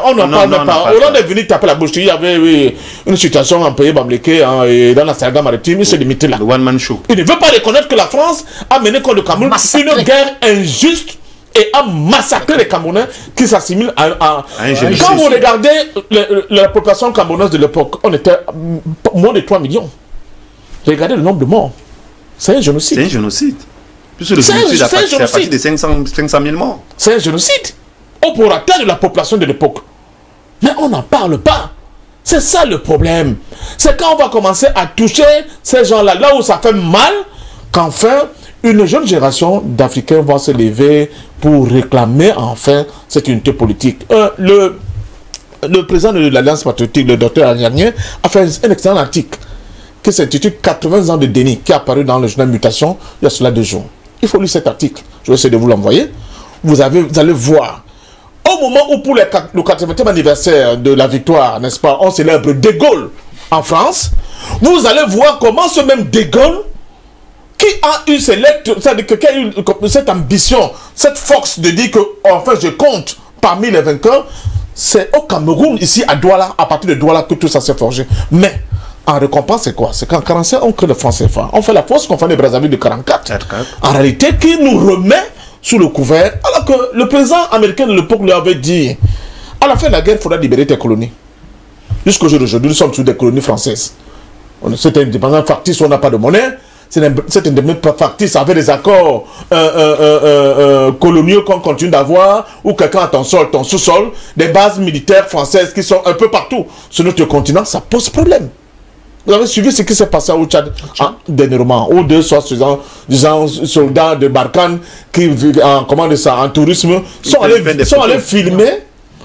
on n'en parle même pas. Hollande est venu taper la bouche. Il y avait une situation en pays Bamléké et dans la saga maritime. Il s'est limité là. One-man show. Il ne veut pas reconnaître que la France a mené contre le Cameroun une guerre injuste et a massacré les Camerounais qui s'assimilent à un génocide. Quand vous regardez la population camerounaise de l'époque, on était moins de 3 millions. Regardez le nombre de morts. C'est un génocide. C'est un génocide. Puisque le génocide a partir de 500 000 morts. C'est un génocide. Au prorata de la population de l'époque. Mais on n'en parle pas. C'est ça le problème. C'est quand on va commencer à toucher ces gens-là, là où ça fait mal, qu'enfin, une jeune génération d'Africains va se lever pour réclamer enfin cette unité politique. Le président de l'Alliance patriotique, le docteur Agnagné, a fait un excellent article qui s'intitule 80 ans de déni, qui est apparu dans le journal Mutation il y a cela 2 jours. Il faut lire cet article. Je vais essayer de vous l'envoyer. Vous allez voir. Au moment où pour le 80e anniversaire de la victoire, n'est-ce pas, on célèbre De Gaulle en France, vous allez voir comment ce même De Gaulle, qui a eu cette ambition, cette force de dire que, enfin, je compte parmi les vainqueurs, c'est au Cameroun, ici à Douala, à partir de Douala, que tout ça s'est forgé. Mais, en récompense, c'est quoi? C'est qu'en 1945, on crée le franc CFA. On fait la fausse conférence de Brazzaville de 1944. En réalité, qui nous remet sous le couvert, alors que le président américain de l'époque lui avait dit, à la fin de la guerre, il faudra libérer tes colonies. Jusqu'au jour d'aujourd'hui, nous sommes sous des colonies françaises. C'est une indépendance factice où on n'a pas de monnaie. C'est une indépendance factice avec des accords coloniaux qu'on continue d'avoir, où quelqu'un a ton sol, ton sous-sol, des bases militaires françaises qui sont un peu partout sur notre continent. Ça pose problème. Vous avez suivi ce qui s'est passé au Tchad dernièrement, où 2 disons, soldats de Barkhane qui vivent en tourisme sont allés filmer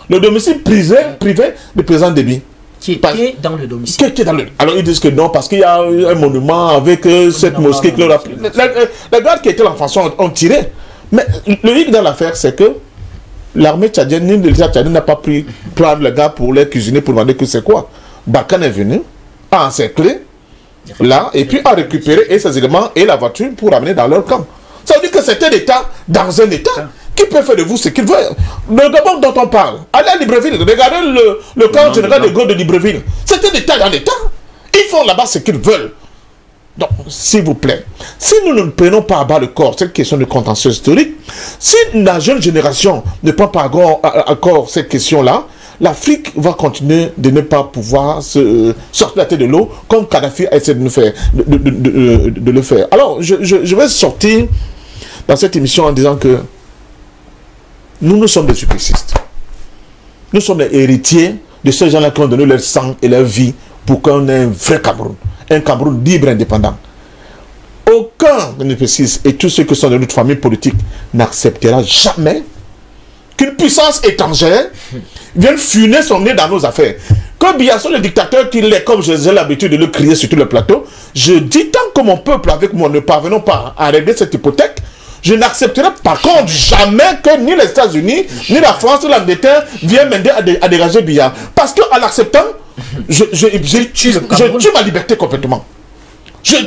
le domicile privé du président Déby. Qui était dans le domicile. Alors ils disent que non, parce qu'il y a un monument avec cette mosquée. Les gardes qui étaient en France ont tiré. Mais le hic dans l'affaire, c'est que l'armée tchadienne, ni l'État tchadien n'a pas pu prendre les gars pour les cuisiner, pour demander que c'est quoi. Barkhane est venu, a encerclé, là, et puis a récupéré ces éléments et la voiture pour amener dans leur camp. Ça veut dire que c'était l'État dans un État qui peut faire de vous ce qu'il veut. Le Gabon dont on parle, allez à Libreville, regardez le camp général de Gaulle de Libreville. C'était d'État dans l'État. Ils font là-bas ce qu'ils veulent. Donc, s'il vous plaît, si nous ne prenons pas à bas le corps cette question de contentieux historique, si la jeune génération ne prend pas à corps cette question-là, l'Afrique va continuer de ne pas pouvoir sortir la tête de l'eau comme Kadhafi a essayé de le faire. Alors, je vais sortir dans cette émission en disant que nous sommes des suprécistes. Nous sommes les héritiers de ces gens-là qui ont donné leur sang et leur vie pour qu'on ait un vrai Cameroun. Un Cameroun libre et indépendant. Aucun supréciste et tous ceux qui sont de notre famille politique n'acceptera jamais qu'une puissance étrangère vienne funer son nez dans nos affaires. Comme Biasso, le dictateur qu'il est, comme j'ai l'habitude de le crier sur tout le plateau, je dis tant que mon peuple avec moi ne parvenons pas à régler cette hypothèque, je n'accepterai par contre jamais que ni les États-Unis, ni la France, ni l'Angleterre viennent m'aider à dégager Biya. Parce qu'en l'acceptant, je tue ma liberté complètement. Je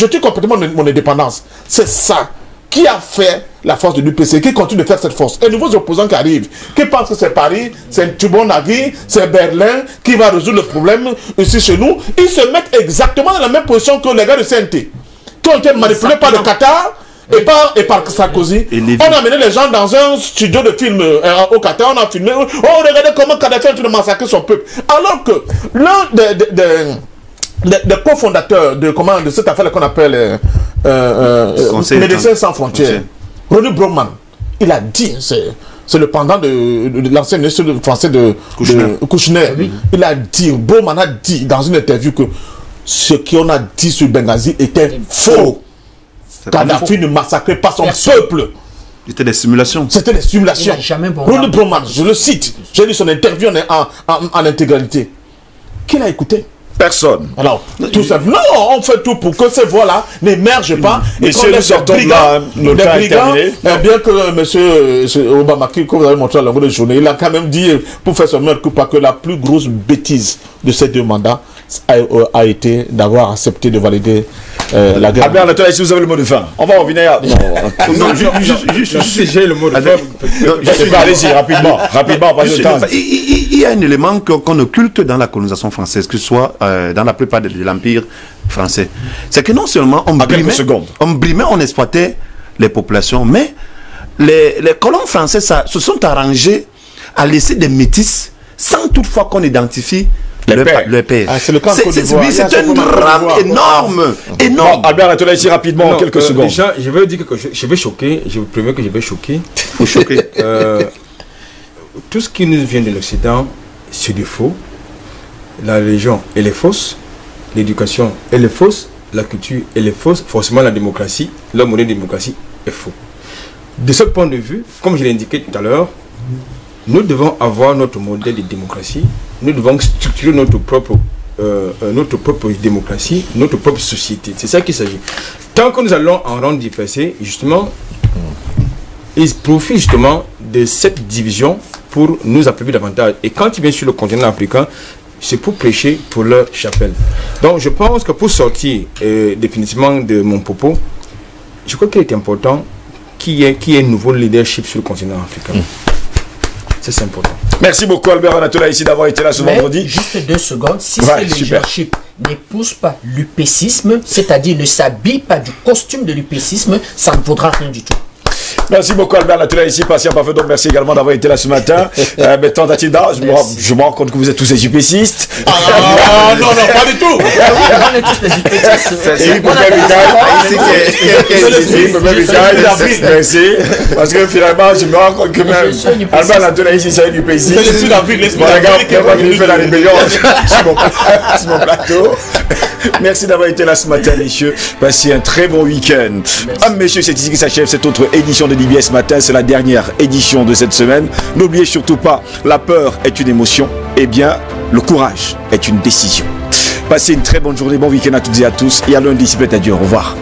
tue complètement mon indépendance. C'est ça qui a fait la force de l'UPC, qui continue de faire cette force. Et nouveaux opposants qui arrivent, qui pensent que c'est Paris, c'est Tubon-Nagui, c'est Berlin qui va résoudre le problème ici chez nous, ils se mettent exactement dans la même position que les gars de CNT, qui ont été manipulés par le Qatar et par Sarkozy. On a amené les gens dans un studio de film au Qatar, on a filmé, oh regardez comment Kadhafi a de massacrer son peuple. Alors que l'un des cofondateurs de cette affaire qu'on appelle Médecins sans frontières, Ronnie Broman, il a dit, c'est le pendant de l'ancien ministre français de Kouchner. Oui. Il a dit, Broman a dit dans une interview que ce qu'on a dit sur Benghazi était faux. Kadhafi ne massacrait pas son peuple. C'était des simulations. C'était des simulations. Ronnie Broman, je le cite, j'ai lu son interview en intégralité. Qui l'a écouté? Personne. Alors, tout simplement, on fait tout pour que ces voix-là n'émergent pas. Et si nous sortons de là, notre temps est terminé. Bien que M. Obama, que vous avez montré à la longue de journée, il a quand même dit, pour faire son meilleur coup, que la plus grosse bêtise de ces 2 mandats a été d'avoir accepté de valider la guerre. Albert Latola, si vous avez le mot de fin, on va revenir. Non, juste j'ai le mot de fin. Allez-y, rapidement, pas de temps. Il y a un élément qu'on occulte dans la colonisation française, que ce soit dans la plupart de l'Empire français. C'est que non seulement on brimait, on exploitait les populations, mais les colons français se sont arrangés à laisser des métis sans toutefois qu'on identifie le père. Ah, c'est le cas de Côte d'Ivoire. C'est un drame énorme. Bon, Albert Latola, ici rapidement, en quelques secondes. Déjà, je vais dire que je vais choquer. Je vous promets que je vais choquer. Faut choquer. Tout ce qui nous vient de l'Occident, c'est du faux. La religion, elle est fausse. L'éducation, elle est fausse. La culture, elle est fausse. Forcément, la démocratie, le modèle de démocratie est faux. De ce point de vue, comme je l'ai indiqué tout à l'heure, nous devons avoir notre modèle de démocratie. Nous devons structurer notre propre démocratie, notre propre société. C'est ça qu'il s'agit. Tant que nous allons en rendre dispersé, justement, ils profitent justement de cette division pour nous affaiblir davantage. Et quand ils viennent sur le continent africain, c'est pour prêcher pour leur chapelle. Donc je pense que pour sortir définitivement de mon propos, je crois qu'il est important qu'il y ait un nouveau leadership sur le continent africain. C'est important. Merci beaucoup Albert Latola ici d'avoir été là ce vendredi. Juste 2 secondes. Si ce leadership n'épouse pas l'upécisme, c'est-à-dire ne s'habille pas du costume de l'upécisme, ça ne vaudra rien du tout. Merci beaucoup Albert Latola ici, patient parfait. Donc merci également d'avoir été là ce matin. Tentativa, je me rends compte que vous êtes tous des upécistes. Ah non, pas du tout. On est tous des upécistes. Merci. Parce que finalement, je me rends compte que même Albert Latola ici, c'est un upéciste. C'est le Sud-Afrique, laisse-moi regarder qui fait la rébellion sur mon plateau. Merci d'avoir été là ce matin, messieurs. Passez un très bon week-end. Messieurs, c'est ici que s'achève cette autre édition de DBS Matin. C'est la dernière édition de cette semaine. N'oubliez surtout pas, la peur est une émotion. Eh bien, le courage est une décision. Passez une très bonne journée, bon week-end à toutes et à tous. Et à lundi, si peut-être à Dieu. Au revoir.